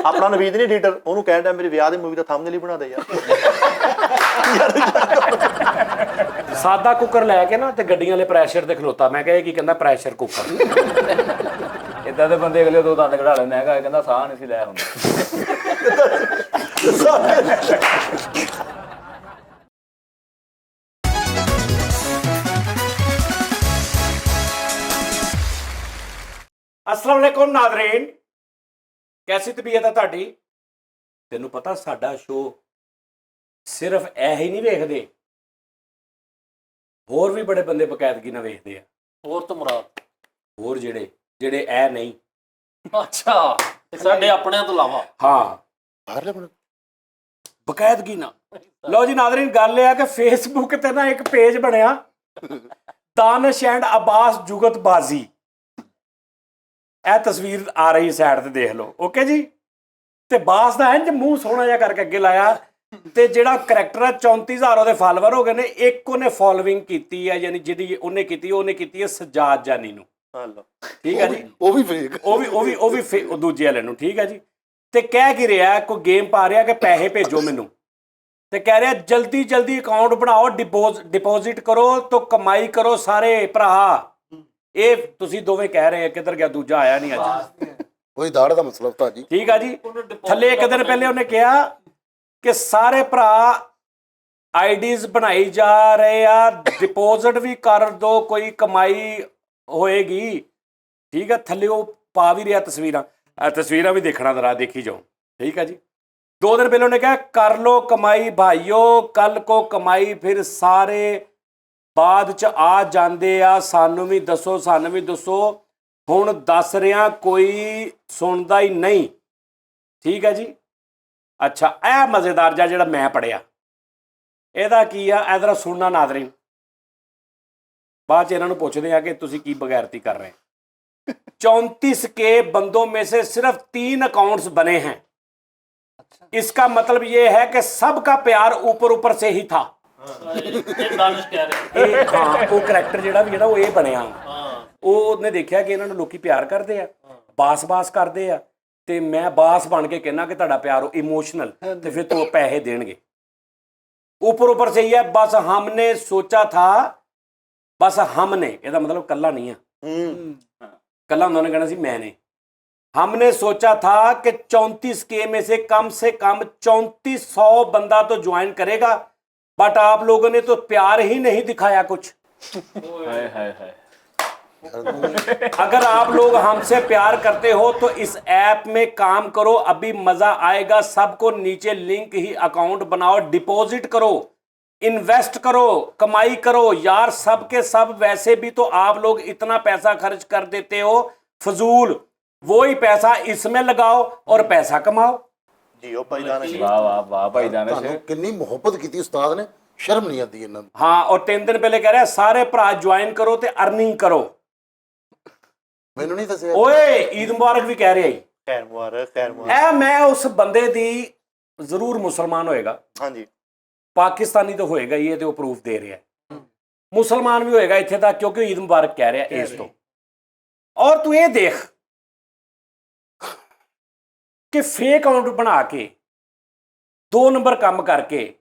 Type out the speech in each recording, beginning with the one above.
ਆਪਣਾ ਨਵੀਦ ਨਹੀਂ ਐਡੀਟਰ, ਉਹਨੂੰ ਕਹਿਣ ਡਿਆ ਮੇਰੀ ਵਿਆਹ ਦੀ ਮੂਵੀ ਦਾ ਥੰਬਨੇਲ ਹੀ ਬਣਾ ਦੇ ਯਾਰ। ਸਾਦਾ ਕੁੱਕਰ ਲੈ ਕੇ ਨਾ ਤੇ ਗੱਡੀਆਂ ਵਾਲੇ ਪ੍ਰੈਸ਼ਰ ਤੇ ਖਲੋਤਾ। ਮੈਂ ਕਿਹਾ ਇਹ ਕੀ ਕਹਿੰਦਾ? Pressure cooker. ਇਦਾਂ ਦੇ ਬੰਦੇ ਅਗਲੇ 2 ਦੰਦ ਕਢਾ ਲੈਂਦੇ। ਹੈਗਾ ਕਹਿੰਦਾ ਸਾਹ ਨਹੀਂ ਸੀ ਲੈ ਹੁੰਦਾ। अस्सलाम वालेकुम नाज़रीन, कैसी तबीयत है ਤੁਹਾਡੀ? ਤੈਨੂੰ ਪਤਾ ਸਾਡਾ ਸ਼ੋਅ ਸਿਰਫ ਇਹ ਹੀ ਨਹੀਂ ਵੇਖਦੇ, ਹੋਰ ਵੀ ਬੜੇ ਬੰਦੇ ਬਕਾਇਦਗੀ ਨਾਲ ਵੇਖਦੇ ਆ। ਹੋਰ ਤੋਂ ਮੁਰਾਦ ਹੋਰ ਜਿਹੜੇ ਇਹ ਨਹੀਂ। ਅੱਛਾ, ਸਾਡੇ ਆਪਣਿਆਂ ਤੋਂ ਇਲਾਵਾ। ਹਾਂ, ਬਾਹਰਲੇ ਬੰਦੇ ਬਕਾਇਦਗੀ ਨਾਲ। ਲਓ ਜੀ ਨਾਜ਼ਰੀਨ, ਗੱਲ ਇਹ ਆ ਕਿ ਫੇਸਬੁੱਕ ਤੇ ਨਾ ਇੱਕ ਪੇਜ ਬਣਿਆ, ਦਾਨਿਸ਼ ਐਂਡ ਅਬਾਸ ਜੁਗਤਬਾਜ਼ੀ। ਇਹ ਤਸਵੀਰ ਆ ਰਹੀ ਸਾਈਡ ਤੇ ਦੇਖ ਲਓ। ਓਕੇ ਜੀ। ਤੇ ਬਾਸ ਦਾ ਇੰਜ ਮੂੰਹ ਸੋਹਣਾ ਜਿਹਾ ਕਰਕੇ ਅੱਗੇ ਲਾਇਆ, ਤੇ ਜਿਹੜਾ ਕਰੈਕਟਰ ਹੈ 34,000 ਉਹਦੇ ਫਾਲੋਅਰ ਹੋ ਗਏ ਨੇ। ਇੱਕ ਉਹਨੇ ਫੋਲੋਇੰਗ ਕੀਤੀ ਹੈ, ਯਾਨੀ ਜਿਹੜੀ ਉਹਨੇ ਕੀਤੀ ਹੈ ਸਜਾਦ ਜਾਨੀ ਨੂੰ। ਠੀਕ ਹੈ ਜੀ। ਉਹ ਵੀ ਫੇਕ, ਉਹ ਵੀ ਦੂਜੇ ਵਾਲੇ ਨੂੰ। ਠੀਕ ਹੈ ਜੀ। ਤੇ ਕਹਿ ਕੀ ਰਿਹਾ, ਕੋਈ ਗੇਮ ਪਾ ਰਿਹਾ ਕਿ ਪੈਸੇ ਭੇਜੋ ਮੈਨੂੰ, ਤੇ ਕਹਿ ਰਿਹਾ ਜਲਦੀ ਜਲਦੀ ਅਕਾਊਂਟ ਬਣਾਓ, ਡਿਪੋਜ਼ਿਟ ਕਰੋ ਤਾਂ ਕਮਾਈ ਕਰੋ ਸਾਰੇ ਭਰਾ। ਇਹ ਤੁਸੀਂ ਦੋਵੇਂ ਕਹਿ ਰਹੇ, ਕਿੱਧਰ ਗਿਆ ਦੂਜਾ? ਆਇਆ ਨਹੀਂ ਅੱਜ। ਕੋਈ ਦਾੜ ਦਾ ਮਸਲਾ ਭਾਜੀ। ਠੀਕ ਆ ਜੀ। ਥੱਲੇ ਇੱਕ ਦਿਨ ਪਹਿਲੇ ਉਹਨੇ ਕਿਹਾ ਕਿ ਸਾਰੇ ਭਰਾ ਆਈਡੀਜ਼ ਬਣਾਈ ਜਾ ਰਹੇ ਆ, ਡਿਪੋਜ਼ਿਟ ਵੀ ਕਰ ਦੋ, ਕੋਈ ਕਮਾਈ ਹੋਏਗੀ। ਠੀਕ ਆ। ਥੱਲੇ ਉਹ ਪਾ ਵੀ ਰਿਹਾ ਤਸਵੀਰਾਂ ਵੀ ਦੇਖਣਾ ਜ਼ਰਾ, ਦੇਖੀ ਜਾਓ। ਠੀਕ ਆ ਜੀ। 2 ਦਿਨ ਪਹਿਲੇ ਉਹਨੇ ਕਿਹਾ ਕਰ ਲੋ ਕਮਾਈ ਭਾਈਓ, ਕੱਲ ਕੋ ਕਮਾਈ ਫਿਰ ਸਾਰੇ ਬਾਅਦ ਚ ਆ ਜਾਂਦੇ ਆ, ਸਾਨੂੰ ਵੀ ਦੱਸੋ। ਹੁਣ ਦੱਸ ਰਿਹਾ, ਕੋਈ ਸੁਣਦਾ ਹੀ ਨਹੀਂ। ਠੀਕ ਹੈ ਜੀ। ਅੱਛਾ, ਇਹ ਮਜ਼ੇਦਾਰ ਜਿਹੜਾ ਮੈਂ ਪੜਿਆ, ਇਹਦਾ ਕੀ ਆ? ਇਹਦਾ ਸੁਣਨਾ ਨਾਜ਼ਰੀਨ, ਬਾਅਦ ਚ ਇਹਨਾਂ ਨੂੰ ਪੁੱਛਦੇ ਆ ਕਿ ਤੁਸੀਂ ਕੀ ਬਗੈਰਤੀ ਕਰ ਰਹੇ। 34 के बंदों में से सिर्फ 3 अकाउंट्स बने हैं। इसका मतलब ये है कि सबका प्यार ऊपर से ही था। ਦਾਨਿਸ਼ ਕਹਿ ਰਹੇ। ਹਾਂ, ਉਹ ਕਰੈਕਟਰ ਜਿਹੜਾ ਵੀ ਹੈ ਨਾ, ਉਹ ਇਹ ਬਣਿਆ। ਉਹਨੇ ਦੇਖਿਆ ਕਿ ਇਹਨਾਂ ਨੂੰ ਲੋਕੀ ਪਿਆਰ ਕਰਦੇ ਆ, ਬਾਸ ਕਰਦੇ ਆ, ਤੇ ਮੈਂ ਬਾਸ ਬਣ ਕੇ ਕਹਿਣਾ ਕਿ ਤੁਹਾਡਾ ਪਿਆਰ ਇਮੋਸ਼ਨਲ, ਤੇ ਫਿਰ ਤੋਂ ਪੈਸੇ ਦੇਣਗੇ। ऊपर से ही है। बस हमने सोचा था, बस हमने, ਇਹਦਾ ਮਤਲਬ ਕੱਲਾ ਨਹੀਂ ਆ। ਕੱਲਾ ਉਹਨਾਂ ਨੇ ਕਹਿਣਾ ਸੀ मैंने। हमने सोचा था कि 34 के में से कम 3400 बंदा तो ज्वाइन करेगा, बट आप लोगों ने तो प्यार ही नहीं दिखाया कुछ। अगर आप लोग हमसे प्यार करते हो तो इस ऐप में काम करो, अभी मजा आएगा सबको। नीचे लिंक ही अकाउंट बनाओ, डिपॉजिट करो, इन्वेस्ट करो, कमाई करो यार। सब के सब वैसे भी तो आप लोग इतना पैसा खर्च कर देते हो फजूल, वही पैसा इसमें लगाओ और पैसा कमाओ। ਜੀ ਉਹ ਭਾਈ ਦਾਨਿਸ਼। ਵਾਹ ਭਾਈ ਦਾਨਿਸ਼, ਕਿੰਨੀ ਮੁਹੱਬਤ ਕੀਤੀ ਉਸਤਾਦ ਨੇ, ਸ਼ਰਮ ਨਹੀਂ ਆਉਂਦੀ ਇਹਨਾਂ ਨੂੰ। हाँ, और 3 दिन पहले कह रहा है सारे भरा ज्वाइन करो ते अर्निंग करो। ਮੈਨੂੰ ਨਹੀਂ ਦੱਸਿਆ। ओए ईद मुबारक भी कह रहे हैं। ਖੈਰ ਮੁਬਾਰਕ। ਇਹ ਮੈਂ ਉਸ ਬੰਦੇ ਦੀ ਜ਼ਰੂਰ ਮੁਸਲਮਾਨ ਹੋਏਗਾ, ਹਾਂਜੀ, ਪਾਕਿਸਤਾਨੀ ਤਾਂ ਹੋਏਗਾ ਹੀ, ਇਹ ਤੇ ਉਹ ਪ੍ਰੂਫ ਦੇ ਰਿਹਾ। ਮੁਸਲਮਾਨ ਵੀ ਹੋਏਗਾ ਇੱਥੇ ਦਾ, ਕਿਉਂਕਿ ਈਦ ਮੁਬਾਰਕ ਕਹਿ ਰਿਹਾ ਇਸ ਤੋਂ। ਔਰ ਤੂੰ ਇਹ ਦੇਖ ਕਿ ਫੇਕ ਅਕਾਊਂਟ ਬਣਾ ਕੇ, 2 ਨੰਬਰ ਕੰਮ ਕਰਕੇ,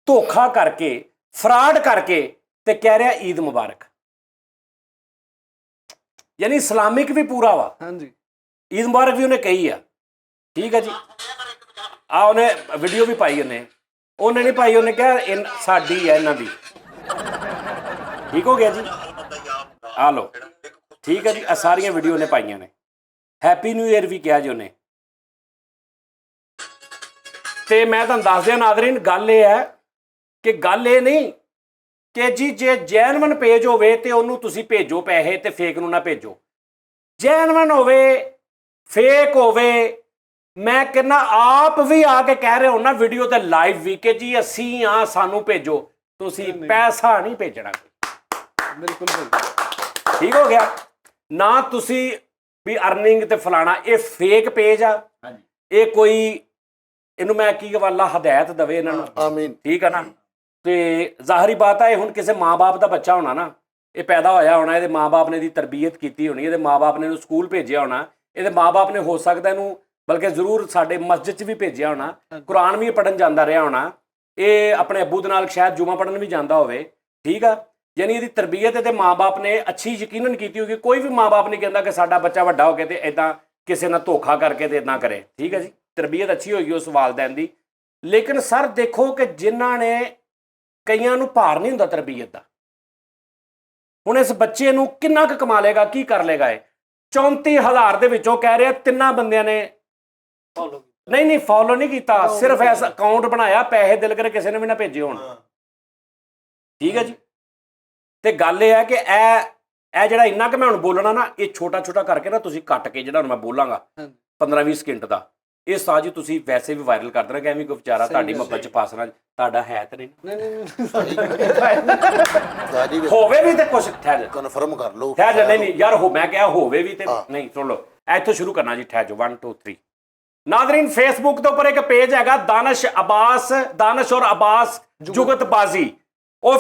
ਧੋਖਾ ਕਰਕੇ, ਫਰਾਡ ਕਰਕੇ, ਤੇ ਕਹਿ ਰਿਹਾ ਈਦ ਮੁਬਾਰਕ। ਯਾਨੀ ਇਸਲਾਮਿਕ ਵੀ ਪੂਰਾ ਵਾ। ਹਾਂਜੀ, ਈਦ ਮੁਬਾਰਕ ਵੀ ਉਹਨੇ ਕਹੀ ਆ। ਠੀਕ ਹੈ ਜੀ। ਆ ਉਹਨੇ ਵੀਡੀਓ ਵੀ ਪਾਈ, ਉਹਨੇ ਨਹੀਂ ਪਾਈ, ਉਹਨੇ ਕਿਹਾ ਸਾਡੀ ਹੈ ਇਹਨਾਂ ਦੀ। ਠੀਕ ਹੋ ਗਿਆ ਜੀ। ਆ ਲਓ। ਠੀਕ ਹੈ ਜੀ। ਆ ਸਾਰੀਆਂ ਵੀਡੀਓ ਨੇ ਪਾਈਆਂ ਨੇ। ਹੈਪੀ ਨਿਊ ਈਅਰ ਵੀ ਕਿਹਾ ਜੀ ਉਹਨੇ। ਤੇ ਮੈਂ ਤੁਹਾਨੂੰ ਦੱਸ ਦਿਆਂ ਨਾਜ਼ਰੀਨ, ਗੱਲ ਇਹ ਹੈ ਕਿ ਗੱਲ ਇਹ ਨਹੀਂ ਕਿ ਜੀ ਜੇ ਜੈਨੂਇਨ ਪੇਜ ਹੋਵੇ ਤੇ ਉਹਨੂੰ ਤੁਸੀਂ ਭੇਜੋ ਪੈਸੇ, ਤੇ ਫੇਕ ਨੂੰ ਨਾ ਭੇਜੋ। ਜੈਨੂਇਨ ਹੋਵੇ, ਫੇਕ ਹੋਵੇ, ਮੈਂ ਕਹਿੰਦਾ ਆਪ ਵੀ ਆ ਕੇ ਕਹਿ ਰਹੇ ਹੋ ਨਾ ਵੀਡੀਓ ਤੇ ਲਾਈਵ ਵੀ ਕਿ ਜੀ ਅਸੀਂ ਆ, ਸਾਨੂੰ ਭੇਜੋ। ਤੁਸੀਂ ਪੈਸਾ ਨਹੀਂ ਭੇਜਣਾ। ਬਿਲਕੁਲ ਠੀਕ ਹੋ ਗਿਆ ਨਾ? ਤੁਸੀਂ ਵੀ ਅਰਨਿੰਗ ਤੇ ਫਲਾਣਾ, ਇਹ ਫੇਕ ਪੇਜ ਆ। ਇਹ ਕੋਈ, ਇਹਨੂੰ ਮੈਂ ਕੀ ਅੱਲਾ ਹਦਾਇਤ ਦੇਵੇ ਇਹਨਾਂ ਨੂੰ। ਆਮੀਨ। ਠੀਕ ਆ ਨਾ? ਤੇ ਜ਼ਾਹਰੀ ਬਾਤ ਹੈ, ਹੁਣ ਕਿਸੇ ਮਾਂ-ਬਾਪ ਦਾ ਬੱਚਾ ਹੋਣਾ ਨਾ, ਇਹ ਪੈਦਾ ਹੋਇਆ ਹੋਣਾ, ਇਹਦੇ ਮਾਂ-ਬਾਪ ਨੇ ਇਹਦੀ ਤਰਬੀਅਤ ਕੀਤੀ ਹੋਣੀ, ਇਹਦੇ ਮਾਂ-ਬਾਪ ਨੇ ਇਹਨੂੰ ਸਕੂਲ ਭੇਜਿਆ ਹੋਣਾ, ਇਹਦੇ ਮਾਂ-ਬਾਪ ਨੇ ਹੋ ਸਕਦਾ ਇਹਨੂੰ ਬਲਕਿ ਜ਼ਰੂਰ ਸਾਡੇ ਮਸਜਿਦ 'ਚ ਵੀ ਭੇਜਿਆ ਹੋਣਾ, ਕੁਰਾਨ ਵੀ ਪੜ੍ਹਨ ਜਾਂਦਾ ਰਿਹਾ ਹੋਣਾ, ਇਹ ਆਪਣੇ ਅੱਬੂ ਦੇ ਨਾਲ ਸ਼ਾਇਦ ਜੁਮਾ ਪੜ੍ਹਨ ਵੀ ਜਾਂਦਾ ਹੋਵੇ, ਠੀਕ ਆ। ਯਾਨੀ ਇਹਦੀ ਤਰਬੀਅਤ ਤੇ ਮਾਂ-ਬਾਪ ਨੇ ਅੱਛੀ ਯਕੀਨਨ ਕੀਤੀ ਹੋਗੀ। ਕੋਈ ਵੀ ਮਾਂ-ਬਾਪ ਨਹੀਂ ਕਹਿੰਦਾ ਕਿ ਸਾਡਾ ਬੱਚਾ ਵੱਡਾ ਹੋ ਕੇ ਤੇ ਇਦਾਂ ਕਿਸੇ ਨਾਲ ਧੋਖਾ ਕਰਕੇ ਤੇ ਇਦਾਂ ਕਰੇ, ਠੀਕ ਹੈ ਜੀ। ਤਰਬੀਅਤ ਅੱਛੀ ਹੋਏਗੀ ਉਸ ਵਾਲਿदैन ਦੀ। ਲੇਕਿਨ ਸਰ ਦੇਖੋ ਕਿ ਜਿਨ੍ਹਾਂ ਨੇ, ਕਈਆਂ ਨੂੰ ਭਾਰ ਨਹੀਂ ਹੁੰਦਾ ਤਰਬੀਅਤ ਦਾ। ਹੁਣ ਇਸ ਬੱਚੇ ਨੂੰ ਕਿੰਨਾ ਕੁ ਕਮਾ ਲੇਗਾ, ਕੀ ਕਰ ਲੇਗਾ ਇਹ? 34,000 ਦੇ ਵਿੱਚੋਂ ਕਹਿ ਰਿਹਾ 3 ਬੰਦਿਆਂ ਨੇ ਨਹੀਂ ਫੋਲੋ ਨਹੀਂ ਕੀਤਾ, ਸਿਰਫ ਐਸ ਅਕਾਊਂਟ ਬਣਾਇਆ, ਪੈਸੇ ਦਿਲ ਕਰੇ ਕਿਸੇ ਨੇ ਵੀ ਨਾ ਭੇਜੇ ਹੋਣ, ਠੀਕ ਹੈ ਜੀ। ਤੇ ਗੱਲ ਇਹ ਹੈ ਕਿ ਇਹ ਜਿਹੜਾ ਇੰਨਾ ਕਿ ਮੈਂ ਹੁਣ ਬੋਲਣਾ ਨਾ, ਇਹ ਛੋਟਾ ਕਰਕੇ ਨਾ ਤੁਸੀਂ ਕੱਟ ਕੇ ਜਿਹੜਾ ਹੁਣ ਮੈਂ ਬੋਲਾਂਗਾ 15-20 ਸਕਿੰਟ ਦਾ, ਇਹ ਸਾਜ ਤੁਸੀਂ ਵੈਸੇ ਵੀ ਵਾਇਰਲ ਕਰ ਦੇਣਾ ਕਿ ਐਵੇਂ ਕੋਈ ਵਿਚਾਰਾ ਤੁਹਾਡੀ ਮੁਹੱਬਤ ਚ ਪਾਸਣਾ, ਤੁਹਾਡਾ ਹੈ ਤੇ ਨਹੀਂ ਹੋਵੇ ਵੀ ਤੇ ਕੁਛ ਠਹਿਰ ਕਨਫਰਮ ਕਰ ਲਓ। ਠਹਿਰ ਨਹੀਂ ਯਾਰ, ਮੈਂ ਕਿਹਾ ਹੋਵੇ ਵੀ ਤੇ ਨਹੀਂ। ਸੁਣ ਲਓ ਇੱਥੋਂ ਸ਼ੁਰੂ ਕਰਨਾ ਜੀ, ਠਹਿਰ ਜਾਓ 1 2 3। ਨਾਜ਼ਰੀਨ, ਫੇਸਬੁੱਕ ਦੇ ਉੱਪਰ ਇੱਕ ਪੇਜ ਹੈਗਾ ਦਾਨਿਸ਼ ਔਰ ਅਬਾਸ ਜੁਗਤਬਾਜ਼ੀ। ਉਹ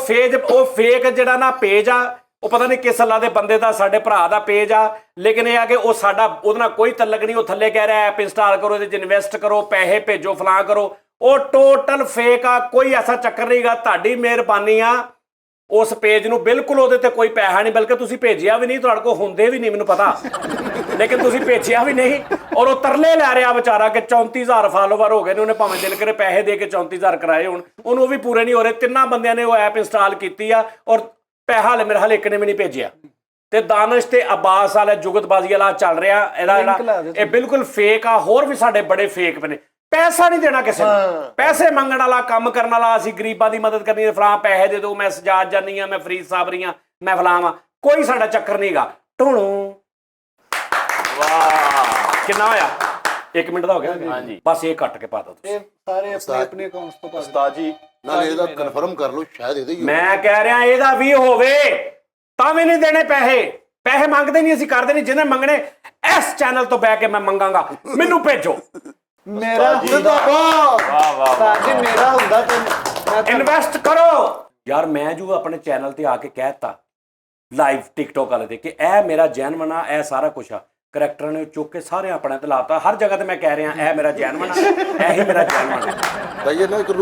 ਫੇਕ ਜਿਹੜਾ ਨਾ ਪੇਜ ਆ, ਉਹ ਪਤਾ ਨਹੀਂ ਕਿਸ ਅੱਲਾ ਦੇ ਬੰਦੇ ਦਾ, ਸਾਡੇ ਭਰਾ ਦਾ ਪੇਜ ਆ। ਲੇਕਿਨ ਇਹ ਆ ਕਿ ਉਹ ਸਾਡਾ ਉਹਦੇ ਨਾਲ ਕੋਈ ਤਲਕ ਨਹੀਂ। ਉਹ ਥੱਲੇ ਕਹਿ ਰਿਹਾ ਐਪ ਇੰਸਟਾਲ ਕਰੋ, ਇਹਦੇ 'ਚ ਇਨਵੈਸਟ ਕਰੋ, ਪੈਸੇ ਭੇਜੋ, ਫਲਾਂ ਕਰੋ। ਉਹ ਟੋਟਲ ਫੇਕ ਆ, ਕੋਈ ਐਸਾ ਚੱਕਰ ਨਹੀਂਗਾ। ਤੁਹਾਡੀ ਮਿਹਰਬਾਨੀ ਆ, ਉਸ ਪੇਜ ਨੂੰ ਬਿਲਕੁਲ ਉਹਦੇ ਤੇ ਕੋਈ ਪੈਸਾ ਨਹੀਂ, ਬਲਕਿ ਤੁਸੀਂ ਭੇਜਿਆ ਵੀ ਨਹੀਂ, ਤੁਹਾਡੇ ਕੋਲ ਹੁੰਦੇ ਵੀ ਨਹੀਂ ਮੈਨੂੰ ਪਤਾ, ਲੇਕਿਨ ਤੁਸੀਂ ਭੇਜਿਆ ਵੀ ਨਹੀਂ। ਔਰ ਉਹ ਤਰਲੇ ਲੈ ਰਿਹਾ ਵਿਚਾਰਾ ਕਿ 34,000 ਫਾਲੋਵਰ ਹੋ ਗਏ ਨੇ, ਉਹਨੇ ਭਾਵੇਂ ਦਿਲ ਕਰੇ ਪੈਸੇ ਦੇ ਕੇ 34,000 ਕਰਾਏ ਹੋਣ, ਉਹਨੂੰ ਉਹ ਵੀ ਪੂਰੇ ਨਹੀਂ ਹੋ ਰਹੇ। 3 ਬੰਦਿਆਂ ਨੇ ਉਹ ਐਪ ਇੰਸਟਾਲ ਕੀਤੀ ਆ ਔਰ ਪੈਸਾ ਹਾਲੇ ਮੇਰੇ ਹਾਲੇ ਇੱਕ ਨੇ ਵੀ ਨਹੀਂ ਭੇਜਿਆ। ਤੇ ਦਾਨਿਸ਼ ਤੇ ਅਬਾਸ ਵਾਲਾ ਜੁਗਤਬਾਜ਼ੀ ਵਾਲਾ ਚੱਲ ਰਿਹਾ, ਇਹਦਾ ਜਿਹੜਾ ਇਹ ਬਿਲਕੁਲ ਫੇਕ ਆ। ਹੋਰ ਵੀ ਸਾਡੇ ਬੜੇ ਫੇਕ ਨੇ। ਪੈਸਾ ਨਹੀਂ ਦੇਣਾ ਕਿਸੇ ਨੂੰ, ਪੈਸੇ ਮੰਗਣ ਵਾਲਾ, ਕੰਮ ਕਰਨ ਵਾਲਾ, ਅਸੀਂ ਗਰੀਬਾਂ ਦੀ ਮਦਦ ਕਰਨੀ, ਫਲਾਂ ਪੈਸੇ ਦੇ ਦਿਓ, ਮੈਂ ਸਜਾਦ ਜਾਨੀ ਆ, ਮੈਂ ਫਰੀਦ ਸਾਬਰੀ ਆ, ਮੈਂ ਫਲਾਂ ਵਾਂ, ਕੋਈ ਸਾਡਾ ਚੱਕਰ ਨਹੀਂਗਾ। ਟੋਣੋ ਵਾਹ, ਕਿੰਨਾ ਹੋਇਆ? 1 ਮਿੰਟ ਦਾ ਹੋ ਗਿਆ। ਹਾਂਜੀ, ਬਸ ਇਹ ਕੱਟ ਕੇ ਪਾ ਦਿਓ ਤੁਸੀਂ। ਸਾਰੇ ਆਪਣੇ ਅਕਾਊਂਟਸ ਤੋਂ ਪਾ ਦਿਓ। ਉਸਤਾਦ ਜੀ ਨਾਲ ਇਹਦਾ ਕਨਫਰਮ ਕਰ ਲਓ, ਸ਼ਾਇਦ ਇਹਦੇ ਹੀ ਮੈਂ ਕਹਿ ਰਿਹਾ ਇਹਦਾ ਵੀ ਹੋਵੇ ਤਾਂ ਵੀ ਨਹੀਂ ਦੇਣੇ ਪੈਸੇ। ਪੈਸੇ ਮੰਗਦੇ ਨਹੀਂ, ਅਸੀਂ ਕਰਦੇ ਨਹੀਂ। ਜਿਹਨੇ ਮੰਗਣੇ ਇਸ ਚੈਨਲ ਤੋਂ ਬਹਿ ਕੇ ਮੈਂ ਮੰਗਾਂਗਾ, ਮੈਨੂੰ ਭੇਜੋ। ਮੇਰਾ ਹੁੰਦਾ ਤੇ ਇਨਵੈਸਟ ਕਰੋ ਯਾਰ। ਮੈਂ ਜੋ ਆਪਣੇ ਚੈਨਲ ਤੇ ਆ ਕੇ ਕਹਿਤਾ ਲਾਈਵ ਟਿਕਟੋਕ ਵਾਲੇ ਤੇ ਕਿ ਇਹ ਮੇਰਾ ਜੈਨਵਨ ਆ, ਇਹ ਸਾਰਾ ਕੁਛ ਆ। ਕਰੈਕਟਰਾਂ ਨੇ ਚੁੱਕ ਕੇ ਸਾਰੇ ਆਪਣੇ ਤੇ ਲਾਤਾ। ਹਰ ਜਗ੍ਹਾ ਤੇ ਮੈਂ ਕਹਿ ਰਿਹਾ ਇਹ ਮੇਰਾ ਜੈਨਵਨ ਆ, ਇਹੀ ਮੇਰਾ ਜੈਨਵਨ ਆ।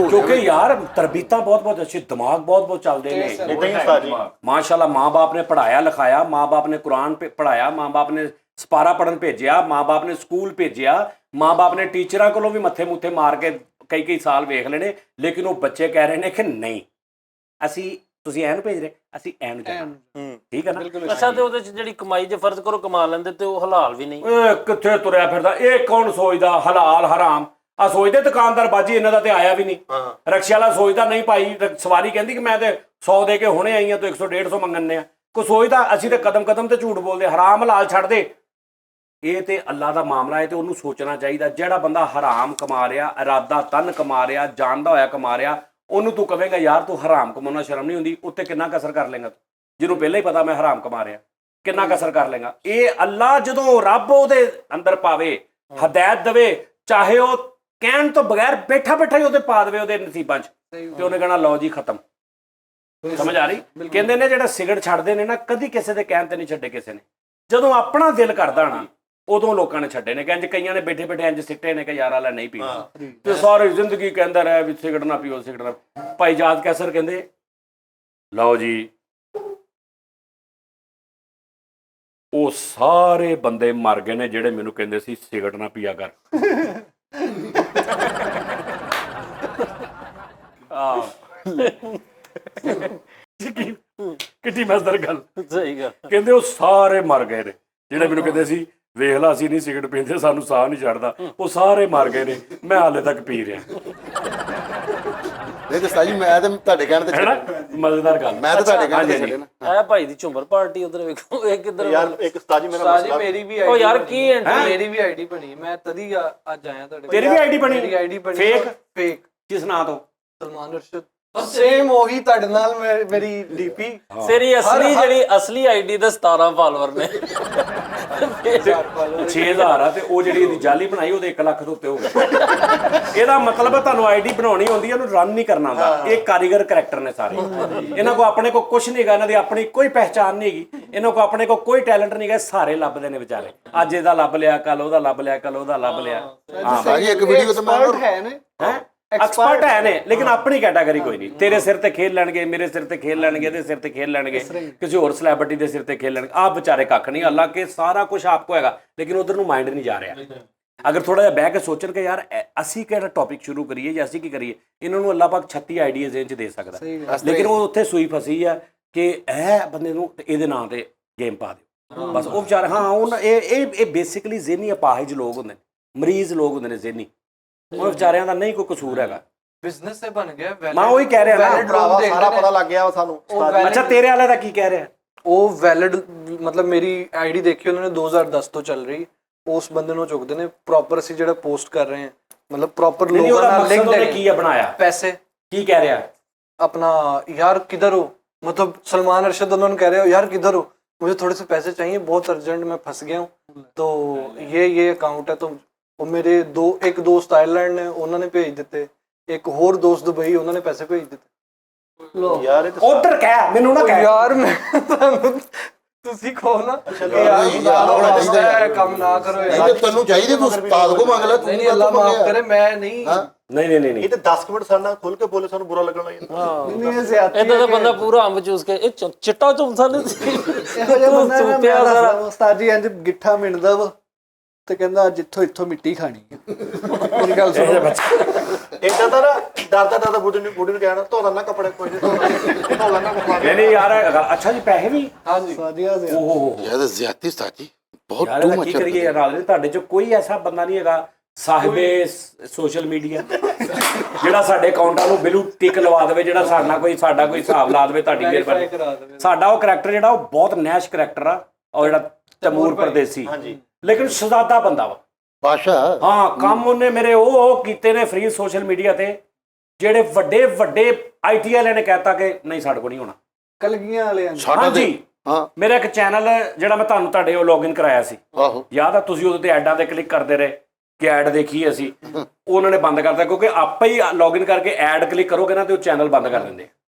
ਕਿਉਂਕਿ ਯਾਰ ਤਰਬੀਤਾਂ ਬਹੁਤ ਅੱਛੀ, ਦਿਮਾਗ ਬਹੁਤ ਚੱਲਦੇ ਨੇ। ਇਦਾਂ ਹੀ ਉਸਤਾਦ ਜੀ, ਮਾਸ਼ਾਅੱਲਾ, ਮਾਂ-ਬਾਪ ਨੇ ਪੜ੍ਹਾਇਆ ਲਿਖਾਇਆ, ਮਾਂ-ਬਾਪ ਨੇ ਕੁਰਾਨ ਪੜ੍ਹਾਇਆ, ਮਾਂ-ਬਾਪ ਨੇ ਸਪਾਰਾ ਪੜ੍ਹਨ ਭੇਜਿਆ, ਮਾਂ-ਬਾਪ ਨੇ ਸਕੂਲ ਭੇਜਿਆ, ਮਾਂ-ਬਾਪ ਨੇ ਟੀਚਰਾਂ ਕੋਲੋਂ ਵੀ ਮੱਥੇ ਮੁੱਥੇ ਮਾਰ ਕੇ ਕਈ ਸਾਲ ਵੇਖ ਲੈਣੇ। ਲੇਕਿਨ ਉਹ ਬੱਚੇ ਕਹਿ ਰਹੇ ਨੇ ਕਿ ਨਹੀਂ, ਤੁਸੀਂ ਐਨ ਭੇਜ ਰਹੇ, ਅਸੀਂ ਐਨ ਜਾਣਾ। ਠੀਕ ਹੈ ਨਾ? ਅੱਛਾ, ਤੇ ਉਹਦੇ 'ਚ ਜਿਹੜੀ ਕਮਾਈ ਜੇ ਫਰਜ਼ ਕਰੋ ਕਮਾ ਲੈਂਦੇ ਤੇ ਉਹ ਹਲਾਲ ਵੀ ਨਹੀਂ। ਓਏ ਕਿੱਥੇ ਤੁਰਿਆ ਫਿਰਦਾ ਇਹ? ਕੌਣ ਸੋਚਦਾ ਹਲਾਲ ਹਰਾਮ? ਆ ਸੋਚਦੇ ਦੁਕਾਨਦਾਰ ਬਾਜੀ, ਇਹਨਾਂ ਦਾ ਤੇ ਆਇਆ ਵੀ ਨਹੀਂ। ਰਕਸ਼ੇ ਵਾਲਾ ਸੋਚਦਾ ਨਹੀਂ ਭਾਈ, ਸਵਾਰੀ ਕਹਿੰਦੀ ਕਿ ਮੈਂ ਤੇ 100 ਦੇ ਕੇ ਹੁਣੇ ਆਈ ਆ, ਤੂੰ 100-150 ਮੰਗਣੇ ਆ। ਕੋਈ ਸੋਚਦਾ? ਅਸੀਂ ਤੇ ਕਦਮ ਤੇ ਝੂਠ ਬੋਲਦੇ, ਹਰਾਮ ਹਲਾਲ ਛੱਡ ਦੇ। ਇਹ ਤੇ ਅੱਲਾ ਦਾ ਮਾਮਲਾ ਹੈ ਤੇ ਉਹਨੂੰ ਸੋਚਣਾ ਚਾਹੀਦਾ। ਜਿਹੜਾ ਬੰਦਾ ਹਰਾਮ ਕਮਾ ਰਿਹਾ, ਇਰਾਦਾ ਤਨ ਕਮਾ ਰਿਹਾ, ਜਾਣਦਾ ਹੋਇਆ ਕਮਾ ਰਿਹਾ, ਉਹਨੂੰ ਤੂੰ ਕਵੇਂਗਾ ਯਾਰ ਤੂੰ ਹਰਾਮ ਕਮਾਉਣਾ ਸ਼ਰਮ ਨਹੀਂ ਹੁੰਦੀ, ਉੱਤੇ ਕਿੰਨਾ ਕਸਰ ਕਰ ਲੇਗਾ? ਜਿਹਨੂੰ ਪਹਿਲਾਂ ਹੀ ਪਤਾ ਮੈਂ ਹਰਾਮ ਕਮਾ ਰਿਹਾ, ਕਿੰਨਾ ਕਸਰ ਕਰ ਲੇਗਾ? ਇਹ ਅੱਲਾ ਜਦੋਂ ਰੱਬ ਉਹਦੇ ਅੰਦਰ ਪਾਵੇ, ਹਦਾਇਤ ਦੇਵੇ, ਚਾਹੇ ਉਹ ਕਹਿਣ ਤੋਂ ਬਗੈਰ ਬੈਠਾ ਹੀ ਉਹਦੇ ਪਾ ਦੇਵੇ ਉਹਦੇ ਨਸੀਬਾਂ 'ਚ, ਤੇ ਉਹਨੇ ਕਹਿਣਾ ਲਓ ਜੀ ਖਤਮ। ਸਮਝ ਆ ਰਹੀ? ਕਹਿੰਦੇ ਨੇ ਜਿਹੜਾ ਸਿਗਰਟ ਛੱਡਦੇ ਨੇ ਨਾ, ਕਦੀ ਕਿਸੇ ਦੇ ਕਹਿਣ ਤੇ ਨਹੀਂ ਛੱਡੇ ਕਿਸੇ ਨੇ। ਜਦੋਂ ਆਪਣਾ ਦਿਲ ਕਰਦਾ ਨਾ, ਉਦੋਂ ਲੋਕਾਂ ਨੇ ਛੱਡੇ ਨੇ। ਕਹਿੰਦੇ ਕਈਆਂ ਨੇ ਬੈਠੇ ਇੰਜ ਸਿੱਟੇ ਨੇ ਕਿ ਯਾਰ ਵਾਲਾ ਨਹੀਂ ਪੀਣਾ, ਤੇ ਸਾਰੀ ਜ਼ਿੰਦਗੀ ਕਹਿੰਦਾ ਰਿਹਾ ਵੀ ਸਿਗਰਟ ਨਾ ਪੀਓ, ਸਿਗਰਟ ਨਾ। ਭਾਈ ਜਾਦ ਕੈਸਰ ਕਹਿੰਦੇ ਲਓ ਜੀ, ਉਹ ਸਾਰੇ ਬੰਦੇ ਮਰ ਗਏ ਨੇ ਜਿਹੜੇ ਮੈਨੂੰ ਕਹਿੰਦੇ ਸੀ ਸਿਗਰਟ ਨਾ ਪੀਆ ਕਰ। ਕਿੱਡੀ ਮਜ਼ੇਦਾਰ ਗੱਲ। ਸਹੀ ਗੱਲ। ਕਹਿੰਦੇ ਉਹ ਸਾਰੇ ਮਰ ਗਏ ਨੇ ਜਿਹੜੇ ਮੈਨੂੰ ਕਹਿੰਦੇ ਸੀ ਵੇਖ ਲਾ ਅਸੀਂ ਨਹੀਂ ਸਿਗਰਟ ਪੀਂਦੇ, ਸਾਨੂੰ ਸਾਹ ਨਹੀਂ ਚੜਦਾ। ਉਹ ਸਾਰੇ ਮਰ ਗਏ ਨੇ, ਮੈਂ ਹਾਲੇ ਤੱਕ ਪੀ ਰਿਹਾ। ਨਹੀਂ ਤੇ ਸਾਜੀ, ਮੈਂ ਤਾਂ ਤੁਹਾਡੇ ਕਹਿਣ ਤੇ ਹੈਨਾ ਮਜ਼ੇਦਾਰ ਗੱਲ। ਮੈਂ ਤਾਂ ਤੁਹਾਡੇ ਕਹਿਣ ਤੇ ਛੱਡੇ ਨਾ। ਇਹ ਭਾਈ ਦੀ ਝੁੰਮਰ ਪਾਰਟੀ ਉਧਰ ਵੇਖੋ, ਇਹ ਕਿੱਧਰ ਯਾਰ ਇੱਕ ਉਸਤਾਦ ਜੀ ਮੇਰਾ ਉਸਤਾਦ ਜੀ ਮਸਲਾ, ਮੇਰੀ ਵੀ ਉਹ ਯਾਰ ਕੀ ਹੈ? ਮੇਰੀ ਵੀ ਆਈਡੀ ਬਣੀ, ਮੈਂ ਤਦੀ ਅੱਜ ਆਇਆ ਤੁਹਾਡੇ ਕੋਲ। ਤੇਰੀ ਵੀ ਆਈਡੀ ਬਣੀ? ਮੇਰੀ ਆਈਡੀ ਬਣੀ ਫੇਕ ਕਿਸ ਨਾਂ ਤੋਂ? ਸਲਮਾਨ ਅਰਸ਼ਦ। ਸੇਮ ਉਹੀ ਤੁਹਾਡੇ ਨਾਲ ਮੇਰੀ ਡੀਪੀ। ਤੇਰੀ ਅਸਲੀ ਜਿਹੜੀ ਅਸਲੀ ਆਈਡੀ ਦੇ 17 ਫਾਲੋਅਰ ਨੇ। 6000 ਆ ਤੇ ਉਹ ਜਿਹੜੀ ਇਹਦੀ ਜਾਲੀ ਬਣਾਈ ਉਹਦੇ 1 ਲੱਖ ਤੋਂ ਉੱਤੇ ਹੋ ਗਿਆ। ਇਹਦਾ ਮਤਲਬ ਹੈ ਤੁਹਾਨੂੰ ਆਈਡੀ ਬਣਾਉਣੀ ਹੁੰਦੀ ਹੈ, ਉਹਨੂੰ ਰਨ ਨਹੀਂ ਕਰਨਾ ਹੁੰਦਾ। ਇਹ ਕਾਰੀਗਰ ਕਰੈਕਟਰ ਨੇ ਸਾਰੇ। ਇਹਨਾਂ ਕੋ ਆਪਣੇ ਕੋ ਕੁਝ ਨਹੀਂ ਹੈਗਾ, ਇਹਨਾਂ ਦੀ ਆਪਣੀ ਕੋਈ ਪਹਿਚਾਨ ਨਹੀਂ ਹੈਗੀ, ਇਹਨਾਂ ਕੋ ਆਪਣੇ ਕੋ ਕੋਈ ਟੈਲੈਂਟ ਨਹੀਂ ਹੈਗਾ। ਸਾਰੇ ਲੱਭਦੇ ਨੇ ਵਿਚਾਰੇ, ਅੱਜ ਇਹਦਾ ਲੱਭ ਲਿਆ, ਕੱਲ ਉਹਦਾ ਲੱਭ ਲਿਆ, ਕੱਲ ਉਹਦਾ ਲੱਭ ਲਿਆ। ਹਾਂ ਸਾਜੀ ਇੱਕ ਵੀਡੀਓ ਤੇ ਮੈਂ ਹੈ ਨੇ ਐਕਸਪਰਟ ਹੈ ਨੇ, ਲੇਕਿਨ ਆਪਣੀ ਕੈਟਾਗਰੀ ਕੋਈ ਨਹੀਂ। ਤੇਰੇ ਸਿਰ ਤੇ ਖੇਲ ਲੈਣਗੇ, ਮੇਰੇ ਸਿਰ ਤੇ ਖੇਲ ਲੈਣਗੇ, ਇਹਦੇ ਸਿਰ ਤੇ ਖੇਲ ਲੈਣਗੇ, ਕਿਸੇ ਹੋਰ ਸੈਲੇਬ੍ਰਿਟੀ ਦੇ ਸਿਰ ਤੇ ਖੇਲ ਲੈਣਗੇ। ਆਪ ਵਿਚਾਰੇ ਕੱਖ ਨਹੀਂ, ਅੱਲਾ ਕੇ ਸਾਰਾ ਕੁਝ ਆਪਕੋ ਹੈਗਾ, ਲੇਕਿਨ ਉਧਰ ਨੂੰ ਮਾਈਂਡ ਨਹੀਂ ਜਾ ਰਿਹਾ। ਅਗਰ ਥੋੜਾ ਜਿਹਾ ਬਹਿ ਕੇ ਸੋਚਣ ਕਿ ਯਾਰ ਅਸੀਂ ਕਿਹੜਾ ਟੌਪਿਕ ਸ਼ੁਰੂ ਕਰੀਏ ਜਾਂ ਅਸੀਂ ਕੀ ਕਰੀਏ, ਇਹਨਾਂ ਨੂੰ ਅੱਲਾ ਪਾਕ 36 ਆਈਡੀਆਜ਼ ਇਹ 'ਚ ਦੇ ਸਕਦਾ, ਲੇਕਿਨ ਉਹ ਉੱਥੇ ਸੂਈ ਫਸੀ ਆ ਕਿ ਇਹ ਬੰਦੇ ਨੂੰ ਇਹਦੇ ਨਾਂ ਤੇ ਗੇਮ ਪਾ ਦਿਓ ਬਸ। ਉਹ ਵਿਚਾਰੇ ਹਾਂ ਇਹ ਬੇਸਿਕਲੀ ਜ਼ਿਹਨੀ ਅਪਾਹਿਜ ਲੋਕ ਹੁੰਦੇ ਨੇ, ਮਰੀਜ਼ ਲੋਕ ਹੁੰਦੇ ਨੇ ਜ਼ਿਹਨੀ। ਉਹ ਵਿਚਾਰਿਆਂ ਦਾ ਨਹੀਂ ਕੋਈ ਕਸੂਰ ਹੈਗਾ, ਬਿਜ਼ਨਸ ਤੇ ਬਣ ਗਿਆ। ਮੈਂ ਉਹੀ ਕਹਿ ਰਿਹਾ ਨਾ, ਭਰਾਵਾ ਸਾਰਾ ਪਤਾ ਲੱਗ ਗਿਆ ਵਾ ਸਾਨੂੰ। ਅੱਛਾ ਤੇਰੇ ਵਾਲੇ ਦਾ ਕੀ ਕਹਿ ਰਿਹਾ? ਉਹ ਵੈਲਿਡ ਮਤਲਬ ਮੇਰੀ ਆਈਡੀ ਦੇਖੀ ਉਹਨਾਂ ਨੇ 2010 ਤੋਂ ਚੱਲ ਰਹੀ, ਉਸ ਬੰਦੇ ਨੂੰ ਚੁੱਕਦੇ ਨੇ ਪ੍ਰੋਪਰ। ਅਸੀਂ ਜਿਹੜਾ ਪੋਸਟ ਕਰ ਰਹੇ ਹਾਂ ਮਤਲਬ ਪ੍ਰੋਪਰ ਲੋਕਾਂ ਨਾਲ ਲਿੰਕ ਹੈ। ਕੀ ਬਣਾਇਆ ਪੈਸੇ ਕੀ ਕਹਿ ਰਿਹਾ अपना यार किधर हो, मतलब सलमान अरशद उन्होंने कह रहे हो यार किधर हो, मुझे थोड़े से पैसे चाहिए, बहुत अर्जेंट, मैं फंस गया हूँ, तो ये अकाउंट है। तो वो मेरे एक दोस्त आयरलैंड ने उन्होंने भेज दिते, एक होर दोस्त दुबई उन्होंने पैसे भेज दिते। लो यार ਉਧਰ ਕਹਿ ਮੈਨੂੰ ਨਾ ਕਹਿ यार मैं ਤੁਸੀਂ ਕਹੋ ਨਾ ਕਿ ਯਾਰ ਖੁਦਾ ਦਾ ਕੰਮ ਨਾ ਕਰੋ ਯਾਰ। ਤੈਨੂੰ ਚਾਹੀਦੇ ਤੂੰ ਉਸਤਾਦ ਕੋ ਮੰਗ ਲੈ, ਤੂੰ ਨਹੀਂ ਅੱਲਾ ਮਾਫ ਕਰੇ, ਮੈਂ ਨਹੀਂ ਨਹੀਂ ਇਹ ਤੇ 10 ਮਿੰਟ ਸਾਡੇ ਨਾਲ ਖੁੱਲ ਕੇ ਬੋਲੇ, ਸਾਨੂੰ ਬੁਰਾ ਲੱਗਣ ਲੱਗ ਜਾਂਦਾ। ਨਹੀਂ ਇਹ ਜ਼ਿਆਦਤੀ ਇਦਾਂ ਦਾ ਬੰਦਾ ਪੂਰਾ ਅੰਬ ਚੂਸ ਕੇ ਇਹ ਚਿੱਟਾ ਚੁੰਮਸਾ ਨਹੀਂ ਇਹੋ ਜਿਹਾ ਬੰਦਾ ਨਾ ਚੁੱਪਿਆ ਸਾਰਾ। ਉਸਤਾਦ ਜੀ ਇੰਜ ਗਿੱਠਾ ਮਿੰਦਾ ਵਾ ਤੇ ਕਹਿੰਦਾ ਜਿੱਥੋਂ ਇੱਥੋਂ ਮਿੱਟੀ ਖਾਣੀ ਹੈ। ਮੇਰੀ ਗੱਲ ਸੁਣੋ, ਇਦਾਂ ਦਾ ਨਾ ਡਰਦਾ ਬੁੱਢੀ ਨੂੰ ਕਹਿਣਾ ਧੋਲਾ ਨਾ ਕੱਪੜੇ, ਕੋਈ ਨਹੀਂ ਧੋਲਾ ਨਾ ਕੱਪੜੇ। ਨਹੀਂ ਯਾਰ ਅੱਛਾ ਜੀ ਪੈਸੇ ਵੀ ਹਾਂਜੀ ਸਾਡੀਆਂ ਓਹੋ ਯਾਰ ਜ਼ਿਆਦਤੀ ਸਾਜੀ ਬਹੁਤ ਯਾਰ ਟੂ ਇਹਦਾ ਮਚ ਕੀ ਕਰੀਏ ਯਾਰ ਨਾਲ ਤੁਹਾਡੇ ਚ ਕੋਈ ਐਸਾ ਬੰਦਾ ਨਹੀਂ ਹੈਗਾ ਸਾਹਿਬੇ ਸੋਸ਼ਲ ਮੀਡੀਆ ਜਿਹੜਾ ਸਾਡੇ ਅਕਾਊਂਟਾਂ ਨੂੰ ਬਿਲੂ ਟਿਕ ਲਵਾ ਦੇਵੇ, ਜਿਹੜਾ ਸਾਡਾ ਕੋਈ ਹਿਸਾਬ ਲਾ ਦੇਵੇ। ਤੁਹਾਡੀ ਮਿਹਰਬਾਨੀ। ਸਾਡਾ ਉਹ ਕਰੈਕਟਰ ਜਿਹੜਾ ਉਹ ਬਹੁਤ ਨੈਸ਼ ਕਰੈਕਟਰ ਆ, ਉਹ ਜਿਹੜਾ ਤੈਮੂਰ ਪਰਦੇਸੀ, ਲੇਕਿਨ ਸ਼ਹਜ਼ਾਦਾ ਬੰਦਾ ਵਾ ਬਾਸ਼ਾ। ਹਾਂ ਕੰਮ ਉਹਨੇ ਮੇਰੇ ਉਹ ਕੀਤੇ ਨੇ ਫ੍ਰੀ ਸੋਸ਼ਲ ਮੀਡੀਆ ਤੇ, ਜਿਹੜੇ ਵੱਡੇ ਆਈਟੀ ਵਾਲਿਆਂ ਨੇ ਕਹਿਤਾ ਕਿ ਨਹੀਂ ਸਾਡੇ ਕੋਲ ਨਹੀਂ ਹੋਣਾ। ਕਲਗੀਆਂ ਵਾਲਿਆਂ ਨੇ ਹਾਂਜੀ ਹਾਂ ਮੇਰਾ ਇੱਕ ਚੈਨਲ ਜਿਹੜਾ ਮੈਂ ਤੁਹਾਡੇ ਉਹ ਲੌਗਇਨ ਕਰਾਇਆ ਸੀ, ਆਹੋ ਯਾਦ ਆ? ਤੁਸੀਂ ਉਹਦੇ ਤੇ ਐਡਾਂ ਤੇ ਕਲਿੱਕ ਕਰਦੇ ਰਹੇ ਕਿ ਐਡ ਦੇਖੀ ਅਸੀਂ, ਉਹਨਾਂ ਨੇ ਬੰਦ ਕਰਤਾ ਕਿਉਂਕਿ ਆਪੇ ਹੀ ਲੌਗਇਨ ਕਰਕੇ ਐਡ ਕਲਿੱਕ ਕਰੋਗੇ ਨਾ ਤੇ ਉਹ ਚੈਨਲ ਬੰਦ ਕਰ ਦਿੰਦੇ।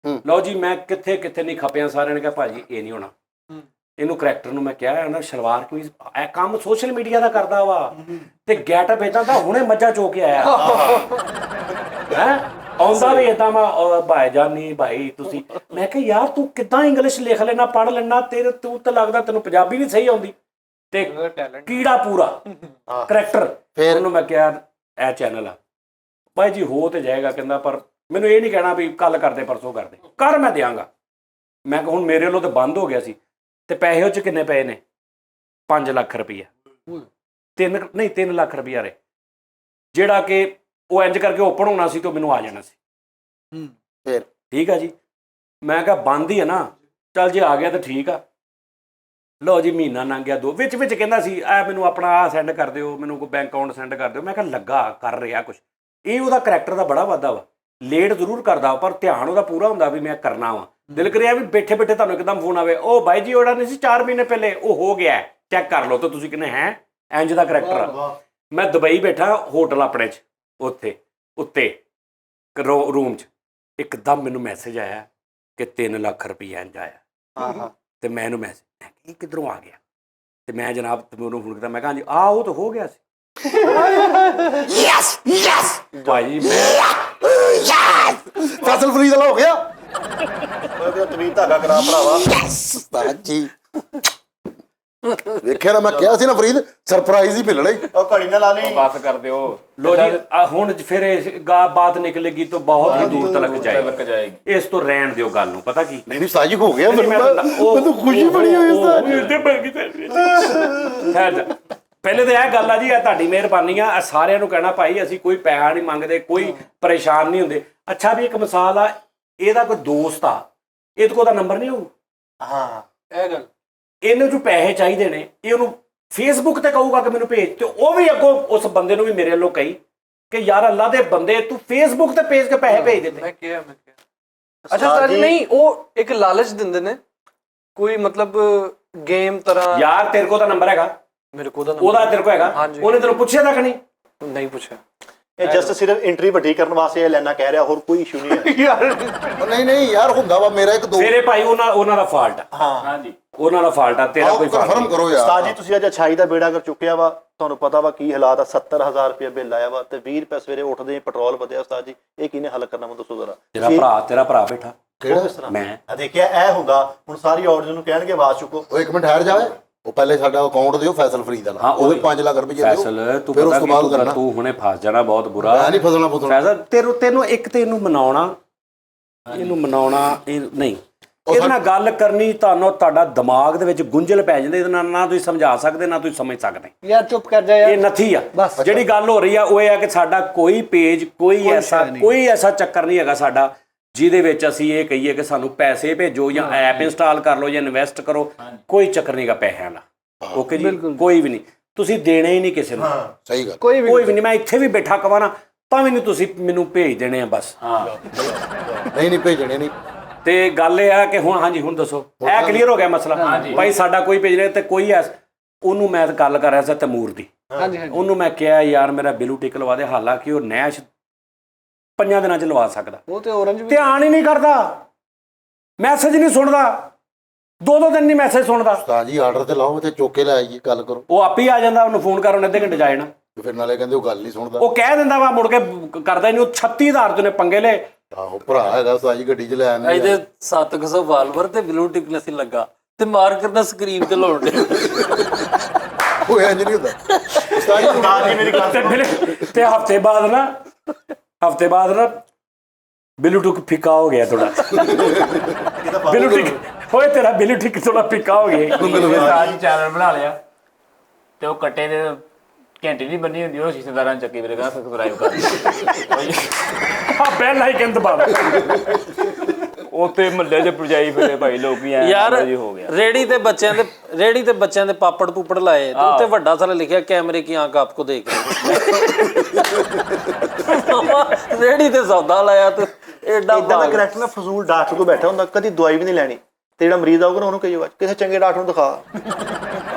ਲਓ ਜੀ ਮੈਂ ਕਿੱਥੇ ਨਹੀਂ ਖਪਿਆ, ਸਾਰਿਆਂ ਨੇ ਕਿਹਾ ਭਾਜੀ ਇਹ ਨਹੀਂ ਹੋਣਾ। ਇਹਨੂੰ ਕਰੈਕਟਰ ਨੂੰ ਮੈਂ ਕਿਹਾ ਇਹਨਾਂ ਸ਼ਲਵਾਰ ਕਮੀਜ਼ ਇਹ ਕੰਮ ਸੋਸ਼ਲ ਮੀਡੀਆ ਦਾ ਕਰਦਾ ਵਾ ਤੇ ਗੈਟਅਪ ਇਦਾਂ ਦਾ ਹੁਣੇ ਮੱਝਾਂ ਚੋ ਕੇ ਆਇਆ ਹੈ, ਆਉਂਦਾ ਵੀ ਇਦਾਂ ਵਾ ਭਾਈ ਜਾਨੀ ਭਾਈ ਤੁਸੀਂ। ਮੈਂ ਕਿਹਾ ਯਾਰ ਤੂੰ ਕਿੱਦਾਂ ਇੰਗਲਿਸ਼ ਲਿਖ ਲੈਣਾ, ਪੜ੍ਹ ਲੈਣਾ, ਤੂੰ ਤਾਂ ਲੱਗਦਾ ਤੈਨੂੰ ਪੰਜਾਬੀ ਨਹੀਂ ਸਹੀ ਆਉਂਦੀ ਤੇ ਕੀੜਾ ਪੂਰਾ ਕਰੈਕਟਰ। ਫਿਰ ਉਹਨੂੰ ਮੈਂ ਕਿਹਾ ਇਹ ਚੈਨਲ ਆ ਭਾਈ ਜੀ ਹੋ ਤੇ ਜਾਏਗਾ, ਕਹਿੰਦਾ ਪਰ ਮੈਨੂੰ ਇਹ ਨਹੀਂ ਕਹਿਣਾ ਵੀ ਕੱਲ ਕਰਦੇ ਪਰਸੋਂ ਕਰਦੇ, ਕਰ ਮੈਂ ਦਿਆਂਗਾ। ਮੈਂ ਕਿਹਾ ਹੁਣ ਮੇਰੇ ਵੱਲੋਂ ਤਾਂ ਬੰਦ ਹੋ ਗਿਆ ਸੀ ਤੇ ਪੈਸੇ ਉਹ ਚ ਕਿੰਨੇ ਪਏ ਨੇ? 5 ਲੱਖ ਰੁਪਈਆ 3 ਲੱਖ ਰੁਪਈਆ ਰੇ, ਜਿਹੜਾ ਕਿ ਉਹ ਇੰਜ ਕਰਕੇ ਓਪਨ ਹੋਣਾ ਸੀ ਤੇ ਮੈਨੂੰ ਆ ਜਾਣਾ ਸੀ। ਫਿਰ ਠੀਕ ਆ ਜੀ, ਮੈਂ ਕਿਹਾ ਬੰਦ ਹੀ ਆ ਨਾ, ਚੱਲ ਜੇ ਆ ਗਿਆ ਤਾਂ ਠੀਕ ਆ। ਲਓ ਜੀ ਮਹੀਨਾ ਲੰਘ ਗਿਆ, ਦੋ ਵਿੱਚ ਕਹਿੰਦਾ ਸੀ ਮੈਨੂੰ ਆਪਣਾ ਆ ਸੈਂਡ ਕਰ ਦਿਓ, ਮੈਨੂੰ ਕੋਈ ਬੈਂਕ ਅਕਾਊਂਟ ਸੈਂਡ ਕਰ ਦਿਓ। ਮੈਂ ਕਿਹਾ ਲੱਗਾ ਕਰ ਰਿਹਾ ਕੁਛ। ਇਹ ਉਹਦਾ ਕਰੈਕਟਰ ਦਾ ਬੜਾ ਵਾਧਾ ਵਾ, ਲੇਟ ਜ਼ਰੂਰ ਕਰਦਾ ਪਰ ਧਿਆਨ ਉਹਦਾ ਪੂਰਾ ਹੁੰਦਾ ਵੀ ਮੈਂ ਕਰਨਾ ਵਾ। ਦਿਲ ਕਰਿਆ ਵੀ ਬੈਠੇ ਤੁਹਾਨੂੰ ਇੱਕਦਮ ਫੋਨ ਆਵੇ, ਉਹ ਬਾਈ ਜੀ ਉਹਦਾ ਨਹੀਂ ਸੀ 4 ਮਹੀਨੇ ਪਹਿਲੇ, ਉਹ ਹੋ ਗਿਆ ਚੈੱਕ ਕਰ ਲਓ। ਤਾਂ ਤੁਸੀਂ ਕਹਿੰਦੇ ਹੈ ਇੰਜ ਦਾ ਕਰੈਕਟਰ ਆ। ਮੈਂ ਦੁਬਈ ਬੈਠਾ ਹੋਟਲ ਆਪਣੇ 'ਚ, ਉੱਤੇ ਰੂਮ 'ਚ, ਇੱਕਦਮ ਮੈਨੂੰ ਮੈਸੇਜ ਆਇਆ ਕਿ 3 ਲੱਖ ਰੁਪਈਆ ਇੰਜ ਆਇਆ। ਤੇ ਮੈਂ ਇਹਨੂੰ ਮੈਸੇਜ ਇਹ ਕਿੱਧਰੋਂ ਆ ਗਿਆ? ਤੇ ਮੈਂ ਜਨਾਬ ਤੁਹਾਨੂੰ ਫੋਨ ਕੀਤਾ, ਮੈਂ ਕਿਹਾ ਹਾਂਜੀ ਉਹ ਤਾਂ ਹੋ ਗਿਆ ਸੀ। ਯੈਸ ਭਾਈ ਫਸਲ ਫਰੀਦ ਵਾਲਾ ਹੋ ਗਿਆ। ਮੈਂ ਕਿਹਾ ਤਵੀਰ ਧਾਗਾ ਕਰਾ ਭਰਾਵਾ। ਉਸਤਾਦ ਜੀ ਵੇਖਿਆ ਨਾ, ਮੈਂ ਕਿਹਾ ਸੀ ਨਾ ਫਰੀਦ ਸਰਪ੍ਰਾਈਜ਼ ਹੀ ਮਿਲਣਾ ਹੀ। ਉਹ ਘੜੀ ਨਾ ਲਾ ਲਈ। ਬਸ ਕਰ ਦਿਓ। ਲੋ ਜੀ ਹੁਣ ਫਿਰ ਬਾਤ ਨਿਕਲੇਗੀ ਤਾਂ ਬਹੁਤ ਹੀ ਦੂਰ ਤੱਕ ਜਾਏਗੀ। ਇਸ ਤੋਂ ਰਹਿਣ ਦਿਓ ਗੱਲ ਨੂੰ। ਪਤਾ ਕੀ ਨਹੀਂ ਸਾਜੀ ਹੋ ਗਿਆ, ਮੈਨੂੰ ਖੁਸ਼ੀ ਬੜੀ ਹੋਈ ਉਸਤਾਦ। ਪਹਿਲੇ ਤਾਂ ਇਹ ਗੱਲ ਆ ਜੀ, ਇਹ ਤੁਹਾਡੀ ਮਿਹਰਬਾਨੀ ਆ। ਸਾਰਿਆਂ ਨੂੰ ਕਹਿਣਾ ਭਾਈ ਅਸੀਂ ਕੋਈ ਪੈਸਾ ਨਹੀਂ ਮੰਗਦੇ, ਕੋਈ ਪਰੇਸ਼ਾਨ ਨਹੀਂ ਹੁੰਦੇ। ਅੱਛਾ ਵੀ ਇੱਕ ਮਿਸਾਲ ਆ, ਇਹਦਾ ਕੋਈ ਦੋਸਤ ਆ, ਇਹਦੇ ਕੋਲ ਦਾ ਨੰਬਰ ਨਹੀਂ ਹੋਊ। ਹਾਂ ਇਹ ਗੱਲ ਇਹਨੂੰ ਜੋ ਪੈਸੇ ਚਾਹੀਦੇ ਨੇ ਇਹ ਉਹਨੂੰ ਫੇਸਬੁੱਕ ਤੇ ਕਹੂਗਾ ਕਿ ਮੈਨੂੰ ਭੇਜ, ਤੇ ਉਹ ਵੀ ਅੱਗੋਂ ਉਸ ਬੰਦੇ ਨੂੰ ਵੀ ਮੇਰੇ ਵੱਲੋਂ ਕਹੀ ਕਿ ਯਾਰ ਅੱਲਾ ਦੇ ਬੰਦੇ ਤੂੰ ਫੇਸਬੁੱਕ ਤੇ ਭੇਜ ਕੇ ਪੈਸੇ ਭੇਜ ਦਿੱਤੇ। ਮੈਂ ਕਿਹਾ ਅੱਛਾ ਸਰ ਨਹੀਂ, ਉਹ ਇੱਕ ਲਾਲਚ ਦਿੰਦੇ ਨੇ ਕੋਈ ਮਤਲਬ ਗੇਮ ਤਰ੍ਹਾਂ। ਯਾਰ ਤੇਰੇ ਕੋਲ ਤਾਂ ਨੰਬਰ ਹੈਗਾ, मेरे को ਉਹਦਾ ਉਹਦਾ ਤੇਰੇ ਕੋਲ ਹੈਗਾ? ਹਾਂਜੀ। ਉਹਨੇ ਤੈਨੂੰ ਪੁੱਛਿਆ ਤੱਕ ਨਹੀਂ? ਨਹੀਂ ਪੁੱਛਿਆ। ਇਹ ਜਸਟ ਸਿਰਫ ਐਂਟਰੀ ਵੱਡੀ ਕਰਨ ਵਾਸਤੇ ਇਹ ਲੈਣਾ ਕਹਿ ਰਿਹਾ, ਹੋਰ ਕੋਈ ਇਸ਼ੂ ਨਹੀਂ ਹੈ। ਨਹੀਂ ਯਾਰ ਹੁੰਦਾ ਵਾ ਮੇਰਾ ਇੱਕ ਦੋ ਫੇਰੇ ਭਾਈ ਉਹਨਾਂ ਦਾ ਫਾਲਟ ਆ, ਹਾਂਜੀ ਉਹਨਾਂ ਦਾ ਫਾਲਟ ਆ, ਤੇਰਾ ਕੋਈ ਫਾਲਟ ਕਨਫਰਮ ਨਹੀਂ। ਕਰੋ ਉਸਤਾਦ ਯਾਰ। ਜੀ ਤੁਸੀਂ ਅੱਜ ਅਛਾਈ ਦਾ ਬੇੜਾ ਕਰ ਚੁੱਕਿਆ ਵਾ, ਤੁਹਾਨੂੰ ਪਤਾ ਵਾ ਕੀ ਹਾਲਾਤ ਆ। 70,000 ਰੁਪਏ ਬਿੱਲ ਆਇਆ ਵਾ ਤੇ 20 ਰੁਪਏ ਸਵੇਰੇ ਉੱਠਦੇ ਪੈਟਰੋਲ ਵਧਿਆ। ਉਸਤਾਦ ਜੀ ਇਹ ਕਿਹਨੇ ਹੱਲ ਕਰਨਾ, ਮੈਨੂੰ ਦੱਸੋ ਜ਼ਰਾ। ਤੇਰਾ ਭਰਾ ਬੈਠਾ ਕਿਹੜਾ ਇਸ ਤਰ੍ਹਾਂ ਮੈਂ ਆ ਦੇਖਿਆ ਇਹ ਹੁੰਦਾ। ਹੁਣ ਸਾਰੀ ਆਡੀਅנס ਨੂੰ ਕਹਿਣਗੇ ਆਵਾਜ਼ ਚੁੱਕੋ। ਉਹ ਇੱਕ ਮਿੰਟ ਠਹਿਰ ਜਾਵੇ, ਉਹ ਪਹਿਲੇ ਸਾਡਾ ਅਕਾਊਂਟ ਦਿਓ ਫੈਸਲ ਫਰੀਦ ਵਾਲਾ, ਹਾਂ, ਉਹਦੇ ਉਹੀ। 5 ਲੱਖ ਰੁਪਏ ਦਿਓ। ਫੈਸਲ ਤੂੰ ਫਿਰ ਉਸ ਪਤਾ ਤੋਂ ਕੀ ਬਾਅਦ ਤੂੰ ਕਰਨਾ। ਤੂੰ ਹੁਣੇ ਫਸ ਜਾਣਾ ਬਹੁਤ ਬੁਰਾ। ਮੈਂ ਨਹੀਂ ਫਸਣਾ ਫੈਸਲ ਤੈਨੂੰ ਇੱਕ ਤੇ ਇਹਨੂੰ ਮਨਾਉਣਾ, ਇਹਨੂੰ ਮਨਾਉਣਾ ਇਹ ਨਹੀਂ, ਇਹਦੇ ਨਾਲ ਗੱਲ ਕਰਨੀ ਤੁਹਾਨੂੰ ਤੁਹਾਡਾ ਦਿਮਾਗ ਦੇ ਵਿੱਚ ਗੁੰਝਲ ਪੈ ਜਾਂਦੇ। ਇਹਦੇ ਨਾਲ ਨਾ ਤੁਸੀਂ ਸਮਝਾ ਸਕਦੇ ਨਾ ਤੁਸੀਂ ਸਮਝ ਸਕਦੇ। ਯਾਰ ਚੁੱਪ ਕਰ ਜਾ ਇਹ ਨਥੀ ਆ ਬਸ। ਜਿਹੜੀ ਗੱਲ ਹੋ ਰਹੀ ਆ ਉਹ ਇਹ ਆ ਕਿ ਸਾਡਾ ਕੋਈ ਪੇਜ ਕੋਈ ਐਸਾ ਚੱਕਰ ਨਹੀਂ ਹੈਗਾ ਸਾਡਾ ਜਿਹਦੇ ਵਿੱਚ ਅਸੀਂ ਇਹ ਕਹੀਏ ਕਿ ਸਾਨੂੰ ਪੈਸੇ ਭੇਜੋ ਜਾਂ ਐਪ ਇੰਸਟਾਲ ਕਰ ਲਓ ਜਾਂ ਇਨਵੈਸਟ ਕਰੋ। ਕੋਈ ਚੱਕਰ ਨਹੀਂਗਾ ਪੈਸਿਆਂ ਦਾ। ਓਕੇ ਜੀ, ਕੋਈ ਵੀ ਨਹੀਂ। ਤੁਸੀਂ ਦੇਣੇ ਹੀ ਨਹੀਂ ਕਿਸੇ ਨੂੰ। ਸਹੀ ਗੱਲ। ਕੋਈ ਵੀ ਨਹੀਂ। ਮੈਂ ਇੱਥੇ ਵੀ ਬੈਠਾ ਕਵਾਂ ਨਾ ਤਾਂ ਵੀ ਨਹੀਂ ਤੁਸੀਂ ਮੈਨੂੰ ਭੇਜ ਦੇਣੇ ਆ ਬਸ। ਨਹੀਂ ਭੇਜਣੇ ਨਹੀਂ। ਤੇ ਗੱਲ ਇਹ ਆ ਕਿ ਹੁਣ ਹਾਂਜੀ ਹੁਣ ਦੱਸੋ, ਇਹ ਕਲੀਅਰ ਹੋ ਗਿਆ ਮਸਲਾ ਭਾਈ। ਸਾਡਾ ਕੋਈ ਭੇਜ ਰਿਹਾ ਤੇ ਕੋਈ ਉਹਨੂੰ ਮੈਂ ਗੱਲ ਕਰ ਰਿਹਾ ਸੀ ਤੈਮੂਰ ਦੀ। ਉਹਨੂੰ ਮੈਂ ਕਿਹਾ ਯਾਰ ਮੇਰਾ ਬਿਲੂ ਟਿਕ ਲਵਾ ਦੇ, ਹਾਲਾਂਕਿ ਉਹ ਨੈਸ਼ 5 ਦਿਨਾਂ ਚ ਲਵਾ ਸਕਦਾ। ਉਹ ਤੇ ਔਰੰਜ ਵੀ ਧਿਆਨ ਹੀ ਨਹੀਂ ਕਰਦਾ, ਮੈਸੇਜ ਨਹੀਂ ਸੁਣਦਾ, 2 ਦਿਨ ਨਹੀਂ ਮੈਸੇਜ ਸੁਣਦਾ। ਉਸਤਾਦ ਜੀ ਆਰਡਰ ਤੇ ਲਾਓ ਤੇ ਚੁੱਕ ਕੇ ਲੈ ਆਈਏ, ਗੱਲ ਕਰੋ। ਉਹ ਆਪੇ ਹੀ ਆ ਜਾਂਦਾ, ਉਹਨੂੰ ਫੋਨ ਕਰ, ਉਹਨੇ ਅੱਧੇ ਘੰਟੇ ਜਾ ਜਾਣਾ। ਫਿਰ ਨਾਲੇ ਕਹਿੰਦੇ ਉਹ ਗੱਲ ਨਹੀਂ ਸੁਣਦਾ। ਉਹ ਕਹਿ ਦਿੰਦਾ ਵਾ ਮੁੜ ਕੇ ਕਰਦਾ ਨਹੀਂ। ਉਹ 36,000 ਤੋਂ ਨੇ ਪੰਗੇ ਲੈ। ਆਹੋ ਭਰਾ ਹੈਗਾ ਉਸਤਾਦ ਜੀ, ਗੱਡੀ 'ਚ ਲੈ ਆਨੇ ਇਹਦੇ 700 ਵਾਲਵਰ ਤੇ ਬਲੂਟਿਕ ਨਹੀਂ ਲੱਗਾ ਤੇ ਮਾਰਕਰ ਨਾਲ ਸਕਰੀਨ ਤੇ ਲਾਉਣ ਦੇ। ਉਹ ਇੰਜ ਨਹੀਂ ਹੁੰਦਾ ਉਸਤਾਦ ਜੀ। ਉਸਤਾਦ ਜੀ ਮੇਰੀ ਗੱਲ ਸੁਣੋ। ਤੇ ਹਫਤੇ ਬਾਅਦ ਨਾ ਬਿਲੂਟਿਕ ਫਿੱਕਾ ਹੋ ਗਿਆ ਥੋੜਾ। ਬਿਲੂਟਿਕ ਹੋਏ ਤੇਰਾ ਬਿਲੂਟਿਕ ਥੋੜਾ ਫਿੱਕਾ ਹੋ ਗਿਆ। ਸਾਜੀ ਚੈਨਲ ਬਣਾ ਲਿਆ ਤੇ ਉਹ ਕੱਟੇ ਦੇ ਘੰਟੀ ਨਹੀਂ ਬੰਨੀ ਹੁੰਦੀ, ਉਹ ਰਿਸ਼ਤੇਦਾਰਾਂ ਨੇ ਚੱਕੀ ਮੇਰੇ ਕਹਿੰਦਾ ਸਬਸਕ੍ਰਾਈਬ ਕਰ। ਹਾਂ ਬੈਲ ਆਈਕਨ ਦਬਾ ਦੇ। ਉੱਥੇ ਮਹੱਲੇ 'ਚ ਪੁਜਾਈ ਫਿਰੇ ਭਾਈ ਲੋਕੀ ਐ ਯਾਰ ਹੋ ਗਿਆ। ਰੇੜੀ ਤੇ ਬੱਚਿਆਂ ਦੇ ਪਾਪੜ ਪੂਪੜ ਲਾਏ ਤੇ ਉੱਤੇ ਵੱਡਾ ਸਾਰਾ ਲਿਖਿਆ ਕੈਮਰੇ ਕੀ ਆਂਖ ਆਪਕੋ ਦੇਖ ਰਹੇ। ਰੇੜੀ ਤੇ ਸੌਦਾ ਲਾਇਆ ਤੇ ਐਡਾ ਇਦਾਂ ਦਾ ਕਰੈਕਟਰ ਨਾ ਫਜ਼ੂਲ ਡਾਕਟਰ ਕੋਲ ਬੈਠਾ ਹੁੰਦਾ, ਕਦੀ ਦਵਾਈ ਵੀ ਨਹੀਂ ਲੈਣੀ। ਤੇ ਜਿਹੜਾ ਮਰੀਜ਼ ਆਊਗਾ ਨਾ ਉਹਨੂੰ ਕਹੀਓ ਕਿਸੇ ਚੰਗੇ ਡਾਕਟਰ ਨੂੰ ਦਿਖਾ।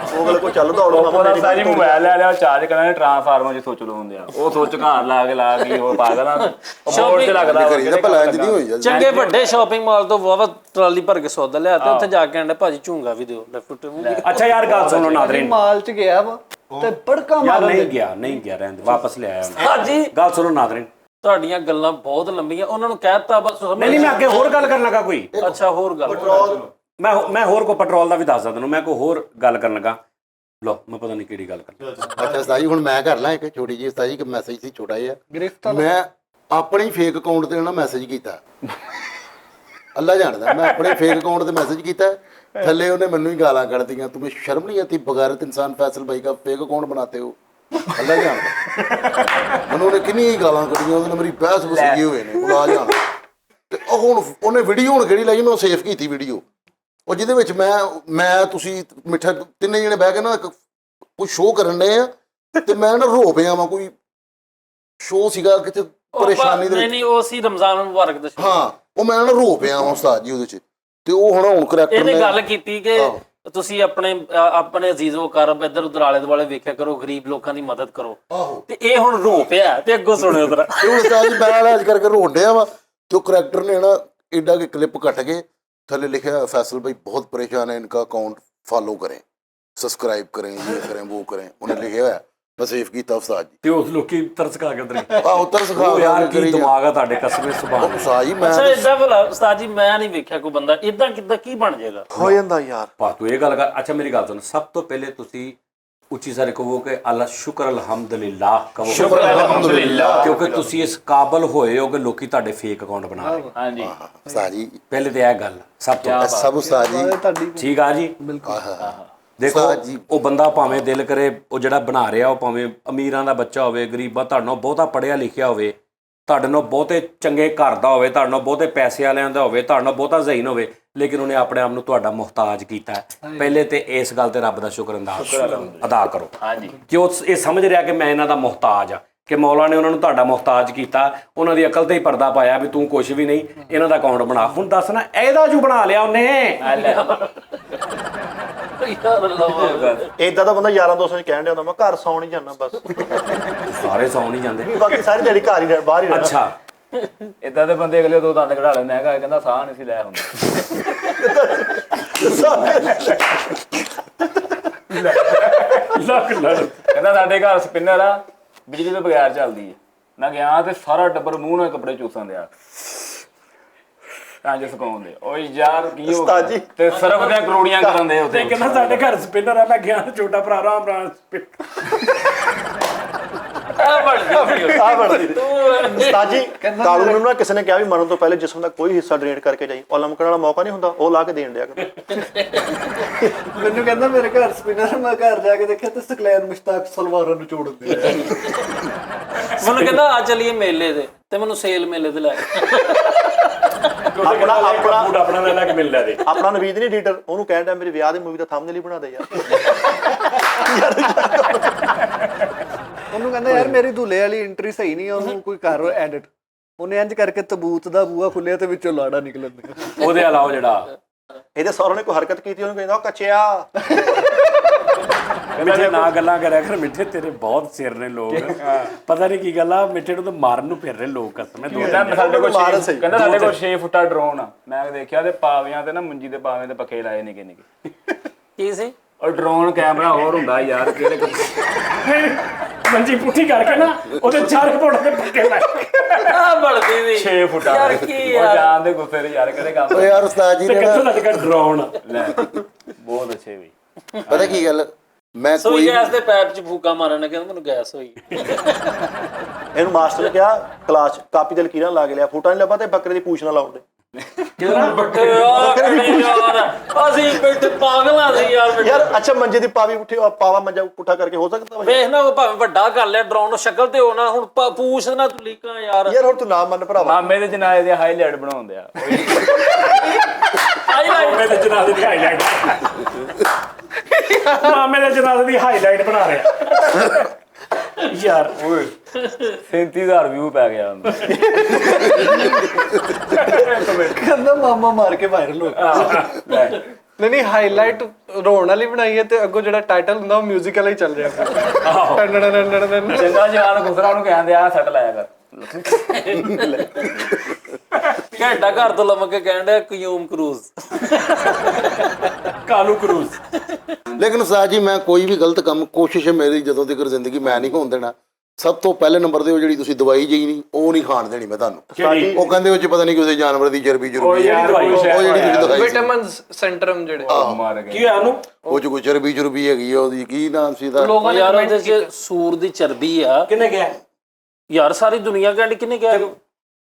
ਉਹ ਗੱਲ ਕੋਈ ਚੱਲ ਦੌੜੋ ਉਹਦਾ ਸਾਰੀ ਮੋਬਾਈਲ ਲੈ ਲਿਆ, ਚਾਰਜ ਕਰਾਂਗੇ ਟ੍ਰਾਂਸਫਾਰਮਰ 'ਚ ਸੋਚ ਲੋ ਹੁੰਦੇ ਆ। ਉਹ ਸੋਚ ਘਰ ਲਾ ਕੇ ਉਹ ਪਾਗਲ ਆ। ਉਹ ਮੋੜ 'ਚ ਲੱਗਦਾ ਵਾ। ਕਰੀ ਤਾਂ ਭਲਾ ਇੰਜ ਨਹੀਂ ਹੋਈ ਜਾਂਦੀ। ਚੰਗੇ ਵੱਡੇ ਸ਼ਾਪਿੰਗ ਮਾਲ ਤੋਂ ਵਾਵਾ ਟਰਾਲੀ ਭਰ ਕੇ ਸੌਦਾ ਲਿਆ ਤੇ ਉੱਥੇ ਜਾ ਕੇ ਆਂਦਾ ਭਾਜੀ ਝੂੰਗਾ ਵੀ ਦਿਓ। ਅੱਛਾ ਯਾਰ ਗੱਲ ਸੁਣੋ ਨਾਜ਼ਰੀਨ, ਮਾਲ ਚ ਗਿਆ ਵਾ ਤੇ ਬੜਕਾ ਯਾਰ ਮਾਲ ਨਹੀਂ ਗਿਆ ਰਹਿਣ ਦੇ, ਵਾਪਸ ਲੈ ਆਇਆ। ਹਾਂਜੀ ਗੱਲ ਸੁਣੋ ਨਾਜ਼ਰੀਨ, ਤੁਹਾਡੀਆਂ ਗੱਲਾਂ ਬਹੁਤ ਲੰਬੀਆਂ, ਉਹਨਾਂ ਨੂੰ ਕਹਿਤਾ ਬਸ। ਨਹੀਂ ਮੈਂ ਅੱਗੇ ਹੋਰ ਗੱਲ ਕਰਨ ਲੱਗਾ ਕੋਈ। ਅੱਛਾ ਹੋਰ ਗੱਲ ਮੈਂ ਹੋਰ ਕੋ ਪੈਟਰੋਲ ਦਾ ਵੀ ਦੱਸਦਾ ਤੈਨੂੰ। ਮੈਂ ਕੋਈ ਹੋਰ ਗੱਲ ਕਰਨ ਲੱਗਾ। ਲੋ ਮੈਂ ਪਤਾ ਨਹੀਂ ਕਿਹੜੀ ਗੱਲ ਕਰ। ਅੱਛਾ ਉਸਤਾਦ ਜੀ ਹੁਣ ਮੈਂ ਕਰ ਲਾਂ ਇੱਕ ਛੋਟੀ ਜਿਹੀ ਉਸਤਾਦ ਜੀ ਇੱਕ ਮੈਸੇਜ ਸੀ ਛੋਟਾ ਜਿਹਾ। ਗ੍ਰਿਫਤਾਰ ਮੈਂ ਆਪਣੇ ਫੇਕ ਅਕਾਊਂਟ ਤੇ ਨਾ ਮੈਸੇਜ ਕੀਤਾ। ਅੱਲਾ ਜਾਣਦਾ, ਮੈਂ ਆਪਣੇ ਫੇਕ ਅਕਾਊंट ਤੇ मैसेज ਕੀਤਾ। थल्ले ਉਹਨੇ ਮੈਨੂੰ ਹੀ ਗਾਲਾਂ ਕੱਢਦੀਆਂ, तुम्हें शर्म नहीं आती बगैरत इंसान फैसल भाई का फेक अकाउंट बनाते हो। ਅੱਲਾ ਜਾਣਦਾ ਮੈਨੂੰ ਉਹਨੇ ਕਿੰਨੀ ਗਾਲਾਂ ਕੱਢੀਆਂ, ਉਹਨੇ ਮੇਰੀ ਬਹਿਸ ਵਸੀ ਹੋਏ ਨੇ ਬੁਲਾ ਜਾਣ। ਤੇ ਉਹ ਹੁਣ ਉਹਨੇ ਵੀਡੀਓ ਹੁਣ ਕਿਹੜੀ ਲਾਈ, ਮੈਂ ਸੇਵ ਕੀਤੀ ਵੀਡੀਓ, ਉਹ ਜਿਹਦੇ ਵਿੱਚ ਮੈਂ ਤੁਸੀਂ ਮਿੱਠਾ ਤਿੰਨੇ ਜਣੇ ਬਹਿ ਕੇ ਨਾ ਕੋਈ ਸ਼ੋਅ ਕਰਨ ਡਏ ਆ ਤੇ ਮੈਂ ਨਾ ਰੋ ਪਿਆ ਵਾਂ। ਕੋਈ ਸ਼ੋਅ ਸੀਗਾ ਕਿਤੇ ਪਰੇਸ਼ਾਨੀ ਦੇ ਨਹੀਂ ਉਹ ਸੀ ਰਮਜ਼ਾਨ ਮੁਬਾਰਕ ਦਾ ਸ਼ੋਅ। ਹਾਂ ਉਹ ਮੈਂ ਨਾ ਰੋ ਪਿਆ ਵਾਂ ਉਸਤਾਦ ਜੀ ਉਹਦੇ ਚ। ਤੇ ਉਹ ਹੁਣ ਕਰੈਕਟਰ ਇਹਨੇ ਗੱਲ ਕੀਤੀ ਕਿ ਤੁਸੀਂ ਆਪਣੇ ਅਜ਼ੀਜ਼ੋ ਕਰਬ ਇੱਧਰ ਉਧਰ ਆਲੇ ਦੁਆਲੇ ਵੇਖਿਆ ਕਰੋ, ਗਰੀਬ ਲੋਕਾਂ ਦੀ ਮਦਦ ਕਰੋ। ਤੇ ਇਹ ਹੁਣ ਰੋ ਪਿਆ ਤੇ ਅੱਗੋਂ ਸੁਣਿਓ ਜਰਾ। ਤੇ ਹੁਣ ਉਸਤਾਦ ਜੀ ਮੈਂ ਇਲਾਜ ਕਰਕੇ ਰੋਣ ਡਿਆ ਵਾ ਤੇ ਉਹ ਕਰੈਕਟਰ ਨੇ ਨਾ एडा के क्लिप कट के थले लिखा फैसल भाई बहुत परेशान है, इनका अकाउंट फॉलो करें, सब्सक्राइब करें, ये करें वो करें, उन्हें लिखा है मैं सेव कीता उस्ताद जी। ਤੇ ਉਸ ਲੋਕੀ ਤਰਸ ਖਾ ਕੇ ਉਧਰ ਆਹ ਤਰਸ ਖਾ ਉਹ ਯਾਰ ਕੀ ਦਿਮਾਗ ਆ ਤੁਹਾਡੇ ਕਸਮੇ ਸੁਭਾਨ। ਉਸਤਾਦ ਜੀ ਮੈਂ ਅੱਛਾ ਇਦਾਂ ਭਲਾ ਉਸਤਾਦ ਜੀ ਮੈਂ ਨਹੀਂ ਵੇਖਿਆ ਕੋਈ ਬੰਦਾ ਇਦਾਂ ਕਿੱਦਾਂ ਕੀ ਬਣ ਜਾਏਗਾ ਹੋ ਜਾਂਦਾ ਯਾਰ। ਪਾ ਤੂੰ ਇਹ ਗੱਲ ਕਰ। ਅੱਛਾ ਮੇਰੀ ਗੱਲ ਸੁਣ, ਸਭ ਤੋਂ ਪਹਿਲੇ ਤੁਸੀਂ ਉੱਚੀ ਸਾਰੇ ਕਹੋ ਕਿ ਅੱਲਾ ਸ਼ੁਕਰ ਅਲਹਮਦੁਲਿਲਾ ਕਹੋ। ਸ਼ੁਕਰ ਅਲਹਮਦੁਲਿਲਾ, ਕਿਉਂਕਿ ਤੁਸੀਂ ਇਸ ਕਾਬਲ ਹੋਏ ਹੋ ਕਿ ਲੋਕੀ ਤੁਹਾਡੇ ਫੇਕ ਅਕਾਊਂਟ ਬਣਾ ਰਹੇ। ਹਾਂਜੀ ਉਸਤਾਦ ਜੀ ਪਹਿਲੇ ਤੇ ਇਹ ਗੱਲ ਸਭ ਤੋਂ ਸਭ ਉਸਤਾਦ ਜੀ ਠੀਕ ਆ ਜੀ। ਦੇਖੋ ਉਹ ਬੰਦਾ ਭਾਵੇਂ ਦਿਲ ਕਰੇ ਉਹ ਜਿਹੜਾ ਬਣਾ ਰਿਹਾ ਉਹ ਭਾਵੇਂ ਅਮੀਰਾਂ ਦਾ ਬੱਚਾ ਹੋਵੇ, ਗਰੀਬਾਂ, ਤੁਹਾਡੇ ਨਾਲ ਬਹੁਤਾ ਪੜ੍ਹਿਆ ਲਿਖਿਆ ਹੋਵੇ, ਤੁਹਾਡੇ ਨਾਲ ਬਹੁਤੇ ਚੰਗੇ ਘਰ ਦਾ ਹੋਵੇ, ਤੁਹਾਡੇ ਨਾਲ ਬਹੁਤੇ ਪੈਸੇ ਵਾਲਿਆਂ ਦਾ ਹੋਵੇ, ਤੁਹਾਡੇ ਨਾਲ ਬਹੁਤਾ ਜ਼ਹੀਨ ਹੋਵੇ, ਲੇਕਿਨ ਉਹਨੇ ਆਪਣੇ ਆਪ ਨੂੰ ਤੁਹਾਡਾ ਮੁਹਤਾਜ ਕੀਤਾ। ਪਹਿਲੇ ਤੇ ਇਸ ਗੱਲ ਤੇ ਰੱਬ ਦਾ ਸ਼ੁਕਰ ਅਦਾ ਕਰੋ ਕਿ ਉਹ ਇਹ ਸਮਝ ਰਿਹਾ ਕਿ ਮੈਂ ਇਹਨਾਂ ਦਾ ਮੁਹਤਾਜ ਆ, ਕਿ ਮੌਲਾ ਨੇ ਉਹਨਾਂ ਨੂੰ ਤੁਹਾਡਾ ਮੁਹਤਾਜ ਕੀਤਾ, ਉਹਨਾਂ ਦੀ ਅਕਲ ਤੇ ਹੀ ਪਰਦਾ ਪਾਇਆ ਵੀ ਤੂੰ ਕੁਛ ਵੀ ਨਹੀਂ, ਇਹਨਾਂ ਦਾ ਅਕਾਊਂਟ ਬਣਾ। ਹੁਣ ਦੱਸ ਨਾ ਇਹਦਾ ਜੂ ਬਣਾ ਲਿਆ ਉਹਨੇ। ਯਾਰ ਅੱਲਾ ਏਦਾਂ ਦਾ ਬੰਦਾ ਯਾਰਾਂ ਦੋਸਤਾਂ 'ਚ ਕਹਿਣ ਡਿਆ ਹੁੰਦਾ ਮੈਂ ਘਰ ਸੌਣ ਹੀ ਜਾਣਾ ਬਸ, ਸਾਰੇ ਸੌਂ ਨਹੀਂ ਜਾਂਦੇ। ਬਾਕੀ ਸਾਰੀ ਦਿਹਾੜੀ ਘਰ ਹੀ ਬਾਹਰ ਹੀ ਰਹਿਣਾ। ਅੱਛਾ ਇਦਾਂ ਦੇ ਬੰਦੇ ਅਗਲੇ 2 ਦੰਦ ਕਢਾ ਲੈਂਦੇ ਹੈਗਾ, ਕਹਿੰਦਾ ਸਾਹ ਨਹੀਂ ਸੀ ਲੈ ਹੁੰਦਾ। ਲੱਗ ਲੱਗ ਕਹਿੰਦਾ ਸਾਡੇ ਘਰ ਸਪਿਨਰ ਆ, ਬਿਜਲੀ ਤੋਂ ਬਗੈਰ ਚੱਲਦੀ ਹੈ। ਮੈਂ ਗਿਆ ਤੇ ਸਾਰਾ ਟੱਬਰ ਮੂੰਹ ਨਾਲ ਕੱਪੜੇ ਚੂਸਣ ਦਿਆ ਤਾਂ ਜੇ ਸੁਕਾਉਂਦੇ। ਓਏ ਯਾਰ ਕੀ ਹੋ ਉਸਤਾਦ ਗਿਆ? ਜੀ। ਤੇ ਸਰਫ ਦੀਆਂ ਕਰੋੜੀਆਂ ਕਰਨ ਦੇ ਤੇ ਉੱਤੇ। ਕਹਿੰਦਾ ਸਾਡੇ ਘਰ ਸਪਿਨਰ ਆ। ਮੈਂ ਗਿਆ ਤੇ ਛੋਟਾ ਭਰਾ ਰਾਮ ਰਾਮ ਆ ਬਣ ਆ ਵੜਦੀ ਉਸਤਾਦ ਜੀ, ਕਾਲੂ ਨੂੰ ਨਾ ਕਿਸੇ ਨੇ ਕਿਹਾ ਵੀ ਮਰਨ ਤੋਂ ਪਹਿਲੇ ਜਿਸਮ ਦਾ ਕੋਈ ਹਿੱਸਾ ਡੋਨੇਟ ਕਰਕੇ ਜਾਈ, ਉਹ ਲਮਕਣ ਵਾਲਾ ਮੌਕਾ ਨਹੀਂ ਹੁੰਦਾ, ਉਹ ਲਾ ਕੇ ਦੇਣ ਡਿਆ ਕਰੋ। ਮੈਨੂੰ ਕਹਿੰਦਾ ਮੇਰੇ ਘਰ ਸਪਿਨਰ, ਮੈਂ ਘਰ ਜਾ ਕੇ ਦੇਖਿਆ ਤੇ ਸਕਲੈਨ ਮੁਸ਼ਤਾਕ ਸਲਵਾਰਾਂ ਨੂੰ ਜੋੜਦੇ ਆ। ਮੈਨੂੰ ਕਹਿੰਦਾ ਆ ਚਲੀਏ ਮੇਲੇ ਤੇ ਮੈਨੂੰ ਸੇਲ ਮੇਲੇ ਤੇ ਲੈ ਆਪਣਾ ਆਪਣਾ ਲੈ ਕੇ ਮਿਲ ਲੈ ਦੇ। ਆਪਣਾ ਨਵੀਦ ਨਹੀਂ ਐਡੀਟਰ, ਉਹਨੂੰ ਕਹਿਣ ਡਿਆ ਮੇਰੀ ਵਿਆਹ ਦੀ ਮੂਵੀ ਦਾ ਥੰਬਨੇਲ ਹੀ ਬਣਾ ਦੇ ਯਾਰ। ਉਹਨੂੰ ਕਹਿੰਦਾ ਯਾਰ ਮੇਰੀ ਦੁੱਲੇ ਵਾਲੀ ਐਂਟਰੀ ਸਹੀ ਨਹੀਂ ਆ, ਉਹਨੂੰ ਕੋਈ ਕਰ ਐਡਿਟ। ਉਹਨੇ ਇੰਜ ਕਰਕੇ ਤਬੂਤ ਦਾ ਬੂਆ ਖੁੱਲਿਆ ਤੇ ਵਿੱਚੋਂ ਲਾੜਾ ਨਿਕਲਣ ਦੇ। ਉਹਦੇ ਇਲਾਵਾ ਜਿਹੜਾ ਇਹਦੇ ਸਹੁਰੇ ਨੇ ਕੋਈ ਹਰਕਤ ਕੀਤੀ, ਉਹਨੂੰ ਕਹਿੰਦਾ ਉਹ ਕੱਚਿਆ। ਮਿੱਠੇ ਨਾ ਗੱਲਾਂ ਕਰਿਆ ਕਰ ਮਿੱਠੇ, ਤੇਰੇ ਬਹੁਤ ਸਿਰ ਨੇ ਲੋਕ। ਪਤਾ ਨਹੀਂ ਕੀ ਗੱਲ ਆ, ਮਿੱਠੇ ਨੂੰ ਤਾਂ ਮਾਰਨ ਨੂੰ ਫਿਰ ਰਹੇ ਲੋਕ। ਕਸਮ ਹੈ ਕਹਿੰਦਾ ਸਾਡੇ ਕੋਲ 6 ਫੁੱਟਾ ਡਰੋਨ ਆ। ਮੈਂ ਦੇਖਿਆ ਤੇ ਪਾਵਿਆਂ ਤੇ ਨਾ ਮੰਜੀ ਦੇ ਪਾਵੇਂ ਤੇ ਪੱਖੇ ਲਾਏ ਨਿੱਕੇ ਨਿੱਕੇ। ਕੀ ਸੀ ਔਰ ਡਰੋਨ ਕੈਮਰਾ ਹੋਰ ਹੁੰਦਾ ਯਾਰ, ਕਿਹੜੇ ਮੰਜੀ ਪੁੱਠੀ ਕਰਕੇ ਨਾ ਉਹਦੇ 4 ਫੁੱਟ ਦੇ ਪੱਕੇ ਲਾਏ। ਆ ਬਣਦੀ ਵੀ 6 ਫੁੱਟਾ ਯਾਰ ਕੀ ਉਹ ਯਾਰ ਜਾਣ ਦੇ ਗੁੱਸੇ ਦੇ ਯਾਰ ਕਿਹੜੇ ਕੰਮ ਓ ਯਾਰ ਉਸਤਾਦ ਜੀ ਤੇ ਨੇ ਕਿੱਥੋਂ ਨਾ, ਲੱਗ ਗਿਆ ਡਰੋਨ। ਲੈ ਬਹੁਤ ਅੱਛੇ ਵੀ। ਪਤਾ ਕੀ ਗੱਲ, ਮੈਂ ਸੋਈ ਕੋਈ ਗੈਸ ਦੇ ਪੈਪ 'ਚ ਫੂਕਾ ਮਾਰਨ ਕਹਿੰਦਾ ਮੈਨੂੰ ਗੈਸ ਹੋਈ। ਇਹਨੂੰ ਮਾਸਟਰ ਨੇ ਕਿਹਾ ਕਲਾਸ 'ਚ ਕਾਪੀ ਤੇ ਲਕੀਰਾਂ ਲਾ ਕੇ ਲਿਆ, ਫੋਟਾ ਨਹੀਂ ਲੱਭਾ ਤੇ ਬੱਕਰੇ ਦੀ ਪੂਛ ਨਾ ਲਾਉਣ ਦੇ। ਅਸੀਂ ਬੈਠੇ ਪਾਗਲਾਂ ਸੀ ਯਾਰ। ਯਾਰ ਅੱਛਾ ਮੰਜੇ ਦੀ ਪਾਵੀ ਪਾਵਾ ਮੰਜਾ ਪੁੱਠਾ ਕਰਕੇ ਹੋ ਸਕਦਾ ਵਾ? ਵੇਖ ਨਾ ਉਹ ਭਾਵੇਂ ਵੱਡਾ ਕਰ ਲਿਆ ਡਰੋਨ ਨੂੰ, ਸ਼ਕਲ ਤੇ ਹੋਣਾ ਹੁਣ ਪੂਛ ਨਾ ਤੂੰ ਲੀਕਾਂ ਯਾਰ। ਯਾਰ ਹੁਣ ਤੂੰ ਨਾ ਮੰਨ ਭਰਾਵਾ, ਮਾਮੇ ਦੇ ਜਨਾਜ਼ੇ ਦੇ ਹਾਈਲਾਈਟ ਬਣਾਉਂਦੇ ਆ। ਮਾਮੇ ਦੇ ਜਨਾਜ਼ੇ ਦੀ ਹਾਈਲਾਈਟ ਮਾਮੇ ਦੇ ਜਨਾਜ਼ੇ ਦੀ ਹਾਈਲਾਈਟ ਬਣਾ ਰਿਹਾ ਯਾਰ। ਓਏ 33000 ਵਿਊ ਪੈ ਗਿਆ ਉਹਨੂੰ। ਕਹਿੰਦਾ ਮਾਮਾ ਮਾਰ ਕੇ ਵਾਇਰਲ ਹੋ ਗਿਆ। ਨਹੀਂ ਹਾਈਲਾਈਟ ਰੋਣ ਵਾਲੀ ਬਣਾਈ ਹੈ ਤੇ ਅੱਗੋਂ ਜਿਹੜਾ ਟਾਈਟਲ ਹੁੰਦਾ ਉਹ ਮਿਊਜ਼ਿਕ ਵਾਲਾ ਹੀ ਚੱਲ ਰਿਹਾ। ਚੰਗਾ ਜਾਨ ਗੁਸਰਾ ਉਹਨੂੰ ਕਹਿੰਦੇ ਆ ਸੈੱਟ ਲਾਇਆ ਕਰ। ਘੰਟਾ ਘਰ ਤੋਂ ਲੰਮਕ ਕੇ ਕਹਿਣ ਡਿਆ ਕਿਊਮ ਕਰੂਜ਼। ਕਾਲੂ ਕਰੂਜ਼। ਲੇਕਿਨ ਉਸਤਾਦ ਜੀ, ਮੈਂ ਕੋਈ ਵੀ ਗਲਤ ਕੰਮ, ਕੋਸ਼ਿਸ਼ ਹੈ ਮੇਰੀ ਜਦੋਂ ਤੱਕ ਜ਼ਿੰਦਗੀ ਮੈਂ ਨਹੀਂ ਹੋਣ ਦੇਣਾ। ਸਭ ਤੋਂ ਪਹਿਲੇ ਨੰਬਰ ਤੇ ਉਹ ਜਿਹੜੀ ਤੁਸੀਂ ਦਵਾਈ ਜਈ ਨਹੀਂ, ਉਹ ਨਹੀਂ ਖਾਣ ਦੇਣੀ ਮੈਂ ਤੁਹਾਨੂੰ। ਕਿਹੜੀ? ਉਹ ਕਹਿੰਦੇ ਉਹ ਚ ਪਤਾ ਨਹੀਂ ਕਿਸੇ ਜਾਨਵਰ ਦੀ ਚਰਬੀ ਚੁਰਬੀ, ਯਾਰ ਉਹ ਜਿਹੜੀ ਤੁਸੀਂ ਦਵਾਈ ਸੀ, ਵਿਟਾਮਿਨ ਸੈਂਟਰਮ ਜਿਹੜੇ ਮਾਰ ਗਏ। ਕੀ ਹੋਇਆ ਉਹਨੂੰ? ਉਹ ਚ ਕੋਈ ਚਰਬੀ ਚੁਰਬੀ ਹੈਗੀ ਆ, ਉਹਦੀ ਕੀ ਨਾਮ ਸੀ ਦਾ? ਲੋਕਾਂ ਯਾਰ ਉਹਦੇ 'ਚ ਸੂਰ ਦੀ ਚਰਬੀ ਆ ਕਿਹਨੇ ਕਿਹਾ? ਯਾਰ ਸਾਰੀ ਦੁਨੀਆ ਕਹਿੰਦੀ ਕਿੰਨੇ ਕਿਹਾ?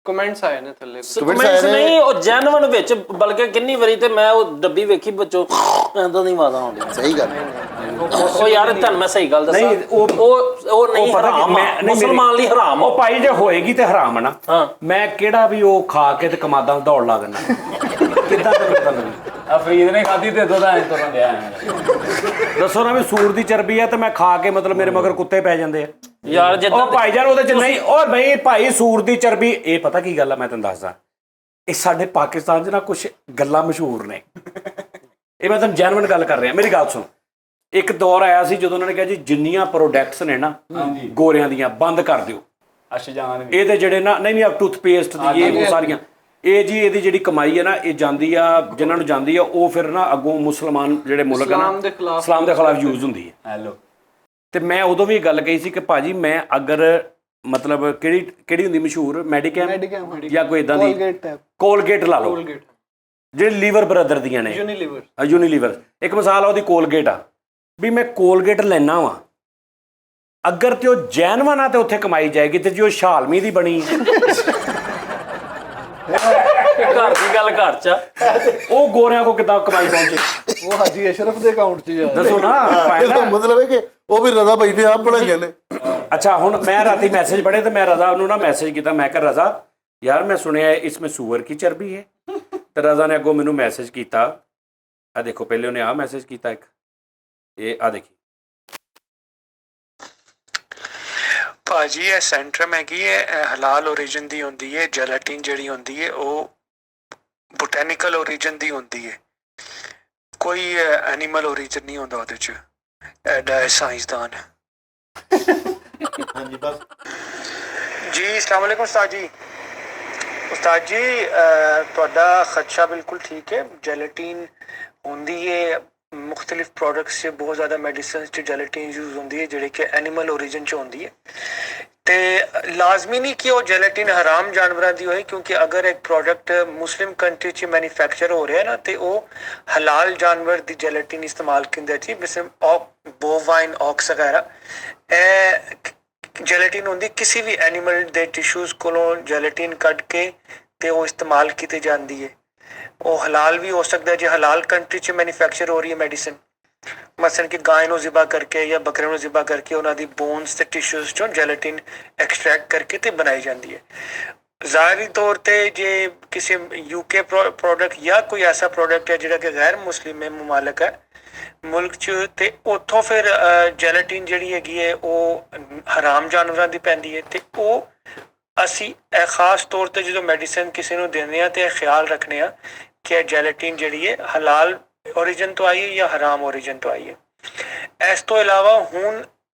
ਕਮੈਂਟਸ ਆਏ ਨੇ ਥੱਲੇ। ਕਮੈਂਟਸ ਨਹੀਂ, ਉਹ ਜੈਨੂਇਨ ਵਿੱਚ ਬਲਕਿ ਕਿੰਨੀ ਵਾਰੀ ਤੇ ਮੈਂ ਉਹ ਡੱਬੀ ਵੇਖੀ ਬੱਚੋ ਐਂਦਾ ਨਹੀਂ ਵਾਦਾ ਆਉਂਦੀ। ਸਹੀ ਗੱਲ। ਉਹ ਯਾਰ ਤੁਹਾਨੂੰ ਮੈਂ ਸਹੀ ਗੱਲ ਦੱਸਾਂ, ਨਹੀਂ, ਉਹ ਨਹੀਂ ਪਤਾ ਕੀ, ਹਰਾਮ ਆ, ਨਹੀਂ, ਮੁਸਲਮਾਨ ਲਈ ਹਰਾਮ ਆ। ਉਹ ਭਾਈ ਜੇ ਹੋਏਗੀ ਤੇ ਹਰਾਮ ਆ ਨਾ। ਹਾਂ ਮੈਂ ਕਿਹੜਾ ਵੀ ਉਹ ਖਾ ਕੇ ਤੇ ਕਮਾਦਾਂ ਨੂੰ ਦੌੜ ਲਾ ਦੇਣਾ। ਕਿੱਦਾਂ ਤੇ ਪਤਾ ਨਹੀਂ। ਆ ਫਰੀਦ ਨੇ ਖਾਧੀ ਤੇ ਦੁੱਧ ਐਂ ਤੁਰਨ ਗਿਆ। ਦੱਸੋ ਨਾ ਵੀ ਸੂਰ ਦੀ ਚਰਬੀ ਆ ਤੇ ਮੈਂ ਖਾ ਕੇ ਮਤਲਬ ਮੇਰੇ ਮਗਰ ਕੁੱਤੇ ਪੈ ਜਾਂਦੇ ਆ। ਯਾਰ ਜਿੱਦਾਂ ਉਹ ਭਾਈ ਜਾਨ ਉਹਦੇ ਚ ਨਹੀਂ, ਉਹ ਨਹੀਂ ਭਾਈ ਸੂਰ ਦੀ ਚਰਬੀ। ਇਹ ਪਤਾ ਕੀ ਗੱਲ ਆ, ਮੈਂ ਤੈਨੂੰ ਦੱਸਦਾ, ਇਹ ਸਾਡੇ ਪਾਕਿਸਤਾਨ 'ਚ ਨਾ ਕੁਝ ਗੱਲਾਂ ਮਸ਼ਹੂਰ ਨੇ। ਇਹ ਮੈਂ ਤੁਹਾਨੂੰ ਜੈਨੂਇਨ ਗੱਲ ਕਰ ਰਿਹਾ। ਮੇਰੀ ਗੱਲ ਸੁਣ, ਇੱਕ ਦੌਰ ਆਇਆ ਸੀ ਜਦੋਂ ਉਹਨਾਂ ਨੇ ਕਿਹਾ ਜੀ ਜਿੰਨੀਆਂ ਪ੍ਰੋਡਕਟਸ ਨੇ ਨਾ ਗੋਰਿਆਂ ਦੀਆਂ ਬੰਦ ਕਰ ਦਿਓ। ਅਸ਼ਜਾਨ ਵੀ ਇਹਦੇ ਜਿਹੜੇ ਨਾ ਨਹੀਂ ਟੂਥਪੇਸਟ ਦੀ ਇਹ ਉਹ ਸਾਰੀਆਂ ਇਹ ਜੀ ਇਹਦੀ ਜਿਹੜੀ ਕਮਾਈ ਹੈ ਨਾ ਇਹ ਜਾਂਦੀ ਆ ਜਿਨ੍ਹਾਂ ਨੂੰ ਜਾਂਦੀ ਆ ਉਹ ਫਿਰ ਨਾ ਅੱਗੋਂ ਮੁਸਲਮਾਨ ਜਿਹੜੇ ਮੁਲਕ ਆ ਨਾ ਇਸਲਾਮ ਦੇ ਖਿਲਾਫ ਯੂਜ਼ ਹੁੰਦੀ ਹੈ। ਹੈਲੋ। ਤੇ ਮੈਂ ਉਦੋਂ ਵੀ ਗੱਲ ਕਹੀ ਸੀ ਕਿ ਭਾਜੀ ਮੈਂ ਅਗਰ ਮਤਲਬ ਕਿਹੜੀ ਹੁੰਦੀ ਮਸ਼ਹੂਰ ਮੈਡੀਕੈਮ ਜਾਂ ਕੋਈ ਇਦਾਂ ਦੀ ਕੋਲਗੇਟ ਲਾ ਲਓ ਜਿਹੜੇ ਲੀਵਰ ਬ੍ਰਦਰ ਦੀਆਂ ਨੇ, ਯੂਨੀਲੀਵਰ ਇੱਕ ਮਿਸਾਲ ਆ ਉਹਦੀ ਕੋਲਗੇਟ ਆ ਵੀ ਮੈਂ ਕੋਲਗੇਟ ਲੈਣਾ ਵਾ ਅਗਰ ਤੇ ਉਹ ਜੈਨੂਇਨ ਆ ਤੇ ਉੱਥੇ ਕਮਾਈ ਜਾਏਗੀ ਤੇ ਜੇ ਉਹ ਸ਼ਾਲਮੀ ਦੀ ਬਣੀ ਘਰ ਦੀ ਗੱਲ ਘਰ 'ਚ ਉਹ ਗੋਰਿਆਂ ਕੋ ਕਿੱਦਾਂ ਕਮਾਈ ਪਹੁੰਚੇ? ਉਹ ਹਾਜੀ ਅਸ਼ਰਫ ਦੇ ਅਕਾਊਂਟ 'ਚ ਜਾ ਦੱਸੋ ਨਾ। ਇਹਦਾ ਮਤਲਬ ਹੈ ਕਿ ਉਹ ਵੀ ਰਜ਼ਾ ਭਾਈ ਨੇ ਆਪ ਬਣਾਈਆਂ ਨੇ। ਅੱਛਾ ਹੁਣ ਮੈਂ ਰਾਤੀ ਮੈਸੇਜ ਪੜ੍ਹੇ ਤੇ ਮੈਂ ਰਜ਼ਾ ਨੂੰ ਨਾ ਮੈਸੇਜ ਕੀਤਾ। ਮੈਂ ਕਿਹਾ ਰਜ਼ਾ ਯਾਰ ਮੈਂ ਸੁਣਿਆ ਇਸमें सूअर की चर्बी है। ਤੇ ਰਜ਼ਾ ਨੇ ਅੱਗੋਂ ਮੈਨੂੰ ਮੈਸੇਜ ਕੀਤਾ। ਆ ਦੇਖੋ ਪਹਿਲੇ ਉਹਨੇ ਆ ਮੈਸੇਜ ਕੀਤਾ ਇੱਕ, ਇਹ ਆ ਦੇਖੀ। ਭਾਜੀ ਇਹ ਸੈਂਟਰਮ ਹੈਗੀ ਹੈ, ਹਲਾਲ ਓਰੀਜਨ ਦੀ ਹੁੰਦੀ ਹੈ। ਜੈਲੇਟਿਨ ਜਿਹੜੀ ਹੁੰਦੀ ਹੈ ਉਹ ਬੋਟੈਨੀਕਲ ਓਰੀਜਨ ਦੀ ਹੁੰਦੀ ਹੈ ਕੋਈ ਐਨੀਮਲ ਓਰੀਜਨ ਨਹੀਂ ਹੁੰਦਾ ਉਹਦੇ ਚ, ਐਡਾ ਸਾਇੰਸਦਾਨ। ਹਾਂਜੀ ਬਸ ਜੀ अस्सलाम वालेकुम उस्ताद जी। उस्ताद जी ਤੁਹਾਡਾ ਖਦਸ਼ਾ ਬਿਲਕੁਲ ਠੀਕ ਹੈ। ਜੈਲੇਟਿਨ ਹੁੰਦੀ ਹੈ ਮੁxtਲਿਫ ਪ੍ਰੋਡਕਟਸ 'ਚ, ਬਹੁਤ ਜ਼ਿਆਦਾ ਮੈਡੀਸਿਨਸ 'ਚ ਜੈਲੇਟਿਨ ਯੂਜ਼ ਹੁੰਦੀ ਹੈ ਜਿਹੜੀ ਕਿ ਐਨੀਮਲ ਓਰੀਜਨ 'ਚ ਹੁੰਦੀ ਹੈ। ਤੇ ਲਾਜ਼ਮੀ ਨਹੀਂ ਕਿ ਉਹ ਜੈਲੇਟਿਨ ਹਰਾਮ ਜਾਨਵਰਾਂ ਦੀ ਹੋਏ, ਕਿਉਂਕਿ ਅਗਰ ਇੱਕ ਪ੍ਰੋਡਕਟ ਮੁਸਲਿਮ ਕੰਟਰੀ 'ਚ ਮੈਨੂਫੈਕਚਰ ਹੋ ਰਿਹਾ ਨਾ ਤੇ ਉਹ ਹਲਾਲ ਜਾਨਵਰ ਦੀ ਜੈਲੇਟਿਨ ਇਸਤੇਮਾਲ ਕਰਦੇ ਜੀ, ਜਿਵੇਂ ਬੋਵਾਈਨ, ਔਕਸ ਵਗੈਰਾ। ਇਹ ਜੈਲੇਟਿਨ ਹੁੰਦੀ ਕਿਸੇ ਵੀ ਐਨੀਮਲ ਦੇ ਟਿਸ਼ੂਜ਼ ਕੋਲੋਂ ਜੈਲੇਟਿਨ ਕੱਢ ਕੇ ਤੇ ਉਹ ਇਸਤੇਮਾਲ ਕੀਤੀ ਜਾਂਦੀ ਹੈ। ਉਹ ਹਲਾਲ ਵੀ ਹੋ ਸਕਦਾ ਜੇ ਹਲਾਲ ਕੰਟਰੀ 'ਚ ਮੈਨੂਫੈਕਚਰ ਹੋ ਰਹੀ ਹੈ ਮੈਡੀਸਨ, ਮਸਲਨ ਕਿ ਗਾਂ ਨੂੰ ਜ਼ਿਬਾ ਕਰਕੇ ਜਾਂ ਬੱਕਰੇ ਨੂੰ ਜ਼ਿਬਾ ਕਰਕੇ ਉਹਨਾਂ ਦੀ ਬੋਨਸ ਤੇ ਟਿਸ਼ੂਜ਼ 'ਚੋਂ ਜੈਲੇਟਿਨ ਐਕਸਟਰੈਕਟ ਕਰਕੇ ਤੇ ਬਣਾਈ ਜਾਂਦੀ ਹੈ। ਜ਼ਾਹਰੀ ਤੌਰ ਤੇ ਜੇ ਕਿਸੇ UK ਪ੍ਰੋਡਕਟ ਜਾਂ ਕੋਈ ਐਸਾ ਪ੍ਰੋਡਕਟ ਹੈ ਜਿਹੜਾ ਕਿ ਗੈਰ ਮੁਸਲਿਮ ਮੁਮਾਲਕ ਹੈ ਮੁਲਕ 'ਚ, ਤੇ ਉੱਥੋਂ ਫਿਰ ਜੈਲੇਟਿਨ ਜਿਹੜੀ ਹੈਗੀ ਹੈ ਉਹ ਹਰਾਮ ਜਾਨਵਰਾਂ ਦੀ ਪੈਂਦੀ ਹੈ। ਤੇ ਉਹ ਅਸੀਂ ਇਹ ਖਾਸ ਤੌਰ ਤੇ ਜਦੋਂ ਮੈਡੀਸਨ ਕਿਸੇ ਨੂੰ ਦਿੰਦੇ ਹਾਂ ਤੇ ਇਹ ਖਿਆਲ ਰੱਖਦੇ ਹਾਂ ਕਿ ਇਹ ਜੈਲੇਟਿਨ ਜਿਹੜੀ ਹੈ ਹਲਾਲ ਓਰੀਜਨ ਤੋਂ ਆਈ ਹੈ ਜਾਂ ਹਰਾਮ ਓਰੀਜਨ ਤੋਂ ਆਈ ਹੈ। ਇਸ ਤੋਂ ਇਲਾਵਾ ਹੁਣ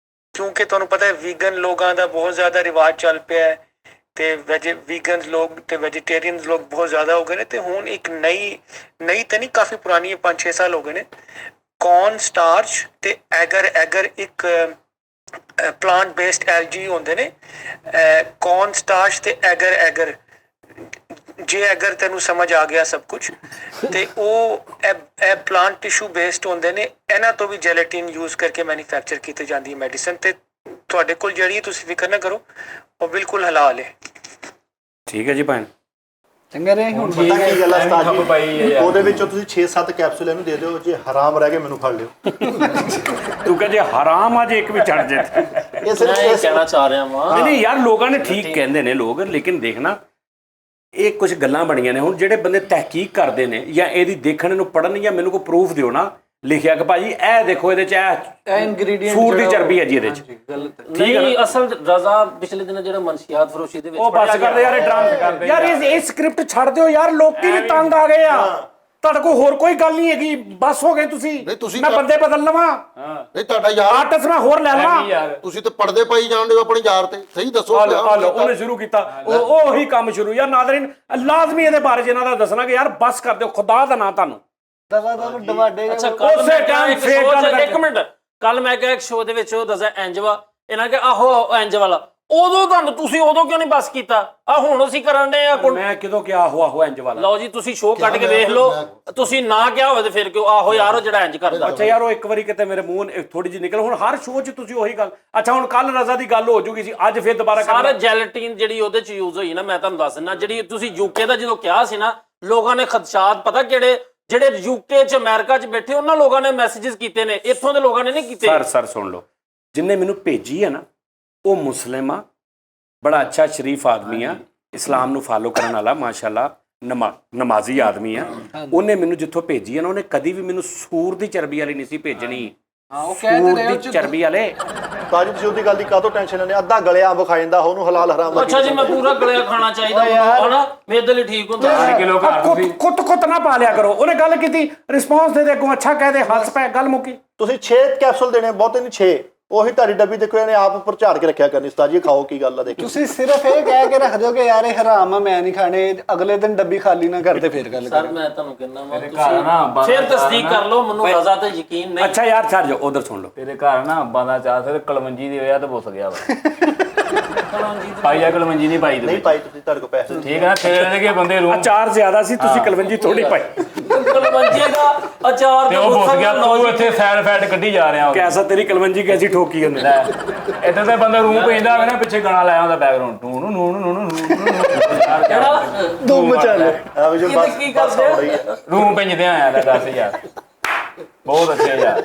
ਕਿਉਂਕਿ ਤੁਹਾਨੂੰ ਪਤਾ ਹੈ ਵੀਗਨ ਲੋਕਾਂ ਦਾ ਬਹੁਤ ਜ਼ਿਆਦਾ ਰਿਵਾਜ ਚੱਲ ਪਿਆ ਹੈ ਤੇ ਵੀਗਨਸ ਲੋਕ ਤੇ ਵੈਜੀਟੇਰੀਅਨਸ ਲੋਕ ਬਹੁਤ ਜ਼ਿਆਦਾ ਹੋ ਗਏ ਨੇ, ਤੇ ਹੁਣ ਇੱਕ ਨਈ ਤਾਂ ਨਹੀਂ, ਕਾਫੀ ਪੁਰਾਣੀ 5-6 ਸਾਲ ਹੋ ਗਏ ਨੇ, ਕੌਰਨ ਸਟਾਰਚ ਤੇ ਐਗਰ ਇੱਕ ਪਲਾਂਟ ਬੇਸਡ ਐਲਜੀ ਹੁੰਦੇ ਨੇ। ਕੌਰਨ ਸਟਾਰਚ ਤੇ ਐਗਰ ਜੇ ਅਗਰ ਤੈਨੂੰ ਸਮਝ ਆ ਗਿਆ ਸਭ ਕੁਝ, ਤੇ ਉਹ ਇਹ ਪਲਾਂਟ ਟਿਸ਼ੂ ਬੇਸਡ ਹੁੰਦੇ ਨੇ। ਇਹਨਾਂ ਤੋਂ ਵੀ ਜੈਲੇਟਿਨ ਯੂਜ਼ ਕਰਕੇ ਮੈਨੂਫੈਕਚਰ ਕੀਤੀ ਜਾਂਦੀ ਹੈ ਮੈਡੀਸਨ, ਤੇ ਤੁਹਾਡੇ ਕੋਲ ਜਿਹੜੀ ਤੁਸੀਂ ਫਿਕਰ ਨਾ ਕਰੋ, ਉਹ ਬਿਲਕੁਲ ਹਲਾਲ ਹੈ। ਠੀਕ ਹੈ ਜੀ ਭੈਣ। ਚੰਗਾ ਰਹੇ ਹੁਣ ਪਤਾ ਕੀ ਗੱਲ ਹੈ ਉਸਤਾਦ ਜੀ, ਪਾਈ ਉਹਦੇ ਵਿੱਚੋਂ ਤੁਸੀਂ 6-7 ਕੈਪਸੂਲ ਇਹਨੂੰ ਦੇ ਦਿਓ, ਜੇ ਹਰਾਮ ਰਹਿ ਗਏ ਮੈਨੂੰ ਫੜ ਲਿਓ। ਤੂੰ ਕਹ ਜੇ ਹਰਾਮ ਆ ਜੇ ਇੱਕ ਵੀ ਛੱਡ ਜੇ। ਇਹ ਸਿਰਫ ਮੈਂ ਇਹ ਕਹਿਣਾ ਚਾਹ ਰਿਹਾ ਵਾਂ, ਨਹੀਂ ਯਾਰ, ਲੋਕਾਂ ਨੇ ਠੀਕ ਕਹਿੰਦੇ ਨੇ ਲੋਕ, ਲੇਕਿਨ ਦੇਖਣਾ ਇਹ ਕੁਝ ਗੱਲਾਂ ਬਣੀਆਂ ਨੇ। ਹੁਣ ਜਿਹੜੇ ਬੰਦੇ ਤਹਿਕੀਕ ਕਰਦੇ ਨੇ ਜਾਂ ਇਹਦੀ ਦੇਖਣ ਨੂੰ ਪੜਨ, ਜਾਂ ਮੈਨੂੰ ਕੋਈ ਪ੍ਰੂਫ ਦਿਓ ਨਾ ਲਿਖਿਆ ਕਿ ਭਾਜੀ ਇਹ ਦੇਖੋ ਇਹਦੇ ਚ ਇਹ ਇੰਗਰੀਡੀਐਂਟ ਸੂਰ ਦੀ ਚਰਬੀ ਹੈ ਜੀ ਇਹਦੇ ਚ। ਗਲਤ ਨਹੀਂ ਅਸਲ ਰਜ਼ਾ ਪਿਛਲੇ ਦਿਨ ਜਿਹੜਾ ਮਨਸ਼ੀਆਤ ਫਰੋਸ਼ੀ ਦੇ ਵਿੱਚ ਉਹ ਬਸ ਕਰਦੇ ਯਾਰ, ਇਹ ਡਰਾਮ ਯਾਰ, ਇਹ ਸਕ੍ਰਿਪਟ ਛੱਡ ਦਿਓ ਯਾਰ, ਲੋਕੀ ਵੀ ਤੰਗ ਆ ਗਏ ਆ। ਤੁਹਾਡੇ ਕੋਲ ਹੋਰ ਕੋਈ ਗੱਲ ਨਹੀਂ ਹੈਗੀ, ਬਸ ਹੋ ਗਏ ਤੁਸੀਂ। ਮੈਂ ਬੰਦੇ ਬਦਲ ਲਵਾਂ, ਨਹੀਂ ਤੁਹਾਡਾ ਯਾਰ ਆਰਟਿਸਟ ਮੈਂ ਹੋਰ ਲੈ ਲਵਾਂ। ਤੁਸੀਂ ਤੇ ਪਰਦੇ ਪਾਈ ਜਾਣਦੇ ਹੋ ਆਪਣੇ ਯਾਰ ਤੇ, ਸਹੀ ਦੱਸੋ। ਉਹਨੇ ਸ਼ੁਰੂ ਕੀਤਾ ਉਹੀ ਕੰਮ ਸ਼ੁਰੂ। ਯਾਰ ਨਾਜ਼ਰੀਨ, ਲਾਜ਼ਮੀ ਇਹਦੇ ਬਾਰੇ ਇਹਨਾਂ ਦਾ ਦੱਸਣਾ ਕਿ ਯਾਰ ਬਸ ਕਰ ਦਿਓ, ਖੁਦਾ ਦਾ ਨਾਂ ਤੁਹਾਨੂੰ। ਅੱਛਾ ਉਸੇ ਟਾਈਮ ਫੇਕ ਗੱਲ ਕਰਕੇ। ਇੱਕ ਮਿੰਟ, ਕੱਲ ਮੈਂ ਕਿਹਾ ਇੱਕ ਸ਼ੋਅ ਦੇ ਵਿੱਚ ਉਹ ਦੱਸਿਆ ਇੰਜ ਵਾ, ਇਹਨਾਂ ਕਿ ਆਹੋ ਇੰਜ ਵਾਲਾ, ਉਦੋਂ ਤੁਹਾਨੂੰ ਤੁਸੀਂ ਉਦੋਂ ਕਿਉਂ ਨਹੀਂ ਬਸ ਕੀਤਾ? ਆ ਹੁਣ ਅਸੀਂ ਕਰਨ ਦੇ ਆ। ਮੈਂ ਕਿਦੋਂ ਕਿਹਾ ਆਹੋ ਇੰਜ ਵਾਲਾ? ਲਓ ਜੀ, ਤੁਸੀਂ ਸ਼ੋਅ ਕੱਢ ਕੇ ਵੇਖ ਲਓ, ਤੁਸੀਂ ਨਾ ਕਿਹਾ ਹੋਵੇ ਤੇ ਫਿਰ ਕਿਉਂ ਆਹੋ ਯਾਰ ਉਹ ਜਿਹੜਾ ਇੰਜ ਕਰਦਾ। ਅੱਛਾ ਯਾਰ, ਉਹ ਇੱਕ ਵਾਰੀ ਕਿਤੇ ਮੇਰੇ ਮੂੰਹ ਥੋੜੀ ਜਿਹੀ ਨਿਕਲ, ਹੁਣ ਹਰ ਸ਼ੋਅ 'ਚ ਤੁਸੀਂ ਉਹੀ ਗੱਲ। ਅੱਛਾ ਹੁਣ ਕੱਲ ਰਜ਼ਾ ਦੀ ਗੱਲ ਹੋ ਜੂਗੀ ਸੀ, ਅੱਜ ਫਿਰ ਦੁਬਾਰਾ ਸਾਰੇ ਜੈਲੇਟਿਨ ਜਿਹੜੀ ਉਹਦੇ 'ਚ ਯੂਜ਼ ਹੋਈ ਨਾ, ਮੈਂ ਤੁਹਾਨੂੰ ਦੱਸ ਦਿੰਦਾ, ਜਿਹੜੀ ਤੁਸੀਂ UK ਦਾ ਜਦੋਂ ਕਿਹਾ ਸੀ ਨਾ, ਲੋਕਾਂ ਨੇ ਖਦਸ਼ਾਤ ਪਤਾ ਕਿਹੜੇ, ਜਿਹੜੇ UK 'ਚ ਅਮਰੀਕਾ 'ਚ ਬੈਠੇ ਉਹਨਾਂ ਲੋਕਾਂ ਨੇ ਮੈਸੇजेस ਕੀਤੇ ਨੇ, ਇੱਥੋਂ ਦੇ ਲੋਕਾਂ ਨੇ ਨਹੀਂ ਕੀਤੇ। ਸਰ ਸੁਣ ਲਓ, ਜਿੰਨੇ ਮੈਨੂੰ ਭੇਜੀ ਹੈ ਨਾ ਉਹ ਮੁਸਲਿਮ ਆ, ਬੜਾ ਅੱਛਾ ਸ਼ਰੀਫ ਆਦਮੀ ਆ, ਇਸਲਾਮ ਨੂੰ ਫਾਲੋ ਕਰਨ ਵਾਲਾ, ਮਾਸ਼ਾਅੱਲਾ ਨਮਾਜ਼ੀ ਆਦਮੀ ਆ। ਉਹਨੇ ਮੈਨੂੰ ਜਿੱਥੋਂ ਭੇਜੀ ਹੈ ਨਾ, ਉਹਨੇ ਕਦੀ ਵੀ ਮੈਨੂੰ ਸੂਰ ਦੀ ਚਰਬੀ ਵਾਲੀ ਨਹੀਂ ਸੀ ਭੇਜਣੀ। ਉਹ ਕਹਿੰਦੇ ਨੇ ਚਰਬੀ ਵਾਲੇ ਤਾਜੀ ਤੁਸੀਂ ਉਹਦੀ ਗੱਲ ਦੀ ਕਾਹਤੋਂ ਟੈਨਸ਼ਨ ਲੈਂਦੇ? ਅੱਧਾ ਗਲਿਆ ਅੰਬ ਖਾ ਜਾਂਦਾ, ਉਹਨੂੰ ਹਲਾਲ ਹਰਾਮ ਦਾ। ਅੱਛਾ ਜੀ, ਮੈਂ ਪੂਰਾ ਗਲਿਆ ਖਾਣਾ ਚਾਹੀਦਾ ਹਨਾ, ਮੇਰੇ ਲਈ ਠੀਕ ਹੁੰਦਾ। ਕੁੱਤ ਨਾ ਪਾ ਲਿਆ ਕਰੋ। ਉਹਨੇ ਗੱਲ ਕੀਤੀ, ਰਿਸਪੌਂਸ ਦੇ ਅੱਗੋਂ ਅੱਛਾ ਕਹਿ ਦੇ, ਹੱਸ ਪੈ, ਗੱਲ ਮੁੱਕੀ। ਤੁਸੀਂ 6 ਕੈਪਸੂਲ ਦੇਣੇ, ਬਹੁਤੇ ਨਹੀਂ 6। ਉਹੀ ਤੁਹਾਡੀ ਡੱਬੀ ਦੇਖੋ, ਇਹਨੇ ਆਪ ਉੱਪਰ ਝਾੜ ਕੇ ਰੱਖਿਆ ਕਰਨੀ। ਉਸਤਾਦ ਜੀ ਖਾਓ, ਕੀ ਗੱਲ ਆ ਦੇਖੋ। ਤੁਸੀਂ ਸਿਰਫ ਇਹ ਕਹਿ ਕੇ ਰੱਖ ਦਿਓ ਕਿ ਯਾਰ ਇਹ ਹਰਾਮ ਆ, ਮੈਂ ਨਹੀਂ ਖਾਣੇ, ਅਗਲੇ ਦਿਨ ਡੱਬੀ ਖਾਲੀ ਨਾ ਕਰਦੇ, ਫਿਰ ਗੱਲ ਸਰ ਮੈਂ ਤੁਹਾਨੂੰ ਕਹਿੰਦਾ ਵਾ, ਤੁਸੀਂ ਫਿਰ ਤਸਦੀਕ ਕਰ ਲਓ, ਮੈਨੂੰ ਰਜ਼ਾ ਤੇ ਯਕੀਨ ਨਹੀਂ। ਅੱਛਾ ਯਾਰ ਛੱਡ ਜਾਓ, ਉਧਰ ਸੁਣ ਲਓ। ਤੇਰੇ ਘਰ ਨਾ ਅੰਬਾਂ ਦਾ ਚਾਹ ਤੇ ਕਲਮੰਜੀ ਦੀ ਹੋਇਆ ਤਾਂ ਪੁੱਛ ਗਿਆ ਵਾ। ਪਾਈ ਆ ਕਲਮੰਜੀ ਨਹੀਂ ਪਾਈ ਨਹੀਂ ਪਾਈ ਤੁਸੀਂ, ਤੁਹਾਡੇ ਕੋਲ ਪੈਸੇ ਠੀਕ ਹੈ। ਤੇਰੇ ਦੇ ਬੰਦੇ ਰੂਮ ਅਚਾਰ ਜ਼ਿਆਦਾ ਸੀ, ਤੁਸੀਂ ਕਲਵੰਜੀ ਥੋੜੀ ਪਾਈ। ਕਲਮੰਜੀ ਦਾ ਅਚਾਰ ਤੇ ਉਹ ਪੁੱਛ ਗਿਆ, ਤੂੰ ਇੱਥੇ ਸਾਈਡ ਫੈਟ ਕੱਢੀ ਜਾ ਰਿਹਾ। ਕੈਸਾ ਤੇਰੀ ਕਲਵੰਜੀ ਕੈਸੀ ਠੋਕੀ ਉਹਨੇ। ਇੱਥੇ ਤੇ ਬੰਦਾ ਰੂਮ ਪੈਂਦਾ ਹੋਵੇ ਨਾ, ਪਿੱਛੇ ਗਾਣਾ ਲਾਇਆ ਹੁੰਦਾ ਬੈਕਗ੍ਰਾਉਂਡ, ਟੂ ਨੂੰ ਨੂੰ ਨੂੰ ਨੂੰ ਧੂਮ ਮਚਾ ਲੈ। ਆ ਵੀ ਜੋ ਬਸ ਕੀ ਬਸ ਕਰਦੇ ਹੋ ਰਹੀ ਹੈ। ਰੂਮ ਪੈਂਦੇ ਆਇਆ ਦਾ 10,000 ਬਹੁਤ ਅੱਛੇ ਯਾਰ।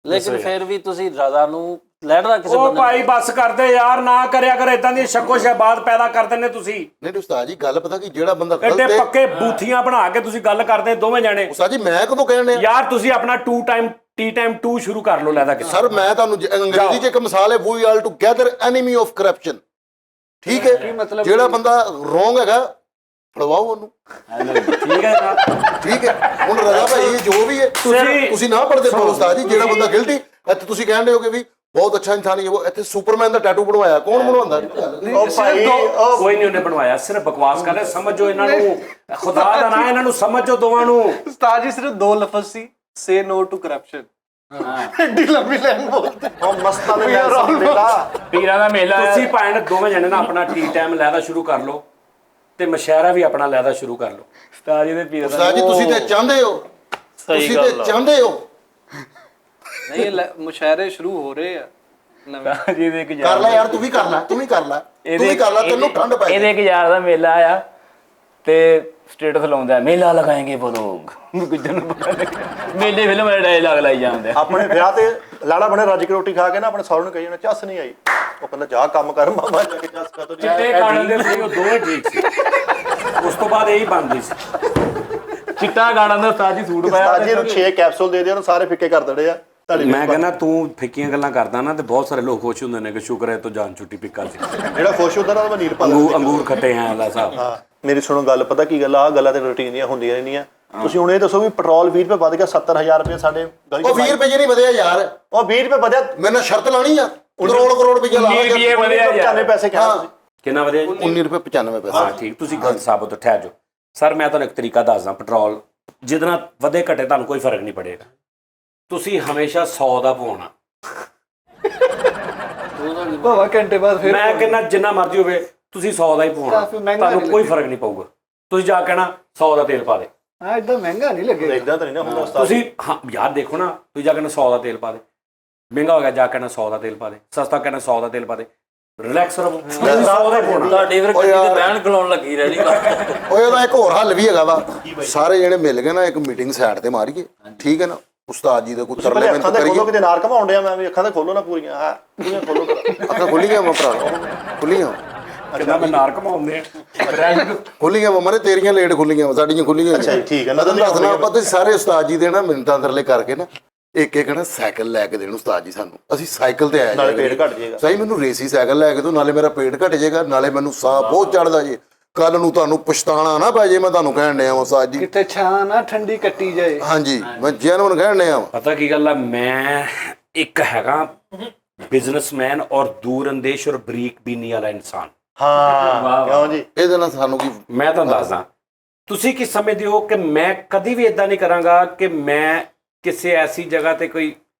ਲੇਕਿਨ ਫਿਰ ਵੀ ਤੁਸੀਂ ਰਜ਼ਾ ਨੂੰ ਲੈਣਾ ਕਿਸੇ ਉਹ ਬੰਦੇ ਭਾਈ ਬੱਸ ਕਰਦੇ ਯਾਰ, ਨਾ ਕਰਿਆ ਕਰ ਇਦਾਂ ਦੀ ਸ਼ੱਕੋ ਸ਼ਬਾਦ ਪੈਦਾ ਕਰ ਦਿੰਦੇ ਤੁਸੀਂ। ਨਹੀਂ ਉਸਤਾਦ ਜੀ, ਗੱਲ ਪਤਾ ਕੀ, ਜਿਹੜਾ ਬੰਦਾ ਐਡੇ ਗਲਤ ਹੈ। ਪੱਕੇ ਬੂਥੀਆਂ ਬਣਾ ਕੇ ਤੁਸੀਂ ਗੱਲ ਕਰਦੇ ਦੋਵੇਂ ਜਾਣੇ। ਉਸਤਾਦ ਜੀ ਮੈਂ ਕਦੋਂ ਕਹਿਣ ਡਿਆ? ਯਾਰ ਤੁਸੀਂ ਆਪਣਾ ਟੀ ਟਾਈਮ 2 ਸ਼ੁਰੂ ਕਰ ਲਓ। ਲੈਦਾ ਕਿ ਸਰ ਮੈਂ ਤੁਹਾਨੂੰ ਅੰਗਰੇਜ਼ੀ 'ਚ ਇੱਕ ਮਿਸਾਲ ਹੈ, ਵੀ ਆਲ ਟੂਗੇਦਰ ਐਨੀਮੀ ਆਫ ਕਰਪਸ਼ਨ। ਠੀਕ ਹੈ, ਜਿਹੜਾ ਬੰਦਾ ਰੋਂਗ ਹੈਗਾ ਫੜਵਾਓ ਉਹਨੂੰ। ਠੀਕ ਹੈ ਜਨਾਬ। ਠੀਕ ਹੈ, ਹੁਣ ਰਜ਼ਾ ਭਾਈ ਜੋ ਵੀ ਹੈ ਤੁਸੀਂ ਨਾ ਪੜਦੇ ਪਾਓ ਉਸਤਾਦ ਜੀ। ਜਿਹੜਾ ਬੰਦਾ ਗਿਲਟੀ, ਇੱਥੇ ਤੁਸੀਂ ਕਹਿੰਦੇ ਹੋ ਕਿ ਵੀ ਬਹੁਤ ਅੱਛਾ ਇਨਸਾਨ ਹੈ ਉਹ, ਇੱਥੇ ਸੁਪਰਮੈਨ ਦਾ ਟੈਟੂ ਬਣਵਾਇਆ, ਕੌਣ ਬਣਵਾਉਂਦਾ? ਉਹ ਭਾਈ ਉਹ ਕੋਈ ਨਹੀਂ ਉਹਨੇ ਬਣਵਾਇਆ, ਸਿਰਫ ਬਕਵਾਸ ਕਰ ਰਿਹਾ। ਸਮਝੋ ਇਹਨਾਂ ਨੂੰ, ਖੁਦਾ ਦਾ ਨਾਂ ਇਹਨਾਂ ਨੂੰ ਸਮਝੋ ਦੋਵਾਂ ਨੂੰ। उस्ताद जी सिर्फ 2 लफ्ज सी, से नो टू करप्शन। एडी लंबी लाइन बोलते ਉਹ ਮਸਤਾਂ ਦੇ ਨਾਲ ਮੇਲਾ। ਪੀਰਾਂ ਦਾ ਮੇਲਾ ਹੈ। ਤੁਸੀਂ ਭੈਣ ਦੋਵੇਂ ਜਣੇ ਨਾ ਆਪਣਾ ਟੀ ਟਾਈਮ ਲੈਦਾ ਸ਼ੁਰੂ ਕਰ ਲਓ ਤੇ ਮਸ਼ਾਇਰਾ ਵੀ ਆਪਣਾ ਲੈਦਾ ਸ਼ੁਰੂ ਕਰ ਲਓ। ਉਸਤਾਦ ਜੀ ਦੇ ਪੀਰਾਂ ਦਾ ਉਸਤਾਦ ਜੀ ਤੁਸੀਂ ਤੇ ਚਾਹੁੰਦੇ ਹੋ, ਤੁਸੀਂ ਤੇ ਚਾਹੁੰਦੇ ਹੋ। नहीं, ये मुशायरे शुरू हो रहे हैं नवे। ਉਸਤਾਦ ਜੀ ਦੇ ਇੱਕ ਕਰ ਲੈ ਯਾਰ, ਤੂੰ ਵੀ ਕਰ ਲੈ, ਤੂੰ ਵੀ ਕਰ ਲੈ, ਤੂੰ ਵੀ ਕਰ ਲੈ, ਤੈਨੂੰ ਠੰਡ ਪੈ ਇਹਦੇ ਇੱਕ ਯਾਰ ਦਾ ਮੇਲਾ ਆ ਤੇ ਸਟੇਟਸ ਲਾਉਂਦਾ ਮੇਲਾ ਲਗਾਏਂਗੇ ਉਹ ਲੋਗ। ਗੁੱਜਰ ਨੂੰ ਪਤਾ ਨਹੀਂ ਮੇਲੇ ਫਿਲਮ ਦਾ ਡਾਇਲੌਗ ਲਾਈ ਜਾਂਦੇ ਆ। ਆਪਣੇ ਵਿਆਹ ਤੇ ਲਾੜਾ ਬਣੇ ਰੱਜ ਕੇ ਰੋਟੀ ਖਾ ਕੇ ਨਾ ਆਪਣੇ ਸਹੁਰੇ ਨੂੰ ਕਹੀ ਜਾਣਾ ਚੱਸ ਨਹੀਂ ਆਈ। ਉਹ ਕਹਿੰਦਾ ਜਾ ਕੰਮ ਕਰ ਮਾਮਾ, ਜਾ ਕੇ ਚੱਸ ਕਰ। ਚਿੱਟੇ ਕਾਣ ਦੇ ਸੀ ਉਹ ਦੋਵੇਂ ਠੀਕ ਸੀ। ਉਸ ਤੋਂ ਬਾਅਦ ਇਹੀ ਬਣਦੀ ਸੀ। ਚਿੱਟਾ ਗਾਣਾ ਦਾ ਉਸਤਾਦ ਜੀ ਸੂਟ ਪਾਇਆ ਉਸਤਾਦ ਜੀ ਨੂੰ 6 ਕੈਪਸੂਲ ਦੇ ਦੇ, ਉਹਨੂੰ ਸਾਰੇ ਫਿੱਕੇ ਕਰ ਦੇਣੇ ਆ। ਮੈਂ ਕਹਿੰਦਾ ਤੂੰ ਫਿੱਕੀਆਂ ਗੱਲਾਂ ਕਰਦਾ ਨਾ ਤੇ ਬਹੁਤ ਸਾਰੇ ਲੋਕ ਖੁਸ਼ ਹੁੰਦੇ ਨੇ ਕਿ ਸ਼ੁਕਰ ਹੈ ਤੂੰ ਜਾਨ ਛੁੱਟੀ ਪਿੱਕਾ ਸੀ। ਜਿਹੜਾ ਖੁਸ਼ ਹੁੰਦਾ ਨਾ ਉਹ ਨੀਰ ਪਾ ਅੰਗੂਰ ਖੱਟੇ ਆ ਅੱਲਾ ਸਾਹਿਬ। ਹਾਂ ਮੇਰੀ ਸੁਣੋ ਗੱਲ, ਪਤਾ ਕੀ ਗੱਲ ਆ, ਗੱਲਾਂ ਤੇ ਰੂਟੀਨ ਦੀਆਂ ਹੁੰਦੀਆਂ ਰਹਿੰਦੀਆਂ। ਤੁਸੀਂ ਹੁਣ ਇਹ ਦੱਸੋ ਵੀ ਪੈਟਰੋਲ 20 ਰੁਪਏ ਵੱਧ ਗਿਆ, 70,000 ਰੁਪਏ ਸਾਡੇ ਗਲੀ ਉਹ 20 ਰੁਪਏ ਨਹੀਂ ਵਧਿਆ ਯਾਰ, ਉਹ 20 ਰੁਪਏ ਵਧਿਆ। ਮੇਰੇ ਨਾਲ ਸ਼ਰਤ ਲਾਣੀ ਆ, ਕਰੋੜ ਰੁਪਏ ਲਾ ਵੀਹ ਰੁਪਏ ਵਧਿਆ ਯਾਰ। 95 ਪੈਸੇ ਕਿਹਾ ਤੁਸੀਂ। ਕਿੰਨਾ ਵਧਿਆ ਜੀ? 19 ਰੁਪਏ 95 ਪੈਸੇ। ਹਾਂ ਠੀਕ, ਤੁਸੀਂ ਗਲਤ ਸਾਬਤ ਠਹਿਰ ਜਾਓ। ਸਰ ਮੈਂ ਤੁਹਾਨੂੰ ਇੱਕ ਤਰੀਕਾ ਦੱਸਦਾ, ਪੈਟਰੋਲ ਜਿਹਦੇ ਨਾਲ ਵਧੇ ਘਟੇ ਤੁਹਾਨੂੰ ਕੋਈ ਫਰਕ ਨਹੀਂ ਪੜੇਗਾ। ਤੁਸੀਂ ਹਮੇਸ਼ਾ 100 ਦਾ ਪਾਉਣਾ। भावा घंटे बाद फिर ਮੈਂ ਕਹਿੰਦਾ ਜਿੰਨਾ ਮਰਜ਼ੀ ਹੋਵੇ ਤੁਸੀਂ 100 ਦਾ ਹੀ ਪਾਉਣਾ, ਕਾਫੀ ਮਹਿੰਗਾ ਤੁਹਾਨੂੰ ਨਹੀਂ ਕੋਈ ਫਰਕ ਨਹੀਂ ਪਊਗਾ। ਤੁਸੀਂ ਜਾ ਕਹਿਣਾ 100 ਦਾ ਤੇਲ ਪਾ ਦੇ। हाँ एकदम महंगा नहीं लगेगा। ਇਦਾਂ ਤਾਂ ਨਹੀਂ ਨਾ ਹੁੰਦਾ ਉਸਤਾਦ। ਤੁਸੀਂ ਹਾਂ ਯਾਰ ਦੇਖੋ ਨਾ, ਤੁਸੀਂ ਜਾ ਕਹਿਣਾ 100 ਦਾ ਤੇਲ ਪਾ ਦੇ। ਮਹਿੰਗਾ ਹੋ ਗਿਆ ਜਾ ਕਹਿਣਾ 100 ਦਾ ਤੇਲ ਪਾ ਦੇ। ਸਸਤਾ ਕਹਿਣਾ 100 ਦਾ ਤੇਲ ਪਾ ਦੇ। ਰਿਲੈਕਸ ਰਹੋ, ਤੁਸੀਂ 100 ਦਾ ਹੀ ਪਾਉਣਾ। ਤੁਹਾਡੀ ਫਿਰ ਗੱਡੀ ਤੇ ਬਹਿਣ ਖਲੋਣ ਲੱਗੀ ਰਹਿਣੀ। ਉਹ ਇਹਦਾ ਇੱਕ ਹੋਰ ਹੱਲ ਵੀ ਹੈਗਾ ਵਾ, ਸਾਰੇ ਜਿਹੜੇ ਮਿਲ ਗਏ ਨਾ ਇੱਕ ਮੀਟਿੰਗ ਸਾਈਡ ਤੇ ਮਾਰੀਏ, ਠੀਕ ਹੈ ਨਾ, ਉਸਤਾਦ ਜੀ ਦੇ ਕੋਈ ਤਰਲੇ ਪਹਿਲੇ ਮਿੰਟ ਅੱਖਾਂ ਦੇ ਖੋਲੋ, ਕਰੀਏ। ਕਿਤੇ ਨਾਰ ਘਮਾਉਣ ਡਿਆ ਮੈਂ ਵੀ। ਅੱਖਾਂ ਦੇ ਖੋਲੋ ਨਾ ਪੂਰੀਆਂ। ਹਾਂ ਪੂਰੀਆਂ ਖੋਲੋ ਕਰਾ। ਅੱਖਾਂ ਖੁੱਲੀਆਂ ਵਾ ਭਰਾ, ਖੁੱਲੀਆਂ ਕਿੰਨਾ ਮੈਂ ਨਾਰ ਘਮਾਉਂਦੇ ਆ। ਖੁੱਲੀਆਂ ਵਾ ਮਰੇ, ਤੇਰੀਆਂ ਲੇਟ ਖੁੱਲੀਆਂ ਵਾ, ਸਾਡੀਆਂ ਖੁੱਲੀਆਂ। ਅੱਛਾ ਜੀ, ਠੀਕ ਹੈ। ਮੈਂ ਤੁਹਾਨੂੰ ਦੱਸਣਾ, ਆਪਾਂ ਤੁਸੀਂ ਸਾਰੇ ਉਸਤਾਦ ਜੀ ਦੇ ਨਾ ਮਿੰਟਾਂ ਤਰਲੇ ਕਰਕੇ ਨਾ ਇੱਕ ਇੱਕ ਨਾ ਸਾਈਕਲ ਲੈ ਕੇ ਦੇਣ ਉਸਤਾਦ ਜੀ ਸਾਨੂੰ। ਅਸੀਂ ਸਾਈਕਲ ਤੇ ਆਇਆ ਨਾਲੇ ਪੇਟ ਘਟ ਜਾਏਗਾ। ਸਹੀ, ਮੈਨੂੰ ਰੇਸੀ ਸਾਈਕਲ ਲੈ ਕੇ ਦਿਓ, ਨਾਲੇ ਮੇਰਾ ਪੇਟ ਘਟ ਜਾਏਗਾ, ਨਾਲੇ ਮੈਨੂੰ ਸਾਹ ਬਹੁਤ ਚੜਦਾ ਜੇ। ਕੱਲ ਨੂੰ ਤੁਹਾਨੂੰ ਪਛਤਾਣਾ ਨਾ ਪੈ ਜੇ, ਮੈਂ ਤੁਹਾਨੂੰ ਕਹਿਣ ਡਿਆ ਵਾਂ ਉਸਤਾਦ ਜੀ। कितने छा ना ठंडी कट्टी जाए। ਹਾਂਜੀ, ਮੈਂ ਜੈਨੂਨ ਕਹਿਣ ਡਿਆ ਵਾਂ। ਪਤਾ ਕੀ ਗੱਲ ਆ, ਮੈਂ ਇੱਕ ਹੈਗਾ ਬਿਜ਼ਨਸਮੈਨ ਔਰ ਦੂਰ ਅੰਦੇਸ਼ ਔਰ ਬਰੀਕ ਬੀਨੀ ਵਾਲਾ ਇਨਸਾਨ। ਹਾਂ ਕਿਉਂ ਜੀ? ਇਹਦੇ ਨਾਲ ਸਾਨੂੰ ਕੀ ਮੈਂ ਤੁਹਾਨੂੰ ਦੱਸਦਾ, ਤੁਸੀਂ ਕੀ ਸਮਝਦੇ ਹੋ ਕਿ ਮੈਂ ਕਦੀ ਵੀ ਇਦਾਂ ਨਹੀਂ ਕਰਾਂਗਾ ਕਿ ਮੈਂ ਕਿਸੇ ਐਸੀ ਜਗ੍ਹਾ ਤੇ ਕੋਈ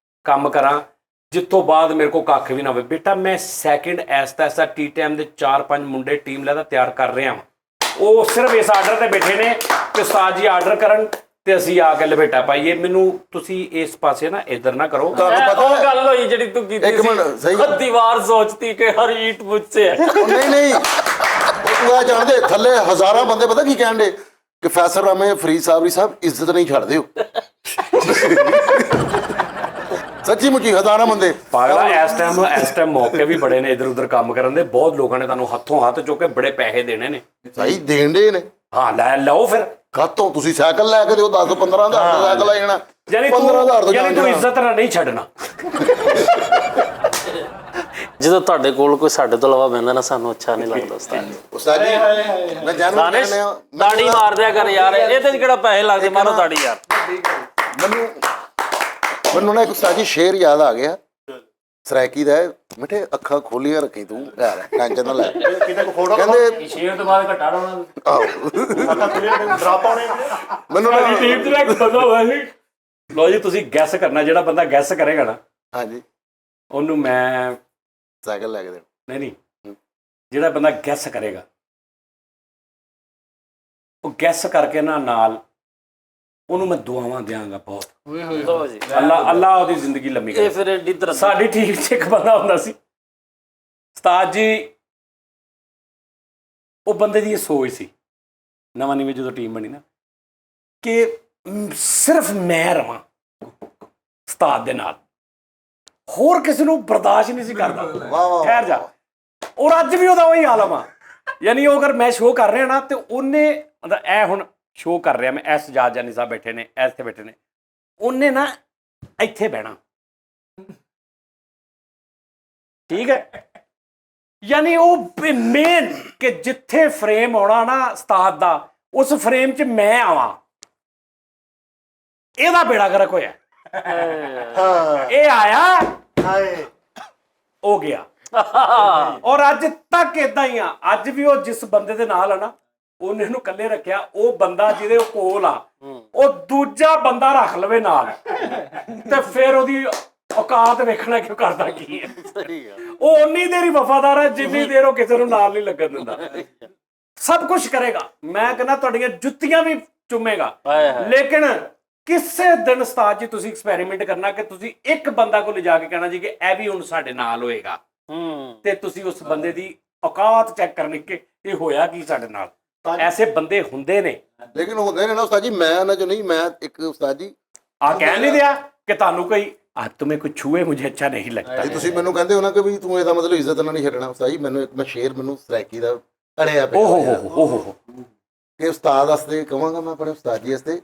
ਕੰਮ ਕਰਾਂ ਜਿੱਥੋਂ ਬਾਅਦ ਮੇਰੇ ਕੋਲ ਕੱਖ ਵੀ ਨਾ ਹੋਵੇ। ਬੇਟਾ ਮੈਂ ਸੈਕਿੰਡ ਐਸਾ ਟੀ ਟਾਈਮ ਦੇ 4-5 ਮੁੰਡੇ ਟੀਮ ਲੈਦਾ ਤਿਆਰ ਕਰ ਰਿਹਾ ਹਾਂ। ਉਹ ਸਿਰਫ ਇਸ ਆਰਡਰ ਤੇ ਬੈਠੇ ਨੇ ਕਿ ਉਸਤਾਦ ਜੀ ਆਰਡਰ ਕਰਨ ਤੇ ਅਸੀਂ ਆ ਕੇ ਲਪੇਟਾ ਪਾਈਏ। ਮੈਨੂੰ ਤੁਸੀਂ ਇਸ ਪਾਸੇ ਨਾ ਇੱਧਰ ਨਾ ਕਰੋ। ਤੁਹਾਨੂੰ ਉਹ ਪਤਾ ਗੱਲ ਹੋਈ ਜਿਹੜੀ ਤੂੰ ਕੀਤੀ ਇੱਕ ਮਿੰਟ, ਸਹੀ। ਸੀ, ਦੀਵਾਰ ਸੋਚਤੀ ਕਿ ਹਰ ਈਟ ਮੁਝਸੇ ਹੈ। ਉਹ ਨਹੀਂ ਉਹ ਤੂੰ ਆ ਜਾਣਦੇ ਥੱਲੇ ਹਜ਼ਾਰਾਂ ਬੰਦੇ ਪਤਾ ਕੀ ਕਹਿੰਦੇ ਕਿ ਫੈਸਲ ਰਾਮੇ ਫਰੀਦ ਸਾਹਿਬ ਇੱਜ਼ਤ ਨਹੀਂ ਛੱਡਦੇ ਹੋ। ਸੱਚੀ ਮੁੱਚੀ ਹਜ਼ਾਰਾਂ ਬੰਦੇ ਪਾਗਲਾ ਇਸ ਟਾਈਮ ਮੌਕੇ ਵੀ ਬੜੇ ਨੇ ਇਧਰ ਉਧਰ ਕੰਮ ਕਰਨ ਦੇ। ਬਹੁਤ ਲੋਕਾਂ ਨੇ ਤੁਹਾਨੂੰ ਹੱਥੋਂ ਹੱਥ ਚੁੱਕ ਕੇ ਬੜੇ ਪੈਸੇ ਦੇਣੇ ਨੇ। ਸਹੀ ਦੇਣ ਦੇ ਨੇ। ਹਾਂ ਲੈ ਲਓ ਫਿਰ। ਕਾਤੋਂ ਤੁਸੀਂ ਸਾਈਕਲ ਲੈ ਕੇ ਦਿਓ 10-15 ਹਜ਼ਾਰ ਦਾ ਸਾਈਕਲ ਆ ਜਾਣਾ। ਯਾਨੀ 15,000 ਦਾ ਤੂੰ ਇੱਜ਼ਤ ਨਾਲ ਨਹੀਂ ਛੱਡਣਾ। ਜਦੋਂ ਤੁਹਾਡੇ ਕੋਲ ਕੋਈ ਸਾਡੇ ਤੋਂ ਇਲਾਵਾ ਬਹਿੰਦਾ ਨਾ, ਸਾਨੂੰ ਅੱਛਾ ਨਹੀਂ ਲੱਗਦਾ ਉਸਤਾਦ। ਉਸਤਾਦ ਜੀ ਮੈਂ ਜਾਣੂ ਦਾਨਿਸ਼ ਕਹਿੰਦੇ ਆ ਤਾੜੀ ਮਾਰ ਦਿਆ ਕਰ ਯਾਰ, ਇਹਦੇ 'ਚ ਕਿਹੜਾ ਪੈਸੇ ਲੱਗਦੇ, ਮਾਰੋ ਤਾੜੀ ਯਾਰ। ਮੈਨੂੰ ਨਾ ਇੱਕ ਉਸਤਾਦ ਜੀ ਸ਼ੇਰ ਯਾਦ ਆ ਗਿਆ ਸਰਾਇਕੀ ਦਾ, ਮਿੱਠੇ ਅੱਖਾਂ ਖੋਲੀਆਂ ਰੱਖੀ ਤੂੰ ਯਾਰ, ਟੈਨਸ਼ਨ ਨਾ ਲੈ। ਕਿਤੇ ਕੋ ਫੋਟੋ ਕਹਿੰਦੇ ਸ਼ੇਰ ਤੋਂ ਬਾਅਦ ਘਟਾ ਲਾਉਣਾ। ਆਹੋ ਅੱਖਾਂ ਖੁੱਲੀਆਂ ਡਰਾਪ ਆਉਣੇ। ਮੈਨੂੰ ਨਾ ਟੀਮ 'ਚ ਨਾ ਇੱਕ ਬੰਦਾ ਹੋਇਆ ਸੀ। ਲਓ ਜੀ ਤੁਸੀਂ ਗੈਸ ਕਰਨਾ, ਜਿਹੜਾ ਬੰਦਾ ਗੈਸ ਕਰੇਗਾ ਨਾ ਹਾਂਜੀ ਉਹਨੂੰ ਮੈਂ ਸਾਈਕਲ ਲੈ ਕੇ ਦੇਣ। ਨਹੀਂ ਜਿਹੜਾ ਬੰਦਾ ਗੈਸ ਕਰੇਗਾ ਉਹ ਗੈਸ ਕਰਕੇ ਨਾ ਨਾਲ ਉਹਨੂੰ ਮੈਂ ਦੁਆਵਾਂ ਦਿਆਂਗਾ ਬਹੁਤ। ਲਓ ਜੀ, ਅੱਲਾ ਉਹਦੀ ਜ਼ਿੰਦਗੀ ਲੰਮੀ ਇਹ ਕਰੇ। ਫਿਰ ਏਡੀ ਤਰੱਕੀ। ਸਾਡੀ ਟੀਮ 'ਚ ਇੱਕ ਬੰਦਾ ਹੁੰਦਾ ਸੀ ਉਸਤਾਦ ਜੀ, ਉਹ ਬੰਦੇ ਦੀ ਇਹ ਸੋਚ ਸੀ ਨਵੀਂ ਜਦੋਂ ਟੀਮ ਬਣੀ ਨਾ ਕਿ ਸਿਰਫ ਮੈਂ ਰਵਾਂ ਉਸਤਾਦ ਦੇ ਨਾਲ, ਹੋਰ ਕਿਸੇ ਨੂੰ ਬਰਦਾਸ਼ਤ ਨਹੀਂ ਸੀ ਕਰਦਾ। ਵਾਹ ਠਹਿਰ ਜਾ। ਔਰ ਅੱਜ ਵੀ ਉਹਦਾ ਉਹੀ ਆਲਮ ਆ। ਯਾਨੀ ਉਹ ਅਗਰ ਮੈਂ ਸ਼ੋਅ ਕਰ ਰਿਹਾ ਨਾ ਤੇ ਉਹਨੇ ਮਤਲਬ ਇਹ ਹੁਣ ਸ਼ੋਅ ਕਰ ਰਿਹਾ, ਮੈਂ ਐਸ ਸਜਾਦ ਜਾਨੀ ਸਾਹਿਬ ਬੈਠੇ ਨੇ, ਇੱਥੇ ਬੈਠੇ ਨੇ, ਉਹਨੇ ਨਾ ਇੱਥੇ ਬਹਿਣਾ। ਠੀਕ ਹੈ, ਯਾਨੀ ਉਹ ਮੇਨ ਕਿ ਜਿੱਥੇ ਫਰੇਮ ਆਉਣਾ ਨਾ ਉਸਤਾਦ ਦਾ ਉਸ ਫਰੇਮ 'ਚ ਮੈਂ ਆਵਾਂ, ਇਹਦਾ ਬੇੜਾ ਗਰਕ ਹੋਇਆ। ਇਹ ਆਇਆ ਹੋ ਗਿਆ। ਔਰ ਅੱਜ ਤੱਕ ਇਦਾਂ ਹੀ ਆ। ਅੱਜ ਵੀ ਉਹ ਜਿਸ ਬੰਦੇ ਦੇ ਨਾਲ ਆ ਨਾ, ਉਹਨੇ ਇਹਨੂੰ ਇਕੱਲੇ ਰੱਖਿਆ। ਉਹ ਬੰਦਾ ਜਿਹਦੇ ਕੋਲ ਆ, ਉਹ ਦੂਜਾ ਬੰਦਾ ਰੱਖ ਲਵੇ ਨਾਲ, ਤੇ ਫਿਰ ਉਹਦੀ ਔਕਾਤ ਵੇਖਣਾ ਕਿ ਉਹ ਕਰਦਾ ਕੀ ਹੈ। ਉਹ ਉਨੀ ਦੇਰ ਹੀ ਵਫਾਦਾਰ ਹੈ ਜਿੰਨੀ ਦੇਰ ਉਹ ਕਿਸੇ ਨੂੰ ਨਾਲ ਨਹੀਂ ਲੱਗਣ ਦਿੰਦਾ। ਸਭ ਕੁਝ ਕਰੇਗਾ, ਮੈਂ ਕਹਿੰਦਾ ਤੁਹਾਡੀਆਂ ਜੁੱਤੀਆਂ ਵੀ ਚੁੰਮੇਗਾ। ਲੇਕਿਨ ਕਿਸੇ ਦਿਨ ਉਸਤਾਦ ਜੀ ਤੁਸੀਂ ਐਕਸਪੈਰੀਮੈਂਟ ਕਰਨਾ ਕਿ ਤੁਸੀਂ ਇੱਕ ਬੰਦਾ ਕੋਲ ਲਿਜਾ ਕੇ ਕਹਿਣਾ ਜੀ ਕਿ ਇਹ ਵੀ ਹੁਣ ਸਾਡੇ ਨਾਲ ਹੋਏਗਾ, ਤੇ ਤੁਸੀਂ ਉਸ ਬੰਦੇ ਦੀ ਔਕਾਤ ਚੈੱਕ ਕਰਨੀ ਕਿ ਇਹ ਹੋਇਆ ਕੀ ਸਾਡੇ ਨਾਲ। ਐਸੇ ਬੰਦੇ ਹੁੰਦੇ ਨੇ, ਲੇਕਿਨ ਹੁੰਦੇ ਨੇ ਨਾ ਉਸਤਾਦ ਜੀ। ਮੈਂ ਉਹਨਾਂ ਚੋਂ ਨਹੀਂ, ਮੈਂ ਇੱਕ ਉਸਤਾਦ ਜੀ ਆ ਕਹਿ ਨਹੀਂ ਦਿਆ ਕਿ ਤੁਹਾਨੂੰ ਕੋਈ ਅੱਜ तुम्हें कुछ छुए मुझे अच्छा नहीं लगता। ਜੀ ਤੁਸੀਂ ਮੈਨੂੰ ਕਹਿੰਦੇ ਹੋ ਨਾ ਕਿ ਵੀ ਤੂੰ ਇਹਦਾ ਮਤਲਬ ਇੱਜ਼ਤ ਨਾਲ ਨਹੀਂ ਛੱਡਣਾ ਉਸਤਾਦ ਜੀ। ਮੈਨੂੰ ਇੱਕ ਮੈਂ ਸ਼ੇਰ ਮੈਨੂੰ ਸਰਾਇਕੀ ਦਾ ਅੜਿਆ ਪਿਆ ਓਹ ਕਿ ਉਸਤਾਦ ਵਾਸਤੇ ਕਹਾਂਗਾ ਮੈਂ ਆਪਣੇ ਉਸਤਾਦ ਜੀ ਵਾਸਤੇ,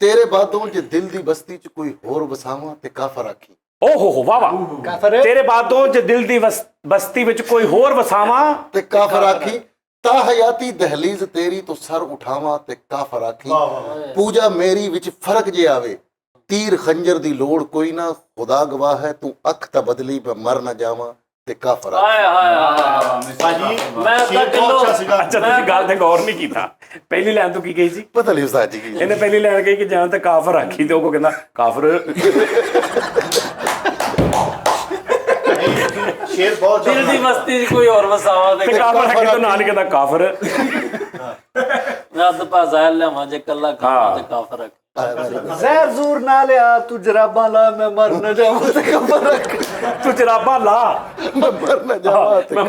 ਤੇਰੇ ਬਾਦੋਂ ਜੇ ਦਿਲ ਦੀ ਬਸਤੀ ਚ ਕੋਈ ਹੋਰ ਵਸਾਵਾਂ ਤੇ ਕਾਫਰ ਆਖੀ। ਓਹ ਵਾਹ ਵਾਹ। ਤੇਰੇ ਬਾਦੋਂ ਜੇ ਦਿਲ ਦੀ ਬਸਤੀ ਵਿੱਚ ਕੋਈ ਹੋਰ ਵਸਾਵਾਂ ਤੇ ਕਾਫਰ ਆਖੀ। ਤਾ ਹਯਾਤੀ ਦਹਲੀਜ਼ ਤੇਰੀ ਤੋਂ ਸਰ ਉਠਾਵਾਂ ਤੇ ਕਾਫਰ ਆਖੀ। ਪੂਜਾ ਮੇਰੀ ਵਿੱਚ ਫਰਕ ਜੇ ਆਵੇ, ਤੀਰ ਖੰਜਰ ਦੀ ਲੋੜ ਕੋਈ ਨਾ, ਖੁਦਾ ਗਵਾਹ ਹੈ ਤੂੰ ਅੱਖ ਤਾਂ ਬਦਲੀ ਮੈਂ ਮਰ ਨਾ ਜਾਵਾਂ ਤੇ ਕਾਫਰ ਆਖੀ। ਹਾਏ ਹਾਏ ਭਾਜੀ ਮੈਂ ਤਾਂ ਕਿਲੋ ਅੱਛਾ ਤੁਸੀਂ ਗੱਲ ਤੇ ਗੌਰ ਨਹੀਂ ਕੀਤਾ। ਪਹਿਲੀ ਲਾਈਨ ਤੋਂ ਕੀ ਕਹੀ ਸੀ? ਪਤਾ ਨਹੀਂ ਉਸਤਾਦ ਜੀ ਕੀ ਇਹਨੇ ਪਹਿਲੀ ਲਾਈਨ ਕਹੀ ਕਿ ਜਾਂ ਤਾਂ ਕਾਫਰ ਆਖੀ, ਤੇ ਉਹ ਕਹਿੰਦਾ ਕਾਫਰ। ਸ਼ੇਰ ਬਹੁਤ ਦਿਲ ਦੀ ਮਸਤੀ 'ਚ ਕੋਈ ਹੋਰ ਵਸਾਵਾ ਤੇ ਤੇ ਕਾਫਰ ਆਖੀ ਤੋਂ ਨਾਲ ਹੀ ਕਹਿੰਦਾ ਕਾਫਰ। ਰੱਦ ਭਾਜ਼ਾ ਲਿਆਵਾਂ ਜੇ ਕੱਲਾ ਖਾਵਾਂ ਤੇ ਕਾਫਰ ਜ਼ਹਿਰ ਜ਼ੂਰ ਨਾ ਲਿਆ, ਤੂੰ ਜਰਾਬਾਂ ਲਾ ਮੈਂ ਮਰ ਨਾ ਜਾਵਾਂ ਤੇ ਕਾਫਰ ਰੱਖ। ਤੂੰ ਜਰਾਬਾਂ ਲਾ ਮਰ ਨਾ ਜਾਵਾਂ ਤੇ ਮੈਂ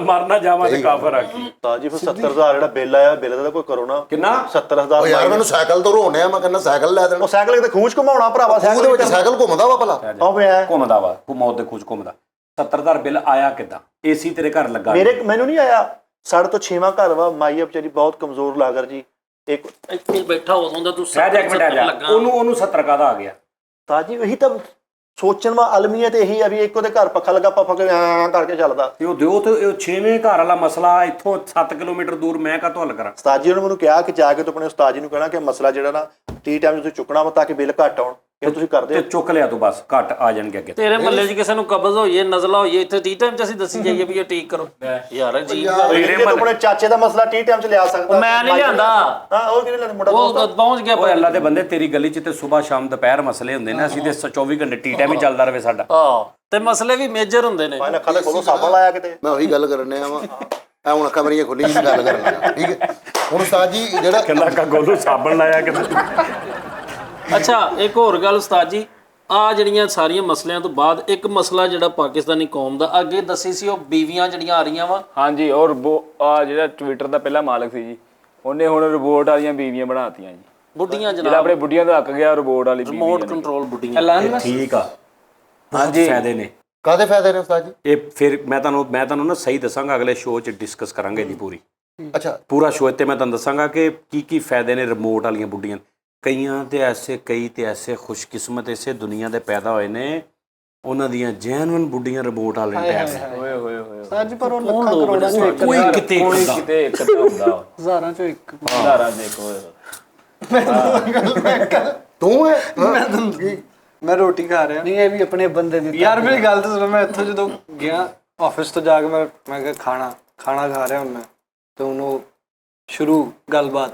ਮਰ ਨਾ ਜਾਵਾਂ ਤੇ ਕਾਫਰ ਆਖੀ। ਉਸਤਾਦ ਜੀ ਫਿਰ 70,000 ਜਿਹੜਾ ਬਿੱਲ ਆਇਆ, ਬਿੱਲ ਦਾ ਤਾਂ ਕੋਈ ਕਰੋ ਨਾ। ਕਿੰਨਾ? 70,000। ਉਹ ਯਾਰ ਮੈਨੂੰ ਸਾਈਕਲ ਤੋਂ ਰੋਣੇ ਆ, ਮੈਂ ਕਹਿੰਦਾ ਸਾਈਕਲ ਲੈ ਦੇਣਾ। ਉਹ ਸਾਈਕਲ ਕਿਤੇ ਖੂਚ ਘੁਮਾਉਣਾ ਭਰਾਵਾ, ਉਹਦੇ ਸਾਈਕਲ ਵਿੱਚ ਸਾਈਕਲ ਘੁੰਮਦਾ ਵਾ ਭਲਾ। ਉਹ ਪਿਆ ਘੁੰਮਦਾ ਵਾ, ਮੌਤ ਦੇ ਖੂਜ ਘੁੰਮਦਾ। 70,000 ਬਿੱਲ ਆਇਆ ਕਿੱਦਾਂ? ਏਸੀ ਤੇਰੇ ਘਰ ਲੱਗਾ? ਮੈਨੂੰ ਨਹੀਂ ਆਇਆ। ਸਾਡੇ ਤੋਂ 6ਵਾਂ ਘਰ ਵਾ। ਮਾਈ ਵਿਚਾਰੀ ਬਹੁਤ ਕਮਜ਼ੋਰ ਲਾਗਰ ਜੀ। ਇੱਕ ਇੱਥੇ ਬੈਠਾ ਹੁੰਦਾ ਤੂੰ ਸਹਿਜ ਇੱਕ ਮਿੰਟ ਆ ਜਾ, ਉਹਨੂੰ 70 ਕਾਹਦਾ ਆ ਗਿਆ? ਤਾਂ ਜੀ ਇਹੀ ਤਾਂ ਸੋਚਣ ਵਾ ਅਲਮੀਅਤ ਇਹੀ ਆ ਵੀ ਇੱਕ ਉਹਦੇ ਘਰ ਪੱਖਾ ਲੱਗਾ, ਪੱਖਾ ਕਰਕੇ ਚੱਲਦਾ। ਤੇ ਉਹ ਦਿਓ ਤੇ ਉਹ 6ਵੇਂ ਘਰ ਵਾਲਾ ਮਸਲਾ ਇੱਥੋਂ 7 ਕਿਲੋਮੀਟਰ ਦੂਰ ਮੈਂ ਕਾਹਤੋਂ ਹੱਲ ਕਰਾਂ? ਉਸਤਾਦ ਜੀ ਨੇ ਮੈਨੂੰ ਕਿਹਾ ਕਿ ਜਾ ਕੇ ਤੂੰ ਆਪਣੇ ਉਸਤਾਦ ਜੀ ਨੂੰ ਕਹਿਣਾ ਕਿ ਮਸਲਾ ਜਿਹੜਾ ਨਾ ਟੀ ਟਾਈਮ ਤੁਸੀਂ ਚੁੱਕਣਾ ਵਾ ਤਾਂ ਕਿ ਬਿੱਲ ਘੱਟ ਆਉਣ। ਇਹ ਤੁਸੀਂ ਕਰਦੇ ਤੇ ਹੋ। ਚੁੱਕ ਲਿਆ ਤੂੰ, ਬਸ ਘੱਟ ਆ ਜਾਣਗੇ ਅੱਗੇ। ਤੇਰੇ ਮਹੱਲੇ 'ਚ ਕਿਸੇ ਨੂੰ ਕਬਜ਼ ਹੋਈਏ, ਨਜ਼ਲਾ ਹੋਈਏ, ਇੱਥੇ ਟੀ ਟਾਈਮ 'ਚ ਅਸੀਂ ਦੱਸੀ ਜਾਈਏ ਵੀ ਇਹ ਠੀਕ ਕਰੋ ਯਾਰ ਜੀ। ਤੂੰ ਆਪਣੇ ਚਾਚੇ ਦਾ ਮਸਲਾ ਟੀ ਟਾਈਮ 'ਚ ਲਿਆ ਸਕਦਾ। ਮੈਂ ਨਹੀਂ ਲਿਆਂਦਾ। ਹਾਂ ਉਹ ਕਿਹਨੇ ਲਿਆਂਦਾ? ਮੁੰਡਾ ਉਹ ਦੋਸਤ ਪਹੁੰਚ ਗਿਆ। ਓਏ ਅੱਲਾ ਦੇ ਬੰਦੇ, ਤੇਰੀ ਗਲੀ 'ਚ ਤੇ ਸਵੇਰ ਸ਼ਾਮ ਦੁਪਹਿਰ ਮਸਲੇ ਹੁੰਦੇ ਨੇ। ਅਸੀਂ ਤੇ 24 ਘੰਟੇ ਟੀ ਟਾਈਮ ਹੀ ਚੱਲਦਾ ਰਹੇ ਸਾਡਾ। ਤੇ ਮਸਲੇ ਵੀ ਮੇਜਰ ਹੁੰਦੇ ਨੇ। ਮੈਂ ਅੱਖਾਂ ਦੇ ਕੋਲੋਂ ਸਾਬਣ ਲਾਇਆ ਕਿਤੇ। ਮੈਂ ਉਹੀ ਗੱਲ ਕਰਨੇ ਆ ਵਾ, ਐ ਹੁਣ ਅੱਖਾਂ ਮੇਰੀਆਂ ਖੁੱਲੀਆਂ ਨਹੀਂ ਗੱਲ ਕਰਨਾ, ਠੀਕ ਹੈ। ਹੁਣ ਉਸਤਾਦ ਜੀ ਜਿਹੜਾ ਕਹਿੰਦਾ ਕਾ ਗੋਲੂ ਸਾਬਣ ਲਾਇਆ ਕਿਤੇ। ਅੱਛਾ ਇੱਕ ਹੋਰ ਗੱਲ ਉਸਤਾਦ ਜੀ, ਆ ਜਿਹੜੀਆਂ ਸਾਰੀਆਂ ਮਸਲਿਆਂ ਤੋਂ ਬਾਅਦ ਇੱਕ ਮਸਲਾ ਜਿਹੜਾ ਪਾਕਿਸਤਾਨੀ ਕੌਮ ਦਾ ਅੱਗੇ ਦੱਸੀ ਸੀ, ਉਹ ਬੀਵੀਆਂ ਜਿਹੜੀਆਂ ਆ ਰਹੀਆਂ ਵਾ। ਹਾਂਜੀ, ਔਰ ਆ ਜਿਹੜਾ ਟਵਿੱਟਰ ਦਾ ਪਹਿਲਾ ਮਾਲਕ ਸੀ ਜੀ, ਉਹਨੇ ਹੁਣ ਰਿਬੋਟ ਵਾਲੀਆਂ ਬੀਵੀਆਂ ਬਣਾਤੀਆਂ ਜੀ। ਬੁੱਢੀਆਂ ਜਿਹੜਾ ਜਨਾਬ, ਆਪਣੇ ਬੁੱਢੀਆਂ ਦਾ ਹੱਕ ਗਿਆ, ਰਿਬੋਟ ਵਾਲੀ ਰਿਮੋਟ ਬੀਵੀਆਂ। ਕੰਟਰੋਲ ਬੁੱਢੀਆਂ। ਠੀਕ ਆ, ਹਾਂਜੀ ਫਾਇਦੇ ਨੇ। ਕਾਹਦੇ ਫਾਇਦੇ ਨੇ ਉਸਤਾਦ ਜੀ? ਇਹ ਫਿਰ ਮੈਂ ਤੁਹਾਨੂੰ ਨਾ ਸਹੀ ਦੱਸਾਂਗਾ, ਅਗਲੇ ਸ਼ੋਅ 'ਚ ਡਿਸਕਸ ਕਰਾਂਗੇ ਇਹਦੀ ਅੱਛਾ ਪੂਰਾ ਸ਼ੋਅ ਤੇ ਮੈਂ ਤੁਹਾਨੂੰ ਦੱਸਾਂਗਾ ਕਿ ਕੀ ਫਾਇਦੇ ਨੇ ਰਿਮੋਟ ਵਾਲੀਆਂ ਬੁੱਢੀਆਂ। ਕਈ ਤੇ ਐਸੇ ਖੁਸ਼ਕਿਸਮਤ ਇਸੇ ਦੁਨੀਆ ਦੇ ਪੈਦਾ ਹੋਏ ਨੇ, ਉਹਨਾਂ ਦੀਆਂ ਜੈਨੂਇਨ ਬੁੱਢੀਆਂ ਰਿਮੋਟ ਵਾਲੇ ਟਾਈਪ। ਓਏ ਹੋਏ ਹੋਏ ਸੱਚ, ਪਰ ਉਹ ਲੱਖਾਂ ਕਰੋੜਾਂ ਚੋਂ ਇੱਕ ਕੋਈ ਕਿਤੇ ਕਿਤੇ ਇੱਕ ਤਾਂ ਹੁੰਦਾ ਹਜ਼ਾਰਾਂ ਚੋਂ ਇੱਕ। ਹਜ਼ਾਰਾਂ ਦੇਖੋ ਹੋਏ। ਤੂੰ ਹੈ ਮੈਂ ਰੋਟੀ ਖਾ ਰਿਹਾ। ਨਹੀਂ, ਇਹ ਵੀ ਆਪਣੇ ਬੰਦੇ ਦੀ। ਯਾਰ ਮੇਰੀ ਗੱਲ ਤਾਂ ਸੁਣੋ, ਮੈਂ ਇੱਥੋਂ ਜਦੋਂ ਗਿਆ ਆਫਿਸ ਤੋਂ ਜਾ ਕੇ ਮੈਂ ਕਿਹਾ ਖਾਣਾ ਖਾ ਰਿਹਾ ਹੁਣ ਮੈਂ, ਤੇ ਉਹਨੂੰ ਸ਼ੁਰੂ ਗੱਲਬਾਤ।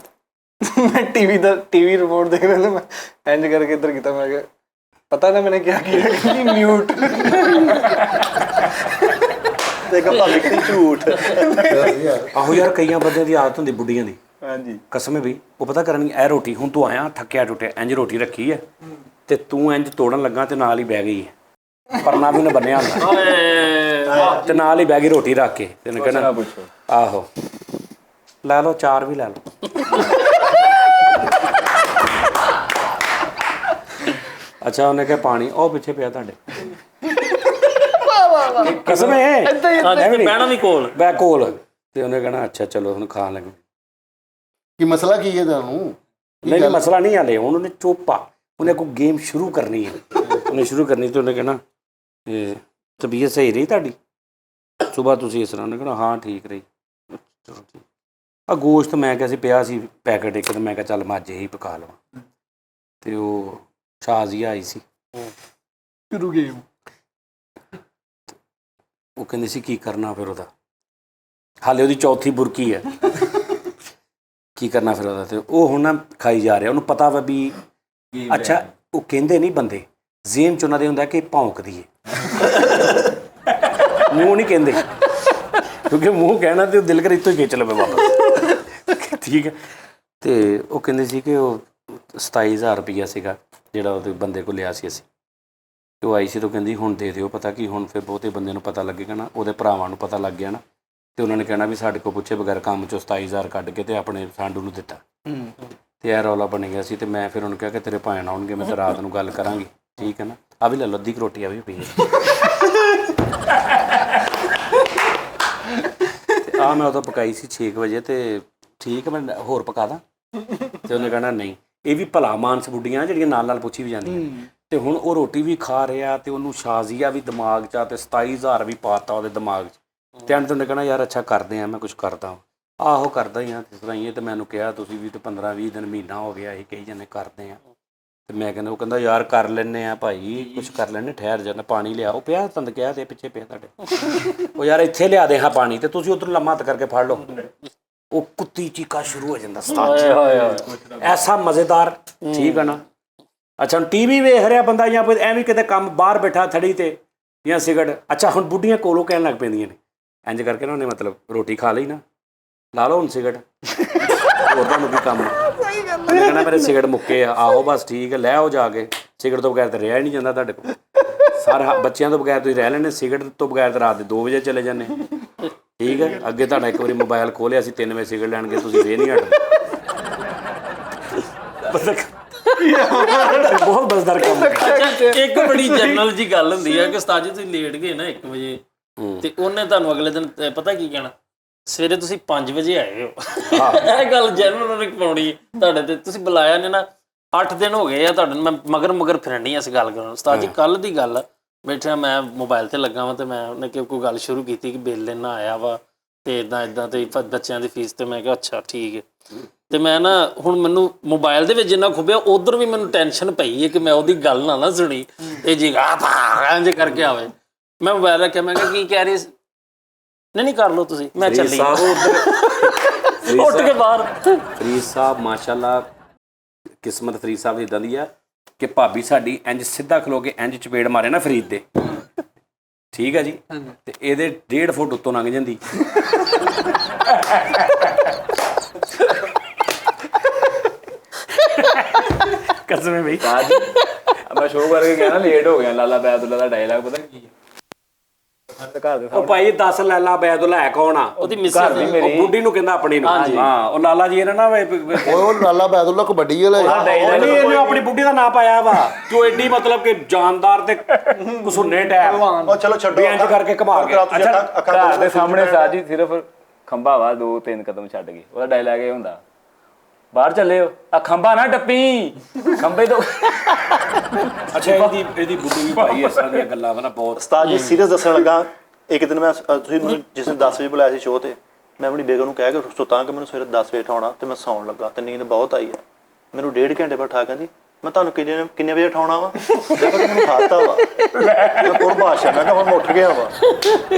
ਮੈਂ ਟੀਵੀ ਰਿਮੋਟ ਦੇਖ ਰਿਹਾ, ਮੈਂ ਇੰਜ ਕਰਕੇ ਇੱਧਰ ਕੀਤਾ। ਮੈਂ ਕਿਹਾ ਪਤਾ ਨਾ ਮੈਨੇ ਕਿਆ ਕੀਤਾ, ਮਿਊਟ। ਦੇਖੋ ਭਾਵੇਂ ਕਿ ਝੂਠ। ਆਹੋ ਯਾਰ, ਕਈਆਂ ਬੰਦਿਆਂ ਦੀ ਆਦਤ ਹੁੰਦੀ ਬੁੱਢੀਆਂ ਦੀ। ਹਾਂਜੀ ਕਸਮ ਹੈ ਵੀ ਉਹ ਪਤਾ ਕਰਨਗੀ, ਇਹ ਰੋਟੀ ਹੁਣ ਤੂੰ ਆਇਆ ਥੱਕਿਆ ਟੁੱਟਿਆ, ਇੰਜ ਰੋਟੀ ਰੱਖੀ ਹੈ ਤੇ ਤੂੰ ਇੰਜ ਤੋੜਨ ਲੱਗਾ ਤੇ ਨਾਲ ਹੀ ਬਹਿ ਗਈ ਹੈ, ਪਰਨਾ ਵੀ ਉਹਨੇ ਬੰਨਿਆ ਹੁੰਦਾ ਤੇ ਨਾਲ ਹੀ ਬਹਿ ਗਈ ਰੋਟੀ ਰੱਖ ਕੇ। ਤੈਨੂੰ ਕਹਿਣਾ ਆਹੋ ਲੈ ਲਓ, 4 ਵੀ ਲੈ ਲਓ। ਅੱਛਾ, ਉਹਨੇ ਕਿਹਾ ਪਾਣੀ ਉਹ ਪਿੱਛੇ ਪਿਆ ਤੁਹਾਡੇ। ਕਸਮ ਹੈ ਬਹਿਣਾ ਵੀ ਕੋਲ ਬੈ ਕੋਲ। ਤੇ ਉਹਨੇ ਕਹਿਣਾ ਅੱਛਾ ਚਲੋ ਹੁਣ ਖਾਣ ਲੱਗੇ। ਕੀ ਮਸਲਾ ਕੀ ਹੈ ਤੁਹਾਨੂੰ? ਨਹੀਂ ਮਸਲਾ ਨਹੀਂ ਹਾਲੇ, ਹੁਣ ਉਹਨੇ ਚੋਪਾ, ਉਹਨੇ ਕੋਈ ਗੇਮ ਸ਼ੁਰੂ ਕਰਨੀ ਹੈ। ਉਹਨੇ ਸ਼ੁਰੂ ਕਰਨੀ ਤੇ ਉਹਨੇ ਕਹਿਣਾ ਤਬੀਅਤ ਸਹੀ ਰਹੀ ਤੁਹਾਡੀ? ਸਵੇਰ ਤੁਸੀਂ ਇਸ ਤਰ੍ਹਾਂ ਨੇ ਕਹਿਣਾ ਹਾਂ ਠੀਕ ਰਹੀ। ਚਲੋ ਠੀਕ। ਆ ਗੋਸ਼ਤ ਮੈਂ ਕਿਹਾ ਸੀ ਪਿਆ ਸੀ ਪੈਕਟ ਇੱਕ, ਤੇ ਮੈਂ ਕਿਹਾ ਚੱਲ ਮੈਂ ਅੱਜ ਇਹੀ ਪਕਾ ਲਵਾਂ। ਤੇ ਉਹ ਸ਼ਾਜ਼ੀਆ ਆਈ ਸੀ, ਸ਼ੁਰੂ ਗੇਮ ਉਹ ਕਹਿੰਦੀ ਸੀ ਕੀ ਕਰਨਾ ਫਿਰ ਉਹਦਾ, ਹਾਲੇ ਉਹਦੀ ਚੌਥੀ ਬੁਰਕੀ ਹੈ, ਕੀ ਕਰਨਾ ਫਿਰ ਉਹਦਾ। ਤੇ ਉਹ ਹੁਣ ਨਾ ਖਾਈ ਜਾ ਰਿਹਾ, ਉਹਨੂੰ ਪਤਾ ਵਾ ਵੀ ਅੱਛਾ ਉਹ ਕਹਿੰਦੇ ਨਹੀਂ ਬੰਦੇ ਜ਼ੇਨ 'ਚ ਉਹਨਾਂ ਦੇ ਹੁੰਦਾ ਕਿ ਭੌਂਕਦੀ ਹੈ, ਮੂੰਹ ਨਹੀਂ ਕਹਿੰਦੇ, ਕਿਉਂਕਿ ਮੂੰਹ ਕਹਿਣਾ ਤੇ ਉਹ ਦਿਲ ਕਰ ਇੱਥੋਂ ਹੀ ਖਿੱਚ ਲਵੇ ਵਾਪਸ। ਠੀਕ ਹੈ। ਤੇ ਉਹ ਕਹਿੰਦੇ ਸੀ ਕਿ ਉਹ 27,000 ਰੁਪਈਆ ਸੀਗਾ ਜਿਹੜਾ ਉਹਦੇ ਬੰਦੇ ਕੋਲ ਲਿਆ ਸੀ ਅਸੀਂ। ਤੇ ਉਹ ਆਈ ਸੀ ਤਾਂ ਕਹਿੰਦੀ ਹੁਣ ਦੇ ਦਿਓ, ਪਤਾ ਕੀ ਹੁਣ ਫਿਰ ਬਹੁਤੇ ਬੰਦੇ ਨੂੰ ਪਤਾ ਲੱਗੇਗਾ ਨਾ, ਉਹਦੇ ਭਰਾਵਾਂ ਨੂੰ ਪਤਾ ਲੱਗ ਗਿਆ ਨਾ, ਤੇ ਉਹਨਾਂ ਨੇ ਕਹਿਣਾ ਵੀ ਸਾਡੇ ਕੋਲ ਪੁੱਛੇ ਬਗੈਰ ਕੰਮ 'ਚੋਂ 27,000 ਕੱਢ ਕੇ ਤੇ ਆਪਣੇ ਸਾਂਢੂ ਨੂੰ ਦਿੱਤਾ। ਤੇ ਇਹ ਰੌਲਾ ਬਣ ਗਿਆ ਸੀ। ਤੇ ਮੈਂ ਫਿਰ ਉਹਨੂੰ ਕਿਹਾ ਕਿ ਤੇਰੇ ਭੈਣ ਆਉਣਗੇ, ਮੈਂ ਤਾਂ ਰਾਤ ਨੂੰ ਗੱਲ ਕਰਾਂਗੀ, ਠੀਕ ਹੈ ਨਾ। ਆ ਵੀ ਲੈ ਲਓ, ਅੱਧੀ ਕੁ ਰੋਟੀ ਆ ਵੀ ਪਈ ਹੈ। ਤੇ ਆ ਮੈਂ ਉਦੋਂ ਪਕਾਈ ਸੀ 6 ਵਜੇ, ਤੇ ਠੀਕ ਮੈਂ ਹੋਰ ਪਕਾ ਦਾਂ, ਤੇ ਉਹਨੇ ਕਹਿਣਾ ਨਹੀਂ। ਇਹ ਵੀ ਭਲਾ ਮਾਨਸ ਬੁੱਢੀਆਂ ਜਿਹੜੀਆਂ ਨਾਲ ਨਾਲ ਪੁੱਛੀ ਵੀ ਜਾਂਦੀਆਂ। ਤੇ ਹੁਣ ਉਹ ਰੋਟੀ ਵੀ ਖਾ ਰਿਹਾ, ਤੇ ਉਹਨੂੰ ਸ਼ਾਜ਼ੀਆ ਵੀ ਦਿਮਾਗ 'ਚ ਆ, ਤੇ 27,000 ਵੀ ਪਾਤਾ ਉਹਦੇ ਦਿਮਾਗ 'ਚ। ਤੇ ਅੰਤ ਉਹਨੇ ਕਹਿਣਾ ਯਾਰ ਅੱਛਾ ਕਰਦੇ ਆ, ਮੈਂ ਕੁਛ ਕਰਦਾ। ਆਹੋ ਕਰਦਾ ਹੀ ਆ ਇਸ ਤਰ੍ਹਾਂ ਹੀ। ਤੇ ਮੈਨੂੰ ਕਿਹਾ ਤੁਸੀਂ ਵੀ ਤੇ 15-20 ਦਿਨ ਮਹੀਨਾ ਹੋ ਗਿਆ ਇਹ ਕਹੀ ਜਾਂਦੇ ਕਰਦੇ ਆ। ਤੇ ਮੈਂ ਕਹਿੰਦਾ, ਉਹ ਕਹਿੰਦਾ ਯਾਰ ਕਰ ਲੈਂਦੇ ਆ ਭਾਈ, ਕੁਛ ਕਰ ਲੈਂਦੇ, ਠਹਿਰ ਜਾਂਦਾ, ਪਾਣੀ ਲਿਆ। ਉਹ ਪਿਆ ਤੁਹਾਨੂੰ ਕਿਹਾ ਤੇ ਪਿੱਛੇ ਪਿਆ ਤੁਹਾਡੇ, ਉਹ ਯਾਰ ਇੱਥੇ ਲਿਆ ਦੇ ਹਾਂ ਪਾਣੀ, ਤੇ ਤੁਸੀਂ ਉੱਧਰ ਲੰਮਾ ਹੱਥ ਕਰਕੇ ਫੜ ਲਓ। ਉਹ ਕੁੱਤੀ ਚੀਕਾ ਸ਼ੁਰੂ ਹੋ ਜਾਂਦਾ ਉਸਤਾਦ, ਐਸਾ ਮਜ਼ੇਦਾਰ, ਠੀਕ ਹੈ ਨਾ। ਅੱਛਾ ਹੁਣ ਟੀਵੀ ਵੇਖ ਰਿਹਾ ਬੰਦਾ ਜਾਂ ਐਵੇਂ ਕਿਤੇ ਕੰਮ ਬਾਹਰ ਬੈਠਾ ਥੜੀ ਤੇ ਜਾਂ ਸਿਗਰਟ। ਅੱਛਾ ਹੁਣ ਬੁੱਢੀਆਂ ਕੋਲੋਂ ਕਹਿਣ ਲੱਗ ਪੈਂਦੀਆਂ ਨੇ ਇੰਝ ਕਰਕੇ ਨਾ, ਉਹਨੇ ਮਤਲਬ ਰੋਟੀ ਖਾ ਲਈ ਨਾ, ਲਾ ਲਓ ਹੁਣ ਸਿਗਰਟ, ਹੋਰ ਤੁਹਾਨੂੰ ਕੀ ਕੰਮ। ਉਹਨੇ ਕਹਿਣਾ ਮੇਰੇ ਸਿਗਰਟ ਮੁੱਕੇ ਆ। ਆਹੋ ਬਸ ਠੀਕ ਹੈ, ਲੈ ਆਓ ਜਾ ਕੇ, ਸਿਗਰਟ ਤੋਂ ਬਗੈਰ ਤਾਂ ਰਿਹਾ ਹੀ ਨਹੀਂ ਜਾਂਦਾ ਤੁਹਾਡੇ ਕੋਲ। ਸਾਰਾ ਬੱਚਿਆਂ ਤੋਂ ਬਗੈਰ ਤੁਸੀਂ ਰਹਿ ਲੈਂਦੇ, ਸਿਗਰਟ ਤੋਂ ਬਗੈਰ ਤਾਂ ਰਾਤ ਦੇ 2 ਵਜੇ ਚਲੇ ਜਾਂਦੇ, ਠੀਕ ਹੈ। ਅੱਗੇ ਤੁਹਾਡਾ ਇੱਕ ਵਾਰੀ ਮੋਬਾਈਲ ਖੋਲਿਆ ਸੀ 3 ਵਜੇ ਸਿਗਰਟ ਲੈਣ ਗਏ, ਤੁਸੀਂ ਫੇਰ ਨਹੀਂ ਹਟਦੇ। ਬਹੁਤ ਬਜ਼ਦਾਰ ਕੰਮ। ਇੱਕ ਬੜੀ ਜਨਰਲ ਜੀ ਗੱਲ ਹੁੰਦੀ ਹੈ ਕਿ ਉਸਤਾਦ ਜੀ ਤੁਸੀਂ ਲੇਟ ਗਏ ਨਾ 1 ਵਜੇ, ਤੇ ਉਹਨੇ ਤੁਹਾਨੂੰ ਅਗਲੇ ਦਿਨ ਪਤਾ ਕੀ ਕਹਿਣਾ, ਸਵੇਰੇ ਤੁਸੀਂ 5 ਵਜੇ ਆਏ ਹੋ। ਇਹ ਗੱਲ ਜਨਰਲ ਉਹਨੇ ਪਾਉਣੀ ਤੁਹਾਡੇ ਤੇ, ਤੁਸੀਂ ਬੁਲਾਇਆ ਨੇ ਨਾ। 8 ਦਿਨ ਹੋ ਗਏ ਆ ਤੁਹਾਡੇ, ਮੈਂ ਮਗਰ ਫਿਰਨੀ ਇਸ ਗੱਲ ਕਰਨ। ਉਸਤਾਦ ਜੀ ਕੱਲ ਦੀ ਗੱਲ ਬੈਠਿਆ ਮੈਂ ਮੋਬਾਈਲ ਤੇ ਲੱਗਾ ਵਾਂ, ਤੇ ਮੈਂ ਉਹਨੇ ਕੋਈ ਗੱਲ ਸ਼ੁਰੂ ਕੀਤੀ ਕਿ ਬਿੱਲ ਇੰਨਾ ਆਇਆ ਵਾ, ਤੇ ਇੱਦਾਂ ਤੇ ਬੱਚਿਆਂ ਦੀ ਫੀਸ। ਤੇ ਮੈਂ ਕਿਹਾ ਅੱਛਾ ਠੀਕ ਹੈ। ਤੇ ਮੈਂ ਨਾ ਹੁਣ ਮੈਨੂੰ ਮੋਬਾਈਲ ਦੇ ਵਿੱਚ ਜਿੰਨਾ ਖੁੱਬਿਆ, ਉਧਰ ਵੀ ਮੈਨੂੰ ਟੈਨਸ਼ਨ ਪਈ ਹੈ ਕਿ ਮੈਂ ਉਹਦੀ ਗੱਲ ਨਾ ਸੁਣੀ, ਇਹ ਜੀ ਇੰਝ ਕਰਕੇ ਆਵੇ। ਮੈਂ ਮੋਬਾਈਲ ਰੱਖਿਆ, ਮੈਂ ਕਿਹਾ ਕੀ ਕਹਿ ਰਹੀ ਸੀ? ਨਹੀਂ ਕਰ ਲਓ ਤੁਸੀਂ, ਮੈਂ ਚੱਲੀ ਉੱਠ ਕੇ ਬਾਹਰ। ਫਰੀਦ ਸਾਹਿਬ ਮਾਸ਼ਾਅੱਲਾ, ਕਿਸਮਤ ਫਰੀਦ ਸਾਹਿਬ ਦੀ ਇੱਦਾਂ ਦੀ ਆ ਕਿ ਭਾਬੀ ਸਾਡੀ ਇੰਝ ਸਿੱਧਾ ਖਲੋ ਕੇ ਇੰਝ ਚਪੇੜ ਮਾਰੇ ਨਾ ਫਰੀਦ ਦੇ, ਠੀਕ ਹੈ ਜੀ, ਤੇ ਇਹਦੇ 1.5 ਫੁੱਟ ਉੱਤੋਂ ਲੰਘ ਜਾਂਦੀ। ਕਸਮ ਹੈ ਬਈ। ਮੈਂ ਸ਼ੋਅ ਕਰਕੇ ਗਿਆ ਨਾ, ਲੇਟ ਹੋ ਗਿਆ। ਲਾਲਾ ਬੈਦੁੱਲਾ ਦਾ ਡਾਇਲਾਗ ਪਤਾ ਕੀ ਘਰ ਦੇ ਉਹ ਭਾਈ 10 ਲਾਲਾ ਬੈਦੁੱਲਾ ਹੈ ਕੌਣ ਆ? ਉਹਦੀ ਮਿਸ ਉਹ ਬੁੱਢੀ ਨੂੰ ਕਹਿੰਦਾ ਆਪਣੀ ਨੂੰ। ਹਾਂ ਉਹ ਲਾਲਾ ਜੀ ਇਹਨਾਂ ਨਾ ਉਹ ਲਾਲਾ ਬੈਦੁੱਲਾ ਕਬੱਡੀ ਵਾਲਾ ਇਹਨੇ ਆਪਣੀ ਬੁੱਢੀ ਦਾ ਨਾਂ ਪਾਇਆ ਵਾ, ਜੋ ਐਡੀ ਮਤਲਬ ਕਿ ਜਾਨਦਾਰ ਤੇ ਕਸੁੰਨੇ ਟੈਪ। ਉਹ ਚਲੋ ਛੱਡੋ, ਇੰਝ ਕਰਕੇ ਘੁਮਾ ਕੇ। ਘਰ ਦੇ ਸਾਹਮਣੇ ਸਾਜੀ ਸਿਰਫ ਖੰਭਾ ਵਾ 2-3 ਕਦਮ ਛੱਡ ਗਏ। ਉਹਦਾ ਡਾਇਲਾਗ ਇਹ ਹੁੰਦਾ, ਬਾਹਰ ਚੱਲੇ ਹੋ, ਆ ਖੰਭਾ ਨਾ ਟੱਪੀ, ਖੰਭੇ ਤੋਂ। ਅੱਛਾ ਇਹਦੀ ਬੁੱਢੀ ਵੀ ਭਾਈ ਇਸ ਤਰ੍ਹਾਂ ਦੀਆਂ ਗੱਲਾਂ ਵਾ ਨਾ ਬਹੁਤ। ਉਸਤਾਦ ਜੀ ਸੀਰੀਅਸ ਦੱਸਣ ਲੱਗਾ, ਇੱਕ ਦਿਨ ਮੈਂ ਤੁਸੀਂ ਮੈਨੂੰ ਜਿਸ ਦਿਨ 10 ਵਜੇ ਬੁਲਾਇਆ ਸੀ ਸ਼ੋਅ ਤੇ, ਮੈਂ ਆਪਣੀ ਬੇਗਮ ਨੂੰ ਕਹਿ ਕੇ ਸੁੱਤਾ ਕਿ ਮੈਨੂੰ ਸਵੇਰੇ 10 ਵਜੇ ਉਠਾਉਣਾ, ਤੇ ਮੈਂ ਸੌਣ ਲੱਗਾ ਤੇ ਨੀਂਦ ਬਹੁਤ ਆਈ ਹੈ। ਮੈਨੂੰ 1.5 ਘੰਟੇ ਬਾਅਦ ਉਠਾ ਕਹਿੰਦੀ ਮੈਂ ਤੁਹਾਨੂੰ ਕਿੰਨੇ ਵਜੇ ਉਠਾਉਣਾ ਵਾ? ਮੈਂ ਕਿਹਾ ਮੈਨੂੰ ਉਠਾਤਾ ਵਾ, ਮੈਂ ਪੁਰ ਭਾਸ਼ਾ, ਮੈਂ ਕਿਹਾ ਹੁਣ ਮੈਂ ਉੱਠ ਗਿਆ ਵਾ।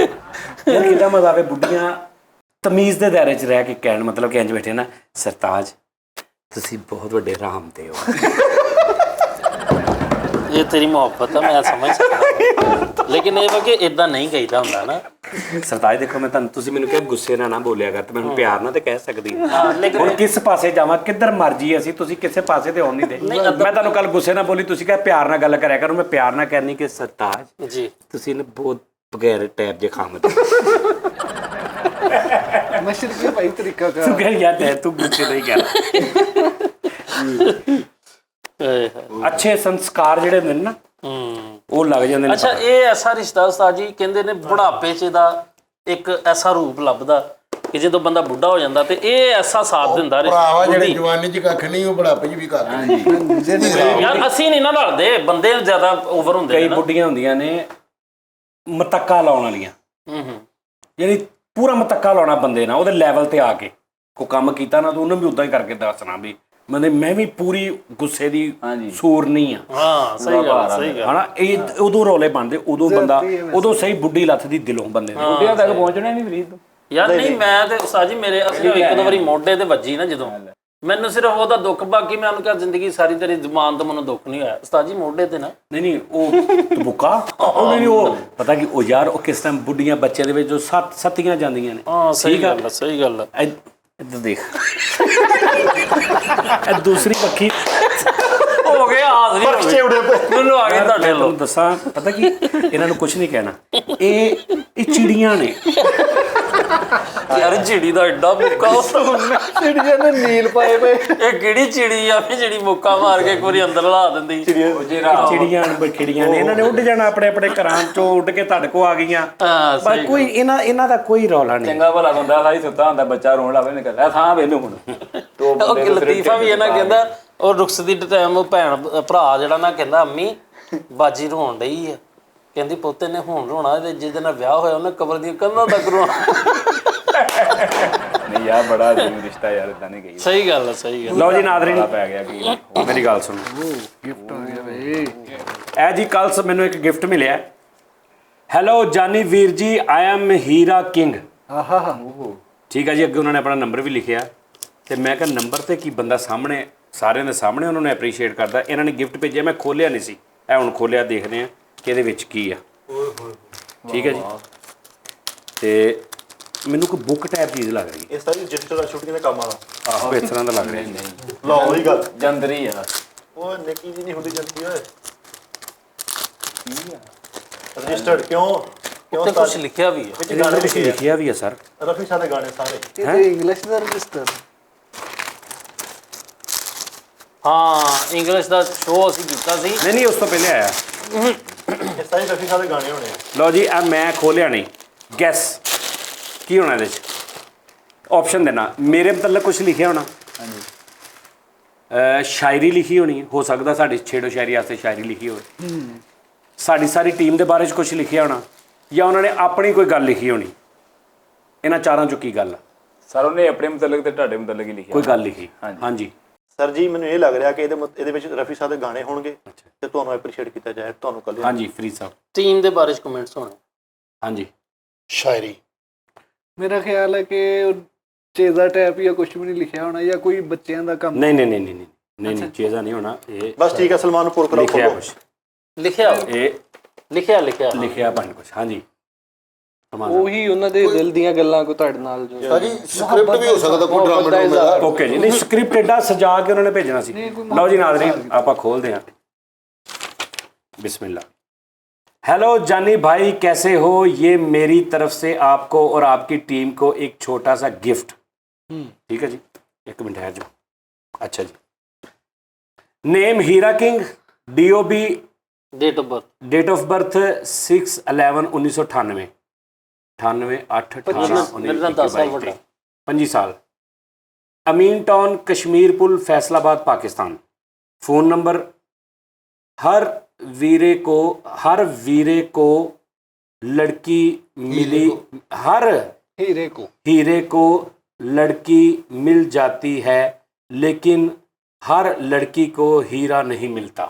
ਯਾਰ ਕਿੱਦਾਂ ਮਜ਼ਾ ਆਵੇ ਬੁੱਢੀਆਂ ਤਮੀਜ਼ ਦੇ ਦਾਇਰੇ 'ਚ ਰਹਿ ਕੇ ਕਹਿਣ, ਮਤਲਬ ਕਿ ਇੰਝ ਬੈਠੇ ਨਾ, ਸਰਤਾਜ ਤੁਸੀਂ ਬਹੁਤ ਵੱਡੇ ਰਾਮ ਦੇ ਹੋ। ਇਹ ਤੇਰੀ ਮੁਹੱਬਤ ਆ, ਮੈਂ ਸਮਝ ਸਕਦਾ, ਲੇਕਿਨ ਇਹ ਵਾ ਕਿ ਇਦਾਂ ਨਹੀਂ ਕਹੀਦਾ ਹੁੰਦਾ ਨਾ। ਸਰਤਾਜ ਦੇਖੋ ਮੈਂ ਤੁਹਾਨੂੰ, ਤੁਸੀਂ ਮੈਨੂੰ ਕਿਹਾ ਗੁੱਸੇ ਨਾਲ ਨਾ ਬੋਲਿਆ ਕਰ, ਤੇ ਮੈਂ ਹੁਣ ਪਿਆਰ ਨਾਲ ਤੇ ਕਹਿ ਸਕਦੀ ਹੁਣ ਕਿਸ ਪਾਸੇ ਜਾਵਾਂ, ਕਿੱਧਰ ਮਰਜੀ ਅਸੀਂ, ਤੁਸੀਂ ਕਿਸੇ ਪਾਸੇ ਤੇ ਆਉਣ ਨਹੀਂ ਦੇ। ਮੈਂ ਤੁਹਾਨੂੰ ਕੱਲ ਗੁੱਸੇ ਨਾਲ ਬੋਲੀ, ਤੁਸੀਂ ਕਿਹਾ ਪਿਆਰ ਨਾਲ ਗੱਲ ਕਰਿਆ ਕਰੋ, ਮੈਂ ਪਿਆਰ ਨਾਲ ਕਹਿਣੀ ਕਿ ਸਰਤਾਜ ਜੀ ਤੁਸੀਂ ਨਾ ਬਹੁਤ ਬਗੈਰ ਟੈਪ ਜੇ ਖਾਮਦੇ। ਮਸ਼ਰਕੀ ਭਾਈ ਤਰੀਕਾ ਤੂੰ ਕਹਿ ਯਾਰ ਤੂੰ ਗੁੱਸੇ ਨਹੀਂ ਕਹਿ। ਅੱਛੇ ਸੰਸਕਾਰ ਜਿਹੜੇ ਹੁੰਦੇ ਨੇ ਨਾ, ਉਹ ਲੱਗ ਜਾਂਦੇ ਨੇ। ਅੱਛਾ ਇਹ ਐਸਾ ਰਿਸ਼ਤਾ ਉਸਤਾਦ ਜੀ ਕਹਿੰਦੇ ਨੇ ਬੁਢਾਪੇ 'ਚ ਦਾ ਇੱਕ ਐਸਾ ਰੂਪ ਲੱਭਦਾ ਕਿ ਜਦੋਂ ਬੰਦਾ ਬੁੱਢਾ ਹੋ ਜਾਂਦਾ ਤੇ ਇਹ ਐਸਾ ਸਾਥ ਦਿੰਦਾ ਭਰਾਵਾ, ਜਿਹੜੇ ਜਵਾਨੀ 'ਚ ਕੱਖ ਨਹੀਂ, ਉਹ ਬੁਢਾਪੇ 'ਚ ਵੀ ਕੱਖ ਨਹੀਂ। ਯਾਰ ਅਸੀਂ ਨਹੀਂ ਨਾ ਲੜਦੇ, ਬੰਦੇ ਜ਼ਿਆਦਾ ਓਵਰ ਹੁੰਦੇ ਨੇ। ਕਈ ਬੁੱਢੀਆਂ ਹੁੰਦੀਆਂ ਨੇ ਮਤੱਕਾ ਲਾਉਣ ਵਾਲੀਆਂ, ਯਾਨੀ ਪੂਰਾ ਮਤੱਕਾ ਲਾਉਣਾ ਬੰਦੇ ਨਾਲ ਉਹਦੇ ਲੈਵਲ ਤੇ ਆ ਕੇ ਕੋਈ ਕੰਮ ਕੀਤਾ ਨਾ ਤਾਂ ਉਹਨੂੰ ਵੀ ਉਦਾਂ ਹੀ ਕਰਕੇ ਦੱਸਣਾ ਵੀ ਮੈਂ ਵੀ ਪੂਰੀ ਗੁੱਸੇ ਦੀ ਸੂਰ ਨਹੀਂ ਆ। ਹਾਂ ਸਹੀ ਗੱਲ ਹਨਾ ਇਹ ਉਦੋਂ ਰੌਲੇ ਬਣਦੇ, ਉਦੋਂ ਬੰਦਾ ਉਦੋਂ ਸਹੀ ਬੁੱਢੀ ਲੱਥ ਦੀ ਦਿਲੋਂ ਬੰਦੇ ਦੇ। ਬੁੱਢਿਆਂ ਤੱਕ ਪਹੁੰਚਣਾ ਨਹੀਂ ਫਰੀਦ ਤੋਂ ਯਾਰ ਨਹੀਂ ਮੈਂ ਤੇ ਉਸਤਾਦ ਜੀ ਮੇਰੇ ਅਸੀਂ ਇੱਕ ਦੋ ਵਾਰੀ ਮੋਢੇ ਤੇ ਵੱਜੀ ਨਾ ਜਦੋਂ, ਮੈਨੂੰ ਸਿਰਫ ਉਹਦਾ ਦੁੱਖ, ਬਾਕੀ ਮੈਂ ਉਹਨੂੰ ਕਿਹਾ ਜ਼ਿੰਦਗੀ ਸਾਰੀ ਤੇਰੀ ਜ਼ੁਬਾਨ ਤੋਂ ਮੈਨੂੰ ਦੁੱਖ ਨਹੀਂ ਹੋਇਆ। ਉਸਤਾਦ ਜੀ ਮੋਢੇ ਤੇ ਨਾ ਨਹੀਂ ਉਹ ਤਬੁਕਾ ਉਹ ਨਹੀਂ, ਉਹ ਪਤਾ ਕੀ ਉਹ ਯਾਰ ਉਹ ਕਿਸ ਟਾਈਮ ਬੁੱਢੀਆਂ ਬੱਚਿਆਂ ਦੇ ਵਿੱਚ ਜੋ ਸੱਤੀਆਂ ਜਾਂਦੀਆਂ ਨੇ। ਹਾਂ ਸਹੀ ਗੱਲ ਹੈ, ਸਹੀ ਗੱਲ ਹੈ। ਇੱਧਰ ਦੇਖ ਇਹ ਦੂਸਰੀ ਪੱਖੀ ਹੋ ਗਿਆ ਹਾਜ਼ਰੀ ਮੈਨੂੰ ਆ ਗਏ ਤੁਹਾਡੇ ਲੋ। ਦੱਸਾਂ ਪਤਾ ਕੀ ਇਹਨਾਂ ਨੂੰ ਕੁਝ ਨਹੀਂ ਕਹਿਣਾ, ਇਹ ਚਿੜੀਆਂ ਨੇ ਯਾਰ ਚਿੜੀ ਦਾ ਐਡਾ ਮੁੱਕਾ चिड़िया ने नील पाए पे ਇਹ ਕਿਹੜੀ ਚਿੜੀ ਆ ਵੀ ਜਿਹੜੀ ਮੁੱਕਾ ਮਾਰ ਕੇ ਇੱਕ ਵਾਰੀ ਅੰਦਰ ਲਾ ਦਿੰਦੀ। ਚਿੜੀਆਂ ਨੇ ਇਹਨਾਂ ਨੇ ਉੱਡ ਜਾਣਾ ਆਪਣੇ ਆਪਣੇ ਘਰਾਂ ਚੋਂ ਉੱਡ ਕੇ ਤੁਹਾਡੇ ਕੋ ਆ ਗਈਆਂ। ਹਾਂ ਪਰ ਕੋਈ ਇਹਨਾਂ ਦਾ ਕੋਈ ਰੌਲਾ ਨਹੀਂ। ਚੰਗਾ ਭਲਾ ਬੰਦਾ ਸਾਰੀ ਸੁੱਤਾ ਹੁੰਦਾ, ਬੱਚਾ ਰੋਣ ਲੱਗ ਪੈਂਦਾ, ਨਿਕਲ ਥਾਂ ਵੇਨੂੰ ਹੁਣ ਉਹ ਲਤੀਫਾ ਵੀ ਇਹਨਾਂ ਕਹਿੰਦਾ ਉਹ ਰੁਕਸ ਦੀ ਟਾਈਮ ਭੈਣ ਭਰਾ ਜਿਹੜਾ ਨਾ ਕਹਿੰਦਾ ਅੰਮੀ ਬਾਜੀ ਰੋਣ ਡਈ ਆ, ਕਹਿੰਦੀ ਪੋਤੇ ਨੇ ਹੁਣ ਰੋਣਾ ਤੇ ਜਿਹਦੇ ਨਾਲ ਵਿਆਹ ਹੋਇਆ ਉਹਨੇ ਕਬਰ ਦੀਆਂ ਕੰਧਾਂ ਤੱਕ ਰੋਣਾ। ਨਹੀਂ ਯਾਰ ਬੜਾ ਅਜੀਬ ਰਿਸ਼ਤਾ ਯਾਰ, ਇਦਾਂ ਨਹੀਂ ਗਈ। ਸਹੀ ਗੱਲ ਹੈ, ਸਹੀ ਗੱਲ। ਲਓ ਜੀ ਨਾਜ਼ਰੀਨ ਪੈ ਗਿਆ ਕੀ ਮੇਰੀ ਗੱਲ ਸੁਣੋ, गिफ्ट आ गया भाई। ਇਹ ਜੀ ਕੱਲ ਮੈਨੂੰ ਇੱਕ ਗਿਫਟ ਮਿਲਿਆ। ਹੈਲੋ ਜਾਨੀ ਵੀਰ ਜੀ, ਆਈ ਐਮ ਹੀਰਾ ਕਿੰਗ। आहा ਠੀਕ ਹੈ ਜੀ, ਅੱਗੇ ਉਹਨਾਂ ਨੇ ਆਪਣਾ ਨੰਬਰ ਵੀ ਲਿਖਿਆ ਤੇ ਮੈਂ ਕਿਹਾ ਨੰਬਰ ਤੇ ਕੀ ਬੰਦਾ ਸਾਹਮਣੇ ਸਾਰਿਆਂ ਦੇ ਸਾਹਮਣੇ ਉਹਨਾਂ ਨੂੰ ਐਪਰੀਸ਼ੀਏਟ ਕਰਦਾ। ਇਹਨਾਂ ਨੇ ਗਿਫਟ ਭੇਜਿਆ, ਮੈਂ ਖੋਲਿਆ ਨਹੀਂ ਸੀ, ਇਹ ਹੁਣ ਖੋਲਿਆ, ਦੇਖਦੇ ਆ ਕਿ ਇਹਦੇ ਵਿੱਚ ਕੀ ਆ। ਠੀਕ ਹੈ ਜੀ, ਤੇ ਮੈਨੂੰ ਕੋਈ ਬੁੱਕ ਟਾਈਪ ਚੀਜ਼ ਲੱਗ ਰਹੀ ਹੈ। ਇਹ ਸਾਰੀ ਰਜਿਸਟਰ ਸ਼ੂਟਿੰਗ ਦੇ ਕੰਮ ਵਾਲਾ। ਆਹੋ ਇਸ ਤਰ੍ਹਾਂ ਦਾ ਲੱਗ ਰਿਹਾ। ਲਓ ਉਹੀ ਗੱਲ, ਜੰਦਰੀ ਆ ਉਹ ਨਿੱਕੀ ਜੀ ਨਹੀਂ ਹੁੰਦੀ ਜੰਤੀ ਓਏ। ਰਜਿਸਟਰਡ ਕਿਉਂ ਉੱਤੇ ਕੁਝ ਲਿਖਿਆ ਵੀ ਹੈ। ਵਿੱਚ ਇਹਦੇ ਗਾਣੇ ਵਿੱਚ ਲਿਖੇ ਲਿਖਿਆ ਵੀ ਹੈ ਸਰ। ਆ ਰਫੀ ਸਾਹਿਬ ਦੇ ਗਾਣੇ ਸਾਰੇ। ये इंग्लिश का रजिस्टर ਹਾਂ ਇੰਗਲਿਸ਼ ਦਾ ਸ਼ੋਅ ਅਸੀਂ ਕੀਤਾ ਸੀ। ਨਹੀਂ ਉਸ ਤੋਂ ਪਹਿਲੇ ਆਇਆ। ਇਹ ਸਾਰੇ ਰਫੀ ਸਾਹਿਬ ਦੇ ਗਾਣੇ ਹੋਣੇ ਆ। ਲਓ ਜੀ ਆ ਮੈਂ ਖੋਲਿਆ ਨਹੀਂ, ਗੈਸ ਕੀ ਹੋਣਾ ਇਹਦੇ 'ਚ? ਆਪਸ਼ਨ ਦੇਣਾ। ਮੇਰੇ ਮਤਲਬ ਕੁਝ ਲਿਖਿਆ ਹੋਣਾ। ਸ਼ਾਇਰੀ ਲਿਖੀ ਹੋਣੀ, ਹੋ ਸਕਦਾ ਸਾਡੀ ਛੇੜੋ ਸ਼ਾਇਰੀ ਵਾਸਤੇ ਸ਼ਾਇਰੀ ਲਿਖੀ ਹੋਵੇ। ਸਾਡੀ ਸਾਰੀ ਟੀਮ ਦੇ ਬਾਰੇ 'ਚ ਕੁਝ ਲਿਖਿਆ ਹੋਣਾ, ਜਾਂ ਉਹਨਾਂ ਨੇ ਆਪਣੀ ਕੋਈ ਗੱਲ ਲਿਖੀ ਹੋਣੀ। ਇਹਨਾਂ ਚਾਰਾਂ 'ਚੋਂ ਕੀ ਗੱਲ ਆ? ਸਰ ਉਹਨੇ ਆਪਣੇ ਮੁਤਲਕ ਤੇ ਤੁਹਾਡੇ ਮੁਤਲਕ ਹੀ ਲਿਖਿਆ ਕੋਈ ਗੱਲ ਲਿਖੀ। ਹਾਂਜੀ ਸਰ ਜੀ ਮੈਨੂੰ ਇਹ ਲੱਗ ਰਿਹਾ ਕਿ ਇਹਦੇ ਵਿੱਚ ਰਫੀ ਸਾਹਿਬ ਦੇ ਗਾਣੇ ਹੋਣਗੇ ਤੇ ਤੁਹਾਨੂੰ ਐਪਰੀਸ਼ੀਏਟ ਕੀਤਾ ਜਾਏ, ਤੁਹਾਨੂੰ ਕੱਲ। ਹਾਂਜੀ ਫਰੀਦ ਸਾਹਿਬ। ਟੀਮ ਦੇ ਬਾਰੇ ਚ ਕਮੈਂਟਸ ਹੋਣੇ। ਹਾਂਜੀ शायरी मेरा ख्याल है कि चेजा टैप या कुछ भी नहीं लिखा होना, या कोई बच्चों का काम। ਨਹੀਂ ਚੀਜ਼ਾਂ ਨਹੀਂ ਹੋਣਾ ਇਹ। ਬਸ ਠੀਕ ਹੈ, ਸਲਮਾਨ ਪੁਰ ਕਰੋ। ਲਿਖਿਆ ਕੁਝ, ਲਿਖਿਆ ਇਹ ਲਿਖਿਆ ਬਣ ਕੁਝ। ਹਾਂਜੀ ਉਹੀ ਉਹਨਾਂ ਦੇ ਦਿਲ ਦੀਆਂ ਗੱਲਾਂ ਕੋ ਤੁਹਾਡੇ ਨਾਲ ਜੋ ਸਾਜੀ ਸਕ੍ਰਿਪਟ ਵੀ ਹੋ ਸਕਦਾ ਕੋਈ ਡਰਾਮਾ ਦਾ। ਓਕੇ ਜੀ, ਨਹੀਂ ਸਕ੍ਰਿਪਟ ਐਡਾ ਸਜਾ ਕੇ ਉਹਨਾਂ ਨੇ ਭੇਜਣਾ ਸੀ। ਲਓ ਜੀ ਨਾਜ਼ਰੀਨ ਆਪਾਂ ਖੋਲਦੇ ਹਾਂ। बिस्मिल्लाह। हेलो जानी भाई, कैसे हो? ये मेरी तरफ से आपको और आपकी टीम को एक छोटा सा गिफ्ट। ठीक है जी, एक मिनट है जो। अच्छा जी, name Heera king, DOB date of birth 6/11/1998 25 साल। अमीन टाउन, कश्मीर पुल, फैसलाबाद, पाकिस्तान। फ़ोन नंबर हर वीरे को लड़की मिली, हर हीरे को लड़की मिल जाती है, लेकिन हर लड़की को हीरा नहीं मिलता।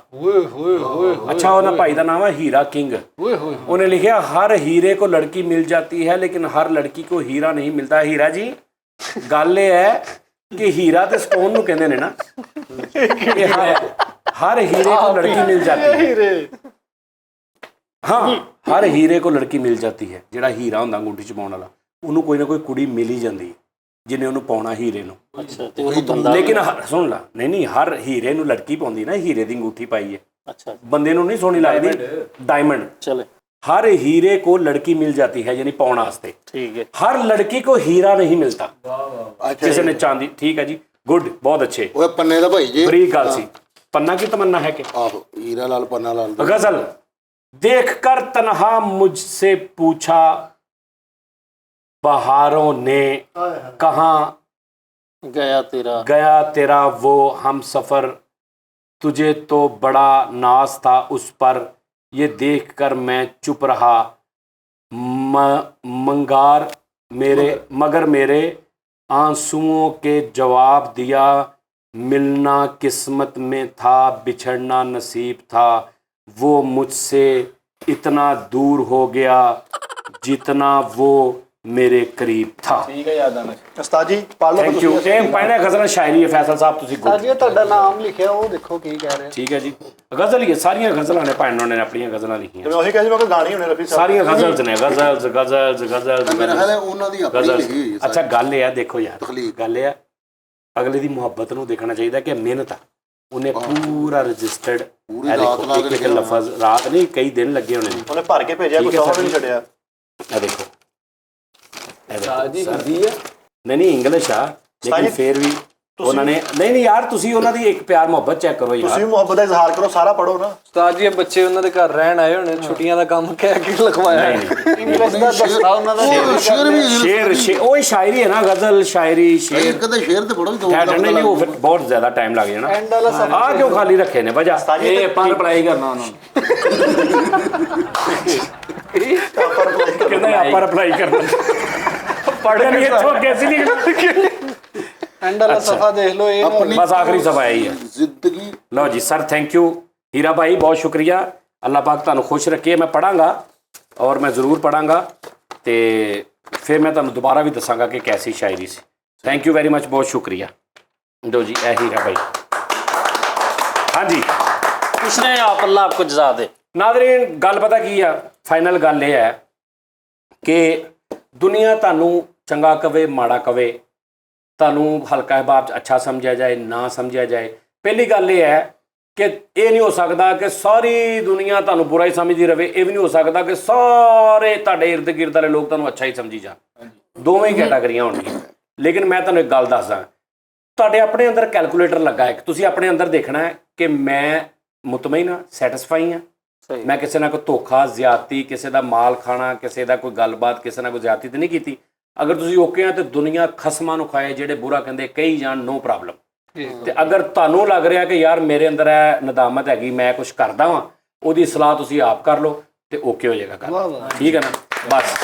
अच्छा उन्हें भाई का नाम है हीरा किंग। उन्हें लिखा हर हीरे को लड़की मिल जाती है लेकिन हर लड़की को हीरा नहीं मिलता। हीरा जी गल ये है कि हीरा तो स्टोन नूं कहंदे ने ना, हर हीरे को लड़की मिल जाती है। हाँ, हर हीरे को लड़की मिल जाती है। ਜਿਹੜਾ ਹੀਰਾ ਹੁੰਦਾ ਅੰਗੂਠੀ ਚ ਪਾਉਣ ਵਾਲਾ, ਉਹਨੂੰ ਕੋਈ ਨਾ ਕੋਈ ਕੁੜੀ ਮਿਲ ਹੀ ਜਾਂਦੀ ਹੈ ਜਿਹਨੇ ਉਹਨੂੰ ਪਾਉਣਾ ਹੀਰੇ ਨੂੰ। ਅੱਛਾ, ਤੇ ਉਹਨੂੰ ਬੰਦਾ ਲੇਕਿਨ ਸੁਣ ਲਾ, ਨਹੀਂ ਹਰ ਹੀਰੇ ਨੂੰ ਲੜਕੀ ਪਾਉਂਦੀ ਨਾ, ਹੀਰੇ ਦੀ ਅੰਗੂਠੀ ਪਾਈ ਹੈ। ਅੱਛਾ, ਬੰਦੇ ਨੂੰ ਨਹੀਂ ਸੋਹਣੀ ਲੱਗਦੀ ਡਾਇਮੰਡ। ਚਲੇ हर हीरे को लड़की मिल जाती है यानी पाउण वास्ते। ठीक है। हर लड़की को हीरा नहीं मिलता। किसी ने चांदी। ठीक है जी, गुड, बहुत अच्छे। ओए पन्ने दा भाई जी बड़ी गल सी। पन्ना की तमन्ना है कि आहो हीरा लाल पन्ना लाल गजल। देखकर तन्हा मुझसे पूछा बहारों ने, कहाँ गया तेरा वो हम सफर, तुझे तो बड़ा नाज था उस पर, ये देखकर मैं चुप रहा, मंगार मेरे मगर मेरे आंसुओं के जवाब दिया, मिलना किस्मत में था, बिछड़ना नसीब था, वो मुझसे इतना दूर हो गया जितना वो मेरे करीब था। ਠੀਕ ਹੈ ਯਾਦਾਂ ਵਿੱਚ। ਉਸਤਾਦ ਜੀ ਪੜ੍ਹ ਲਓ थैंक यू। ਇਹ ਪਹਿਲਾ ਗਜ਼ਲ ਸ਼ਾਇਰੀ ਹੈ ਫੈਸਲ ਸਾਹਿਬ, ਤੁਸੀਂ good। ਸਾਜੀ ਤੁਹਾਡਾ ਨਾਮ ਲਿਖਿਆ ਉਹ ਦੇਖੋ ਕੀ ਕਹਿ ਰਹੇ। ਠੀਕ ਹੈ ਜੀ, ਗਜ਼ਲ ਹੀ ਹੈ, ਸਾਰੀਆਂ ਗਜ਼ਲਾਂ ਨੇ ਭਾਈਨਾਂ ਨੇ ਆਪਣੀਆਂ ਗਜ਼ਲਾਂ ਲਿਖੀਆਂ, ਜਿਵੇਂ ਉਹੀ ਕਹਿੰਦੇ ਮੈਂ ਕੋਈ ਗਾਣੇ ਹੋਣੇ ਰਫੀ ਸਾਹਿਬ ਸਾਰੀਆਂ ਗਜ਼ਲਸ ਨੇ, ਗਜ਼ਲਸ ਮੇਰਾ ਖਿਆਲ ਹੈ ਉਹਨਾਂ ਦੀ ਆਪਣੀ ਗਜ਼ਲ। ਲਿਖੀ ਹੋਈ ਹੈ ਅੱਛਾ ਗੱਲ ਇਹ ਆ, ਦੇਖੋ ਯਾਰ ਤਖਲੀਕ। ਗੱਲ ਇਹ ਆ, ਅਗਲੇ ਦੀ ਮੁਹੱਬਤ ਨੂੰ ਦੇਖਣਾ ਚਾਹੀਦਾ ਕਿ ਮਿਹਨਤ ਆ, ਉਹਨੇ ਪੂਰਾ ਰਜਿਸਟਰਡ ਪੂਰੀ ਰਾਤ ਲਾ ਕੇ ਇੱਕ ਲਫ਼ਜ਼, ਰਾਤ ਨਹੀਂ ਕਈ ਦਿਨ ਲੱਗੇ ਹੋਣੇ ਨੇ, ਉਹਨੇ ਭਰ ਕੇ ਭੇਜਿਆ, ਕੋਈ ਠੀਕ ਹੈ ਸੌ ਸਰ ਵੀ ਨਹੀਂ ਛੱਡਿਆ। ਇਹ ਦੇਖੋ ਜੀ ਹਿੰਦੀ ਆ। ਨਹੀਂ ਇੰਗਲਿਸ਼ ਆ, ਲੇਕਿਨ ਸਾਜੀ, ਫੇਰ ਵੀ ਉਹਨਾਂ ਨੇ ਨਹੀਂ ਯਾਰ, ਤੁਸੀਂ ਉਹਨਾਂ ਦੀ ਇੱਕ ਪਿਆਰ ਮੁਹੱਬਤ ਚੈੱਕ ਕਰੋ ਤੁਸੀਂ ਯਾਰ। ਵੀ ਮੁਹੱਬਤ ਦਾ ਇਜ਼ਹਾਰ ਕਰੋ, ਸਾਰਾ ਪੜੋ ਨਾ। ਉਸਤਾਦ ਜੀ ਇਹ ਬੱਚੇ ਉਹਨਾਂ ਦੇ ਘਰ ਰਹਿਣ ਆਏ ਹੋਣੇ, ਛੁੱਟੀਆਂ ਦਾ ਕੰਮ ਕਹਿ ਕੇ ਲਿਖਵਾਇਆ। ਇੰਗਲਿਸ਼ ਦਾ ਦੱਸਣਾ ਉਹਨਾਂ ਦਾ ਸ਼ੇਰ ਵੀ ਸ਼ੇਰ ਉਹ ਸ਼ਾਇਰੀ ਹੈ ਨਾ, ਗਜ਼ਲ ਸ਼ਾਇਰੀ ਸ਼ੇਰ। ਇੱਕ ਤਾਂ ਸ਼ੇਰ ਤੇ ਪੜੋ ਦੋ ਨਹੀਂ ਉਹ ਫਿਰ ਬਹੁਤ ਜ਼ਿਆਦਾ ਟਾਈਮ ਲੱਗ ਜਾਣਾ। ਐਂਡ ਵਾਲਾ ਸਭ ਆ ਕਿਉਂ ਖਾਲੀ ਰੱਖੇ ਨੇ ਵਜਾ? ਇਹ ਆਪਾਂ ਰਿਪਲਾਈ ਕਰਨਾ ਉਹਨਾਂ ਨੂੰ। ਕਹਿੰਦਾ ਆਪਾਂ ਰਿਪਲਾਈ ਕਰਨਾ, ਪੜ੍ਹੇ ਨਹੀਂ ਇੱਥੋਂ ਅੱਗੇ ਸੀ ਨਹੀਂ। ਐਂਡ ਵਾਲਾ ਸਫਾ ਦੇਖ ਲਓ। ਇਹ ਆਪਣੀ ਬਸ ਆਖਰੀ ਸਭਾ ਆਈ ਹੈ। ਜ਼ਿੰਦਗੀ ਲਓ ਜੀ ਸਰ, ਥੈਂਕ ਯੂ ਹੀਰਾ ਭਾਈ, ਬਹੁਤ ਸ਼ੁਕਰੀਆ। ਅੱਲਾਹ ਪਾਕ ਤੁਹਾਨੂੰ ਖੁਸ਼ ਰੱਖੇ। ਮੈਂ ਪੜਾਂਗਾ ਔਰ ਮੈਂ ਜ਼ਰੂਰ ਪੜਾਂਗਾ, ਤੇ ਫਿਰ ਮੈਂ ਤੁਹਾਨੂੰ ਦੁਬਾਰਾ ਵੀ ਦੱਸਾਂਗਾ ਕਿ ਕੈਸੀ ਸ਼ਾਇਰੀ ਸੀ। ਥੈਂਕ ਯੂ ਵੈਰੀ ਮਚ, ਬਹੁਤ ਸ਼ੁਕਰੀਆ। दो जी ए हीरा भाई। हाँ जी कुछ नहीं, आप अल्लाह आपको जज़ा दे। नाज़रीन गल पता की है, फाइनल गल ये है कि दुनिया तानू चंगा कवे माड़ा कवे, तानू हल्का हिबाब अच्छा समझा जाए ना समझा जाए, पहली गल ये है कि ये नहीं हो सकता कि सारी दुनिया तानू बुरा ही समझती रहे, ये भी नहीं हो सकता कि सारे तुहाडे इर्द गिर्द वाले लोग तानू अच्छा ही समझी जान। दोवें ही कैटागरियां होणगियां। लेकिन मैं तुहानू एक गल दसदा, तुहाडे अपने अंदर कैलकुलेटर लगा है, तुसीं अपने अंदर देखना है कि मैं मुतमईन हाँ, सैटिस्फाई हाँ, मैं किसी ना कोई धोखा ज्यादती, किसी का माल खाना, किसी का कोई गलबात, किसी ना कोई ज्यादती तो नहीं की। अगर तुसीं ओके हैं तो दुनिया खसमां नूं खाए, जिहड़े बुरा कहंदे कई जान, नो प्रॉब्लम। ते अगर तुहानूं लग रहा कि यार मेरे अंदर है नदामत हैगी, मैं कुछ करदा वां, ओहदी सलाह तुसीं आप कर लो तो ओके हो जाएगा गल, ठीक है ना। बस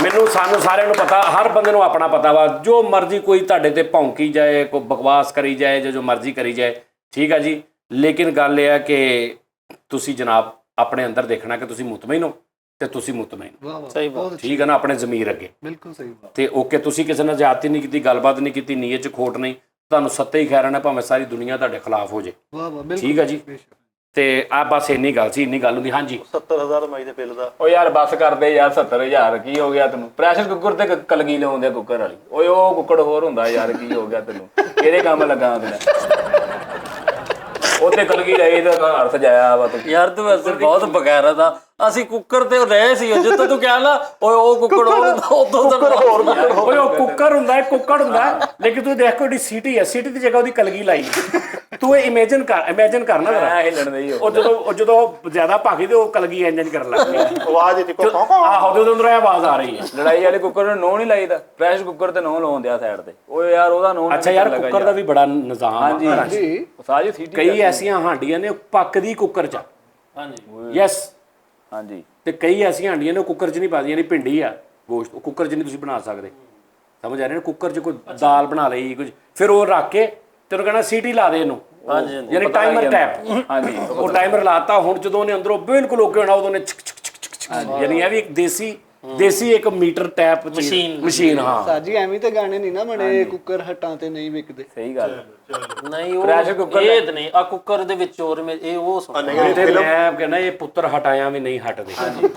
मैनू सानू सारिਆਂ ਨੂੰ पता, हर बंदे ਨੂੰ अपना पता वा, जो मर्जी कोई तुहाडे ते भौंकी जाए, कोई बकवास करी जाए, जो मर्जी करी जाए, ठीक है जी। लेकिन गल यह है कि तुसीं जनाब अपने अंदर देखना कि तुसीं मुतमईन हो ते तुसीं मुतमईन, सही बात, ठीक है ना, अपने ज़मीर अगे बिल्कुल सही बात। ते ओके तुसीं किसी नाल ज़्यादती नहीं की, गलबात नहीं की, नीयत च खोट नहीं, तुहानूं सत्ते ही खैर है, भावें सारी दुनिया तुहाडे खिलाफ हो जाए, ठीक है जी। ते आ बस इन्नी गल सी, इन्नी गल हुंदी। हाँ जी 70,000 माई दे बिल दा। ओ यार बस कर दे यार, 70,000 की हो गया तेनू? प्रैशर कुकर ते कलगी लाउंदे कुकर वाली, ओए ओ कुकड़ होर हुंदा यार, की हो गया तेनू? किहड़े काम लगा तैਨੂੰ? ਉੱਤੇ ਕਲਗੀ ਲਈ ਤਾਂ ਘਰ ਸਜਾਇਆ ਵਾ ਤੂੰ यार तू वैसे बहुत बगैरा था। ਅਸੀਂ ਕੁੱਕਰ ਤੇ ਰਹੇ ਸੀ, ਜਿੱਦੋਂ ਤੂੰ ਕਹਿ ਲਾ ਓਏ ਉਹ ਕੁੱਕੜ ਉਦੋਂ ਓਏ ਉਹ ਕੁੱਕਰ ਹੁੰਦਾ ਹੈ, ਕੁੱਕੜ ਹੁੰਦਾ ਹੈ, ਲੇਕਿਨ ਤੂੰ ਦੇਖ ਕੋਈ ਸੀਟੀ ਹੈ, ਸੀਟੀ ਦੀ ਜਗ੍ਹਾ ਉਹਦੀ ਕਲਗੀ ਲਾਈ। ਤੂੰ ਇਹ ਇਮੇਜਿਨ ਕਰਨਾ ਜਰਾ, ਹਿੱਲਣ ਦੇ ਹੀ ਉਹ ਜਦੋਂ ਜ਼ਿਆਦਾ ਭਾਗੀ ਤੇ ਉਹ ਕਲਗੀ ਇੰਜਨ ਕਰਨ ਲੱਗ ਪਿਆ, ਆਵਾਜ਼ ਇਹਦੀ ਕੋ ਆਹੋ ਤੇ ਉਦੋਂ ਅੰਦਰੋਂ ਆਵਾਜ਼ ਆ ਰਹੀ ਹੈ। ਲੜਾਈ ਵਾਲੇ ਕੁੱਕਰ ਨੂੰ ਨੋ ਨਹੀਂ ਲਾਈਦਾ, ਪ੍ਰੈਸ਼ਰ ਕੁੱਕਰ ਤੇ ਨੋ ਲਾਉਂਦੇ ਆ ਸਾਈਡ ਤੇ। ਓਏ ਯਾਰ ਉਹਦਾ ਨੋ ਅੱਛਾ ਯਾਰ ਕੁੱਕਰ ਦਾ ਵੀ ਬੜਾ ਨਿਜ਼ਾਮ ਆ। ਹਾਂਜੀ ਸਾਜੀ ਸੀਟੀ ਕਈ ਐਸੀਆਂ ਹਾਂਡੀਆਂ ਨੇ ਪੱਕਦੀ ਕੁੱਕਰ 'ਚ, ਹਾਂਜੀ ਯੈਸ, ਹਾਂਜੀ, ਤੇ ਕਈ ਐਸੀਆਂ ਹਾਂਡੀਆਂ ਨੇ ਉਹ ਕੁੱਕਰ 'ਚ ਨਹੀਂ ਪਾਦੀਆਂ, ਨਹੀਂ ਭਿੰਡੀ ਆ ਗੋਸ਼ਤ, ਉਹ ਕੁੱਕਰ 'ਚ ਨਹੀਂ ਤੁਸੀਂ ਬਣਾ ਸਕਦੇ, ਸਮਝ ਆ ਰਿਹਾ ਨਾ। ਕੁੱਕਰ 'ਚ ਕੋਈ ਦਾਲ ਬਣਾ ਲਈ ਕੁਝ, ਫਿਰ ਉਹ ਰੱਖ ਕੇ ਤੈਨੂੰ ਕਹਿਣਾ ਸੀਟੀ ਲਾ ਦੇ ਇਹਨੂੰ, ਯਾਨੀ ਟਾਈਮਰ ਟੈਪ, ਹਾਂਜੀ ਉਹ ਟਾਈਮਰ ਲਾਤਾ। ਹੁਣ ਜਦੋਂ ਉਹਨੇ ਅੰਦਰੋਂ ਬਿਲਕੁਲ ਓਕੇ ਹੋਣਾ, ਉਦੋਂ ਨੇ ਛਕ ਛਕ ਛਕ ਛਕ, ਯਾਨੀ ਇਹ ਵੀ ਇੱਕ ਦੇਸੀ ਇੱਕ ਮੀਟਰ ਟੈਪ ਮਸ਼ੀਨ। ਹਾਂ ਸਾਜੀ ਐਵੇਂ ਤੇ ਗਾਣੇ ਨਹੀਂ ਨਾ ਬਣੇ, ਕੁੱਕਰ ਹਟਾਂ ਤੇ ਨਹੀਂ ਵਿਕਦੇ। ਸਹੀ ਗੱਲ ਨਹੀਂ ਉਹ ਪ੍ਰੈਸ਼ਰ ਕੁੱਕਰ ਇਹ ਤਾਂ ਨਹੀਂ, ਆ ਕੁੱਕਰ ਦੇ ਵਿੱਚ ਹੋਰ ਇਹ ਉਹ ਸੁਣ ਤੇ ਮੈਂ ਕਹਿੰਦਾ ਇਹ ਪੁੱਤਰ ਹਟਾਇਆ ਵੀ ਨਹੀਂ ਹਟਦੇ।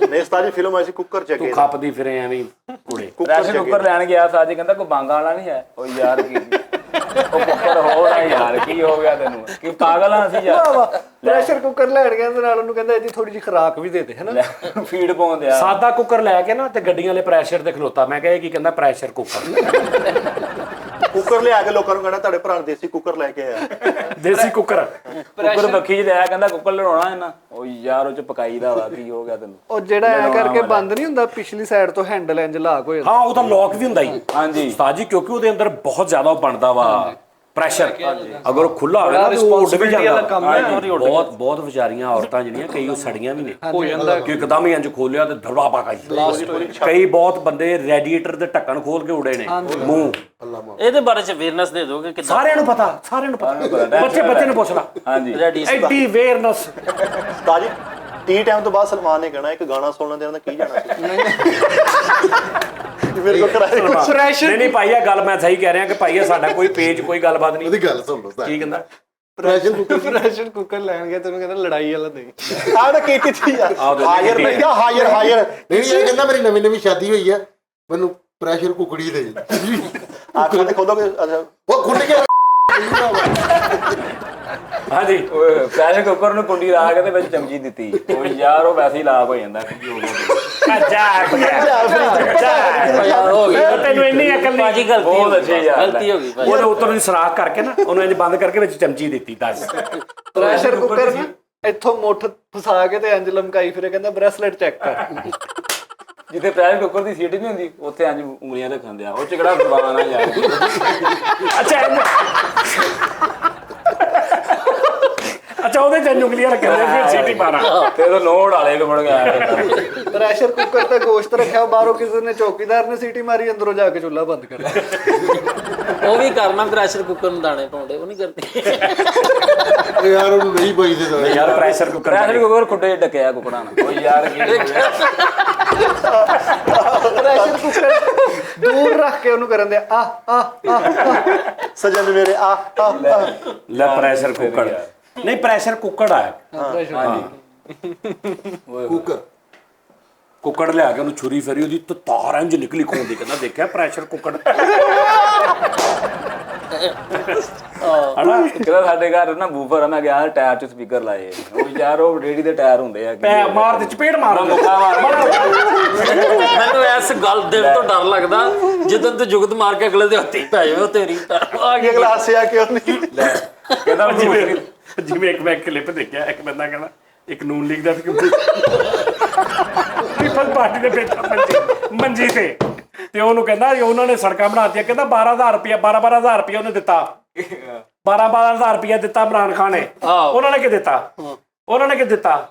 ਨਹੀਂ ਉਸਤਾਦ ਜੀ ਫਿਲਮ ਆਈ ਸੀ ਕੁੱਕਰ ਚ ਤੂੰ ਖੱਪਦੀ ਫਿਰੇ ਐਵੇਂ ਕੁੜੇ। ਪ੍ਰੈਸ਼ਰ ਕੁੱਕਰ ਲੈਣ ਗਿਆ ਸਾਜੀ, ਕਹਿੰਦਾ ਕੋਈ ਬਾਂਗਾ ਵਾਲਾ ਨਹੀਂ ਹੈ। ਓ ਯਾਰ ਕੀ ਉਹ ਕੁੱਕਰ ਹੋ ਰਿਹਾ ਯਾਰ, ਕੀ ਹੋ ਗਿਆ ਤੈਨੂੰ? ਕੀ ਪਾਗਲ ਆ ਅਸੀਂ ਯਾਰ? ਪ੍ਰੈਸ਼ਰ ਕੁੱਕਰ ਲੈਣ ਗਿਆ ਤੇ ਨਾਲ ਉਹਨੂੰ ਕਹਿੰਦਾ ਇਹਦੀ ਥੋੜੀ ਜਿਹੀ ਖੁਰਾਕ ਵੀ ਦੇ ਦੇ, ਹੈਨਾ, ਫੀਡ ਪਾਉਂਦੇ ਆ। ਸਾਦਾ ਕੁੱਕਰ ਲੈ ਕੇ ਨਾ ਤੇ ਗੱਡੀਆਂ ਵਾਲੇ ਪ੍ਰੈਸ਼ਰ ਤੇ ਖਲੋਤਾ, ਮੈਂ ਕਿਹਾ ਇਹ ਕੀ ਕਹਿੰਦਾ ਪ੍ਰੈਸ਼ਰ ਕੁੱਕਰ। ਕੁੱਕਰ ਲਿਆ ਕੇ ਲੋਕਾਂ ਨੂੰ ਕਹਿੰਦਾ ਤੁਹਾਡੇ ਭਰਾ ਨੇ ਦੇਸੀ ਕੁੱਕਰ ਲੈ ਕੇ ਆਇਆ, ਦੇਸੀ ਕੁੱਕਰ। ਕੁੱਕਰ ਬੱਖੀ ਚ ਲਿਆ, ਕਹਿੰਦਾ ਕੁੱਕਰ ਲੜਾਉਣਾ ਇਹਨਾਂ। ਓ ਯਾਰ ਉਹ ਚ ਪਕਾਈਦਾ ਵਾ, ਕੀ ਹੋ ਗਿਆ ਤੈਨੂੰ? ਉਹ ਜਿਹੜਾ ਐ ਕਰਕੇ ਬੰਦ ਨਹੀਂ ਹੁੰਦਾ, ਪਿਛਲੀ ਸਾਈਡ ਤੋਂ ਹੈਂਡਲ ਇੰਜ ਲਾਕ ਹੋ ਜਾਂਦਾ। ਹਾਂ ਉਹਦਾ ਲੌਕ ਵੀ ਹੁੰਦਾ ਹੀ। ਹਾਂਜੀ ਉਸਤਾਦ ਜੀ, ਕਿਉਂਕਿ ਉਹਦੇ ਅੰਦਰ ਬਹੁਤ ਜ਼ਿਆਦਾ ਉਹ ਬਣਦਾ ਵਾ ਪ੍ਰੈਸ਼ਰ ਅਗਰ ਉਹ ਖੁੱਲਾ ਹੋਵੇ ਨਾ ਤਾਂ ਉਹ ਉੱਡ ਵੀ ਜਾਂਦਾ ਕੰਮ ਹੈ। ਬਹੁਤ ਵਿਚਾਰੀਆਂ ਔਰਤਾਂ ਜਿਹੜੀਆਂ ਕਈ ਉਹ ਸੜੀਆਂ ਵੀ ਨੇ ਹੋ ਜਾਂਦਾ ਕਿ ਇੱਕਦਮ ਹੀ ਇੰਜ ਖੋਲਿਆ ਤੇ ਧੜਵਾ ਪਾ ਕਈ ਬਹੁਤ ਬੰਦੇ ਰੈਡੀਏਟਰ ਦੇ ਢੱਕਣ ਖੋਲ ਕੇ ਉੜੇ ਨੇ ਮੂੰਹ। ਇਹਦੇ ਬਾਰੇ ਚ ਅਵੇਅਰਨੈਸ ਦੇ ਦੋਗੇ ਕਿਦਾਂ? ਸਾਰਿਆਂ ਨੂੰ ਪਤਾ ਬੱਚੇ ਨੂੰ ਪੁੱਛ ਲਾ ਹਾਂਜੀ ਐਡੀ ਅਵੇਅਰਨੈਸ। ਉਸਤਾਦ ਜੀ ਟੀ ਟਾਈਮ ਤੋਂ ਬਾਅਦ ਸਲਮਾਨ ਨੇ ਕਹਿਣਾ ਇੱਕ ਗਾਣਾ ਸੁਣਨ ਦੇ ਨਾਲ ਕੀ ਜਾਣਾ ਸੀ ਮੇਰੇ ਕੋਲ ਕਰਾਏ ਕੁਛ ਨਹੀਂ ਭਾਈ ਇਹ ਗੱਲ ਮੈਂ ਸਹੀ ਕਹਿ ਰਿਹਾ ਕਿ ਭਾਈ ਇਹ ਸਾਡਾ ਕੋਈ ਪੇਜ ਕੋਈ ਗੱਲਬਾਤ ਨਹੀਂ। ਉਹਦੀ ਗੱਲ ਸੁਣ ਲਓ ਕੀ ਕਹਿੰਦਾ? ਪ੍ਰੈਸ਼ਰ ਕੁੱਕਰ ਲੈਣ ਗਿਆ ਤੈਨੂੰ ਕਹਿੰਦਾ ਲੜਾਈ ਵਾਲਾ ਨਹੀਂ। ਆਹ ਤਾਂ ਕੀਤੀ ਸੀ ਯਾਰ ਹਾਇਰ ਮੈਂ ਕਿਹਾ ਹਾਇਰ ਨਹੀਂ ਇਹ ਕਹਿੰਦਾ ਮੇਰੀ ਨਵੀਂ ਸ਼ਾਦੀ ਹੋਈ ਆ ਮੈਨੂੰ ਪ੍ਰੈਸ਼ਰ ਕੁਕੜੀ ਦੇ ਆਖਾਂ ਤੇ ਖੋਲੋਗੇ ਉਹ ਖੁੱਲ ਗਿਆ ਹਾਂਜੀ ਪ੍ਰੈਸ਼ਰ ਕੁੱਕਰ ਨੂੰ ਕੁੰਡੀ ਲਾ ਕੇ ਤੇ ਵਿੱਚ ਚਮਚੀ ਦਿੱਤੀ ਉਹ ਯਾਰ ਉਹ ਵੈਸੇ ਹੀ ਲਾਭ ਹੋ ਜਾਂਦਾ ਕੀ ਹੋ ਗਿਆ ਹੋ ਗਈ ਤੈਨੂੰ ਇੰਨੀ ਅਕਲ ਨਹੀਂ। ਭਾਜੀ ਗਲਤੀ ਬਹੁਤ ਅੱਛੇ ਯਾਰ ਗਲਤੀ ਹੋ ਗਈ ਭਾਜੀ। ਉਹਨੇ ਉੱਤੋਂ ਦੀ ਸਰਾਖ ਕਰਕੇ ਨਾ ਉਹਨੂੰ ਇੰਜ ਬੰਦ ਕਰਕੇ ਵਿੱਚ ਚਮਚੀ ਦਿੱਤੀ ਦੱਸ। ਪ੍ਰੈਸ਼ਰ ਕੁੱਕਰ ਨਾ ਇੱਥੋਂ ਮੁੱਠ ਫਸਾ ਕੇ ਤੇ ਇੰਜ ਲਮਕਾਈ ਫਿਰੇ ਕਹਿੰਦਾ ਬ੍ਰੈਸਲੇਟ ਚੈੱਕ ਕਰ। ਜਿੱਥੇ ਪ੍ਰੈਸ਼ਰ ਕੁੱਕਰ ਦੀ ਸੀਟ ਨਹੀਂ ਹੁੰਦੀ ਉੱਥੇ ਇੰਜ ਉਂਗਲੀਆਂ ਰੱਖਣ ਆ ਉਹ ਚ ਕਿਹੜਾ ਜ਼ਬਾਨ ਆ ਯਾਰ। ਅੱਛਾ ਉਹਦੇ ਚ ਉਂਗਲੀਆਂ ਰੱਖਦੇ ਫਿਰ ਸੀਟੀ ਮਾਰਾ ਤੇ ਉਹ ਨੋੜ ਵਾਲੇ ਵੀ ਮੁੜ ਗਿਆ। ਪ੍ਰੈਸ਼ਰ ਕੁੱਕਰ ਤੇ ਗੋਸ਼ਤ ਰੱਖਿਆ ਬਾਹਰੋਂ ਕਿਸੇ ਨੇ ਚੌਕੀਦਾਰ ਨੇ ਸੀਟੀ ਮਾਰੀ ਅੰਦਰੋਂ ਜਾ ਕੇ ਚੁੱਲ੍ਹਾ ਬੰਦ ਕਰ ਉਹ ਵੀ ਕਰਨਾ ਪ੍ਰੈਸ਼ਰ ਕੁੱਕਰ ਨੂੰ ਦਾਣੇ ਪਾਉਂਦੇ ਉਹ ਨਹੀਂ ਕਰਦੇ। ਯਾਰ ਉਹਨੂੰ ਨਹੀਂ ਪਈ ਦੇ ਯਾਰ ਪ੍ਰੈਸ਼ਰ ਪ੍ਰੈਸ਼ਰ ਕੁੱਕਰ ਖੁੱਡੇ ਡੱਕਿਆ ਕੁਕੜਾਂ ਨਾਲ ਉਹ ਯਾਰ ਕੀ ਪ੍ਰੈਸ਼ਰ ਕੁੱਕਰ ਦੂਰ ਰੱਖ ਕੇ ਉਹਨੂੰ ਕਰਨ ਦੇ ਆ ਸਜਨ ਮੇਰੇ ਆ ਲੈ ਪ੍ਰੈਸ਼ਰ ਕੁੱਕਰ ਨਹੀਂ ਪ੍ਰੈਸ਼ਰ ਕੁੱਕੜ ਆ ਕੁੱਕਰ ਕੁੱਕੜ ਲਿਆ ਕੇ ਉਹਨੂੰ ਛੁਰੀ ਫੇਰੀ ਉਹਦੀ ਤਾਰ ਇੰਜ ਨਿਕਲੀ ਖੂਨ ਦੀ ਕਹਿੰਦਾ ਦੇਖਿਆ ਪ੍ਰੈਸ਼ਰ ਕੁੱਕੜ ਹਣਾ ਕਿਹਦਾ ਸਾਡੇ ਘਰ ਨਾ ਬੂਫਰ ਆ ਮੈਂ ਗਿਆ ਟਾਇਰ ਚ ਸਪੀਕਰ ਲਾਏ ਉਹ ਯਾਰ ਉਹ ਰੇੜੀ ਦੇ ਟਾਇਰ ਹੁੰਦੇ ਆ ਪੈ ਮਾਰ ਦੇ ਚਪੇੜ ਮਾਰ ਮੈਨੂੰ ਇਸ ਗੱਲ ਦਿਲ ਤੋਂ ਡਰ ਲੱਗਦਾ ਜਦੋਂ ਤੂੰ ਜੁਗਤ ਮਾਰ ਕੇ ਅਗਲੇ ਦੇ ਹੱਥੀ ਪੈ ਜਾਵੇ ਤੇਰੀ ਆ ਗਈ ਅਗਲਾ ਹੱਸਿਆ ਕਿਉਂ ਨਹੀਂ ਕਹਿੰਦਾ ਜਿਵੇਂ ਇੱਕ ਮੈਂ ਕਲਿੱਪ ਦੇਖਿਆ ਇੱਕ ਬੰਦਾ ਕਹਿੰਦਾ ਇੱਕ ਨੂਨ ਲੀਗ ਦਾ ਪੀਪਲ ਪਾਰਟੀ ਦੇ ਬੈਠਾ ਮੰਜੀ ਤੇ ਉਹਨੂੰ ਕਹਿੰਦਾ ਉਹਨਾਂ ਨੇ ਸੜਕਾਂ ਬਣਾਤੀਆਂ ਕਹਿੰਦਾ 12,000 ਰੁਪਇਆ 12,000 ਰੁਪਇਆ ਉਹਨੇ ਦਿੱਤਾ 12,000 ਰੁਪਇਆ ਦਿੱਤਾ ਇਮਰਾਨ ਖਾਨ ਨੇ। ਉਹਨਾਂ ਨੇ ਕੀ ਦਿੱਤਾ ਉਹਨਾਂ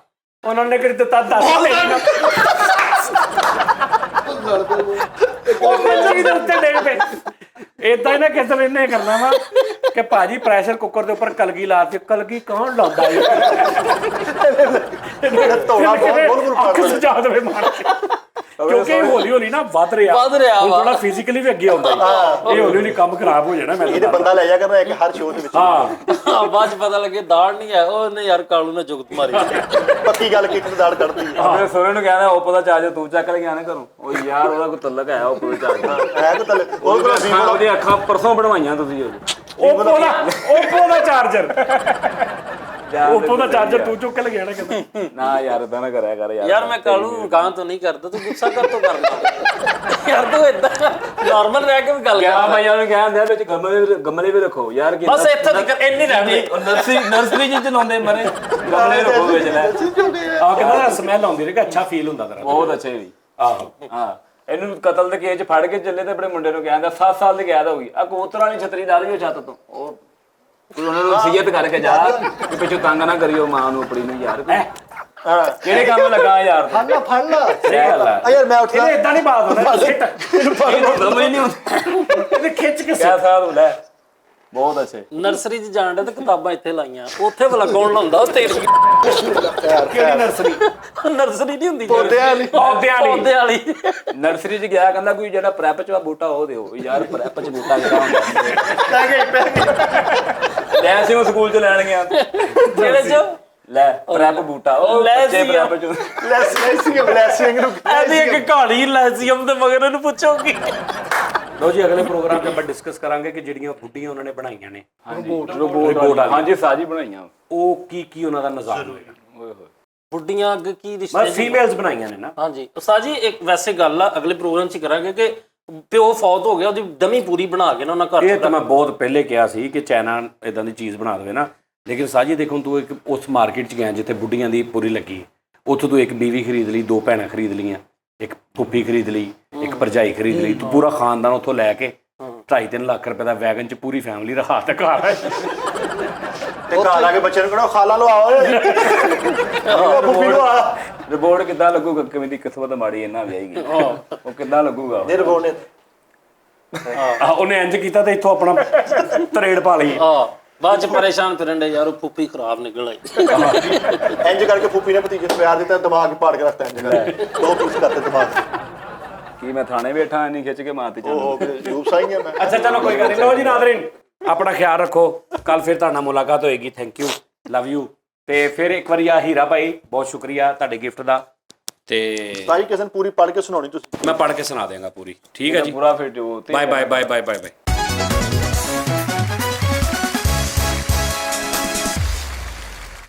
ਨੇ ਕੀ ਦਿੱਤਾ 10 ਉਹ ਮੰਜੀ ਦੇ ਉੱਤੇ ਡੇਗ ਪਏ। ਏਦਾਂ ਹੀ ਨਾ ਕਿਸੇ ਨੇ ਇਹਨੇ ਕਰਨਾ ਵਾ ਕਿ ਭਾਜੀ ਪ੍ਰੈਸ਼ਰ ਕੁੱਕਰ ਦੇ ਉੱਪਰ ਕਲਗੀ ਲਾ ਕੇ ਕਲਗੀ ਕੌਣ ਲਾਉਂਦਾ ਧੋਣਾ ਬਹੁਤ ਅੱਖ ਸੁਝਾ ਦੇਵੇ ਮਾਰ ਕੇ ਕਿਉਂਕਿ ਹੌਲੀ ਹੌਲੀ ਨਾ ਵੱਧ ਰਿਹਾ ਹੁਣ ਥੋੜਾ ਫਿਜ਼ੀਕਲੀ ਵੀ ਅੱਗੇ ਆਉਂਦਾ ਇਹ ਹੌਲੀ ਹੌਲੀ ਕੰਮ ਖਰਾਬ ਹੋ ਜਾਣਾ। ਮੈਂ ਇਹਦੇ ਬੰਦਾ ਲੈ ਜਾ ਕਰਨਾ ਇੱਕ ਹਰ ਸ਼ੋਅ ਦੇ ਵਿੱਚ ਹਾਂ ਬਾਅਦ ਚ ਪਤਾ ਲੱਗੇ ਦਾੜ ਨਹੀਂ ਹੈ ਉਹਨੇ ਯਾਰ ਕਾਲੂ ਨੇ ਜੁਗਤ ਮਾਰੀ ਪੱਕੀ ਗੱਲ ਕੀਤੀ ਦਾੜ ਕੱਢਦੀ ਆਪਣੇ ਸੋਹਣੇ ਨੂੰ ਕਹਿੰਦਾ ਉੱਪਰ ਦਾ ਚਾਰਜਰ ਤੂੰ ਚੱਕ ਲੈ ਗਿਆ ਨਾ ਘਰੋਂ ਉਹ ਯਾਰ ਉਹਦਾ ਕੋਈ ਤਲਕ ਹੈ ਉੱਪਰ ਦਾ ਚਾਰਜਰ ਹੈ ਕਿ ਤਲੇ ਉਹ ਕੋਲ ਅੱਖਾਂ ਉਹਦੀਆਂ ਅੱਖਾਂ ਪਰਸੋਂ ਬਣਵਾਈਆਂ ਤੁਸੀਂ ਓਪੋ ਦਾ ਚਾਰਜਰ ਓਪੋ ਦਾ ਚਾਰਜਰ ਤੂੰ ਚੁੱਕ ਕੇ ਲਗਿਆ ਨਾ ਕਹਿੰਦਾ ਨਾ ਯਾਰ ਇਦਾਂ ਨਾ ਕਰਿਆ ਕਰ ਯਾਰ ਮੈਂ ਕਾਲੂ ਗਾਂ ਤੋਂ ਨਹੀਂ ਕਰਦਾ ਤੂੰ ਗੁੱਸਾ ਕਰ ਤੋਂ ਕਰਦਾ ਯਾਰ ਤੂੰ ਇਦਾਂ ਨਾਰਮਲ ਰਹਿ ਕੇ ਵੀ ਗੱਲ ਕਿਆ ਕਰ ਭਾਈਆਂ ਨੂੰ ਕਹਿੰਦੇ ਆ ਵਿੱਚ ਗਮਲੇ ਵੀ ਰੱਖੋ ਯਾਰ ਕੀ ਬਸ ਇੱਥੇ ਤੱਕ ਇੰਨੀ ਰਹਿਣੀ ਨਰਸਰੀ ਚ ਚਲਾਉਂਦੇ ਮਰੇ ਗਮਲੇ ਰੱਖੋ ਵਿੱਚ ਲੈ ਆ ਕਹਿੰਦਾ ਸਮੈਲ ਆਉਂਦੀ ਰਹੀ ਅੱਛਾ ਫੀਲ ਹੁੰਦਾ ਤੇਰਾ ਬਹੁਤ ਅੱਛੇ ਵੀ ਆਹੋ ਹਾਂ ਇਹਨੂੰ ਕਤਲ ਦੇ ਕੇਸ ਚ ਫੜ ਕੇ ਚੱਲੇ ਤੇ ਆਪਣੇ ਮੁੰਡੇ ਨੂੰ ਕਹਿੰਦਾ 7 ਸਾਲ ਦੀ ਕੈਦ ਹੋ ਗਈ ਆ ਕਬੂਤਰਾਂ ਵਾਲੀ ਛਤਰੀ ਲਾ ਲਈ ਛੱਤ ਤੋਂ ਉਹ ਕੋਈ ਉਹਨਾਂ ਨੂੰ ਵਸੀਅਤ ਕਰਕੇ ਜਾ ਕਿ ਪਿੱਛੋਂ ਤੰਗ ਨਾ ਕਰਿਓ ਮਾਂ ਨੂੰ ਆਪਣੀ ਨੂੰ ਯਾਰ ਕਿਹੜੇ ਕੰਮ ਲੱਗਾ ਯਾਰ ਫੜ ਲਾ ਸਹੀ ਗੱਲ ਆ ਯਾਰ ਮੈਂ ਉੱਠਿਆ ਇਹਨੇ ਇਦਾਂ ਨਹੀਂ ਬਾਤ ਹੁੰਦਾ ਇਹਨੂੰ ਸਮਝ ਨਹੀਂ ਆਉਂਦੀ ਇਹਨੇ ਖਿੱਚ ਕੇ ਕਿਆ ਸਾਲ ਹੁੰਦਾ ਬਹੁਤ ਅੱਛੇ ਨਰਸਰੀ 'ਚ ਜਾਣ ਦੇ ਤੇ ਕਿਤਾਬਾਂ ਇੱਥੇ ਲਾਈਆਂ ਉੱਥੇ ਭਲਾ ਕੌਣ ਲਾਉਂਦਾ ਉਹ ਤੇਰੀ ਕਿਹੜੀ ਨਰਸਰੀ ਨਰਸਰੀ ਨਹੀਂ ਹੁੰਦੀ ਪੌਦਿਆਂ ਵਾਲੀ ਨਰਸਰੀ ਚ ਗਿਆ ਕਹਿੰਦਾ ਕੋਈ ਜਿਹੜਾ ਪ੍ਰੈਪ ਚ ਬੂਟਾ ਉਹ ਦਿਓ ਯਾਰ ਪ੍ਰੈਪ ਚ ਬੂਟਾ ਜਿਹੜਾ ਹੁੰਦਾ ਲੈ ਸੀ ਉਹ ਸਕੂਲ ਚ ਲੈਣ ਗਿਆ ਜਿਹੜੇ ਚ ਲੈ ਪ੍ਰੈਪ ਬੂਟਾ ਉਹ ਲੈ ਬੱਚੇ ਸੀ ਪ੍ਰੈਪ ਚ ਬਲੈਸਿੰਗ ਨੂੰ ਐਦੀ ਇੱਕ ਕਹਾਣੀ ਲੈਜ਼ੀਅਮ ਦੇ ਮਗਰ ਇਹਨੂੰ ਪੁੱਛੋਗੀ ਲੋ ਜੀ ਅਗਲੇ ਪ੍ਰੋਗਰਾਮ 'ਚ ਆਪਾਂ ਡਿਸਕਸ ਕਰਾਂਗੇ ਕਿ ਜਿਹੜੀਆਂ ਬੁੱਢੀਆਂ ਉਹਨਾਂ ਨੇ ਬਣਾਈਆਂ ਨੇ ਰੋਬੋਟ ਹਾਂਜੀ ਸਾਜੀ ਬਣਾਈਆਂ ਉਹ ਕੀ ਉਹਨਾਂ ਦਾ ਨਿਜ਼ਾਮ ਹੋਏਗਾ ਓਏ ਹੋਏ ਬੁੱਢੀਆਂ ਅੱਗੇ ਕੀ ਬਸ ਰਿਸ਼ਤੇ ਫੀਮੇਲਸ ਬਣਾਈਆਂ ਨੇ ਨਾ ਹਾਂਜੀ ਉਸਤਾਦ ਜੀ ਇੱਕ ਵੈਸੇ ਗੱਲ ਆ ਅਗਲੇ ਪ੍ਰੋਗਰਾਮ 'ਚ ਕਰਾਂਗੇ ਕਿ ਪਿਓ ਫੌਤ ਹੋ ਗਿਆ ਉਹਦੀ ਡਮੀ ਪੂਰੀ ਬਣਾ ਕੇ ਨਾ ਉਹਨਾਂ ਘਰ ਇਹ ਤਾਂ ਮੈਂ ਬਹੁਤ ਪਹਿਲੇ ਕਿਹਾ ਸੀ ਕਿ ਚਾਈਨਾ ਇਦਾਂ ਦੀ ਚੀਜ਼ ਬਣਾ ਦੇਵੇ ਨਾ ਲੇਕਿਨ ਸਾਜੀ ਦੇਖੋ ਤੂੰ ਇੱਕ ਉਸ ਮਾਰਕੀਟ 'ਚ ਗਿਆ ਜਿੱਥੇ ਬੁੱਢੀਆਂ ਦੀ ਪੂਰੀ ਲੱਗੀ ਉੱਥੋਂ ਤੂੰ ਇੱਕ ਬੀਵੀ ਖਰੀਦ ਲਈ 2 ਭੈਣਾਂ ਖਰੀਦ ਲਈਆਂ ਇੱਕ ਫੁੱਫੀ ਖਰੀਦ ਲਈ ਇੱਕ ਭਰਜਾਈ ਖਰੀਦ ਲਈ ਤੂੰ ਪੂਰਾ ਖਾਨਦਾਨ ਉੱਥੋਂ ਲੈ ਕੇ 2.5-3 ਲੱਖ ਰੁਪਏ ਦਾ ਵੈਗਨ 'ਚ ਪੂਰੀ ਫੈਮਿਲੀ ਰਾਤ ਘਰ ਆਏ। ਤੇ ਘਰ ਆ ਕੇ ਬੱਚੇ ਨੂੰ ਕਹਣਾ ਖਾਲਾ ਲਓ ਆਓ ਫੁੱਫੀ ਨੂੰ ਆ ਰਿਪੋਰਟ ਕਿੱਦਾਂ ਲੱਗੂਗਾ ਕਿਵੇਂ ਦੀ ਕਿਸਮਤ ਮਾੜੀ ਇਹਨਾਂ ਵਿਆਹੀ ਗਈ ਉਹ ਕਿੱਦਾਂ ਲੱਗੂਗਾ ਇਹ ਰਿਪੋਰਟ ਨੇ ਉਹਨੇ ਇੰਜ ਕੀਤਾ ਤੇ ਇੱਥੋਂ ਆਪਣਾ ਤਰੇੜ ਪਾ ਲਈ। ਬਾਅਦ ਚ ਪਰੇਸ਼ਾਨ ਫਿਰਨ ਦੇ ਯਾਰ ਉਹ ਫੁੱਫੀ ਖਰਾਬ ਨਿਕਲ ਆਈ। ਇੰਜ ਕਰਕੇ ਫੁੱਫੀ ਨੇ ਭਤੀਜੇ ਨੂੰ ਪਿਆਰ ਦਿੱਤਾ ਦਿਮਾਗ ਹੀ ਪਾੜ ਕੇ ਰੱਖਤਾ ਇੰਜ ਕਰਕੇ 2 ਪੀਸ ਕਰਤੇ ਦਿਮਾਗ ਕੀ ਮੈਂ ਥਾਣੇ ਬੈਠਾ ਨਹੀਂ ਖਿੱਚ ਕੇ ਮਾਰਤੀ ਚੱਲ ਉਹ ਯੂਬ ਸਾਈ ਹੈ ਮੈਂ ਅੱਛਾ ਚਲੋ ਕੋਈ ਗੱਲ ਨਹੀਂ। ਲੋ ਜੀ ਨਾਜ਼ਰੀਨ ਆਪਣਾ ਖਿਆਲ ਰੱਖੋ, ਕੱਲ ਫਿਰ ਤੁਹਾਡੇ ਨਾਲ ਮੁਲਾਕਾਤ ਹੋਏਗੀ। Thank you, love you. ਤੇ ਫਿਰ ਇੱਕ ਵਾਰੀ ਆ ਹੀਰਾ ਭਾਈ ਬਹੁਤ ਸ਼ੁਕਰੀਆ ਤੁਹਾਡੇ ਗਿਫਟ ਦਾ। ਤੇ ਸਾਈ ਕਿਸੇ ਨੂੰ ਪੂਰੀ ਪੜ੍ਹ ਕੇ ਸੁਣਾਉਣੀ ਤੁਸੀਂ। ਮੈਂ ਪੜ੍ਹ ਕੇ ਸੁਣਾ ਦਿਆਂਗਾ ਪੂਰੀ, ਠੀਕ ਹੈ ਜੀ। ਪੂਰਾ ਫਿਰ ਜੋ bye bye bye bye bye bye.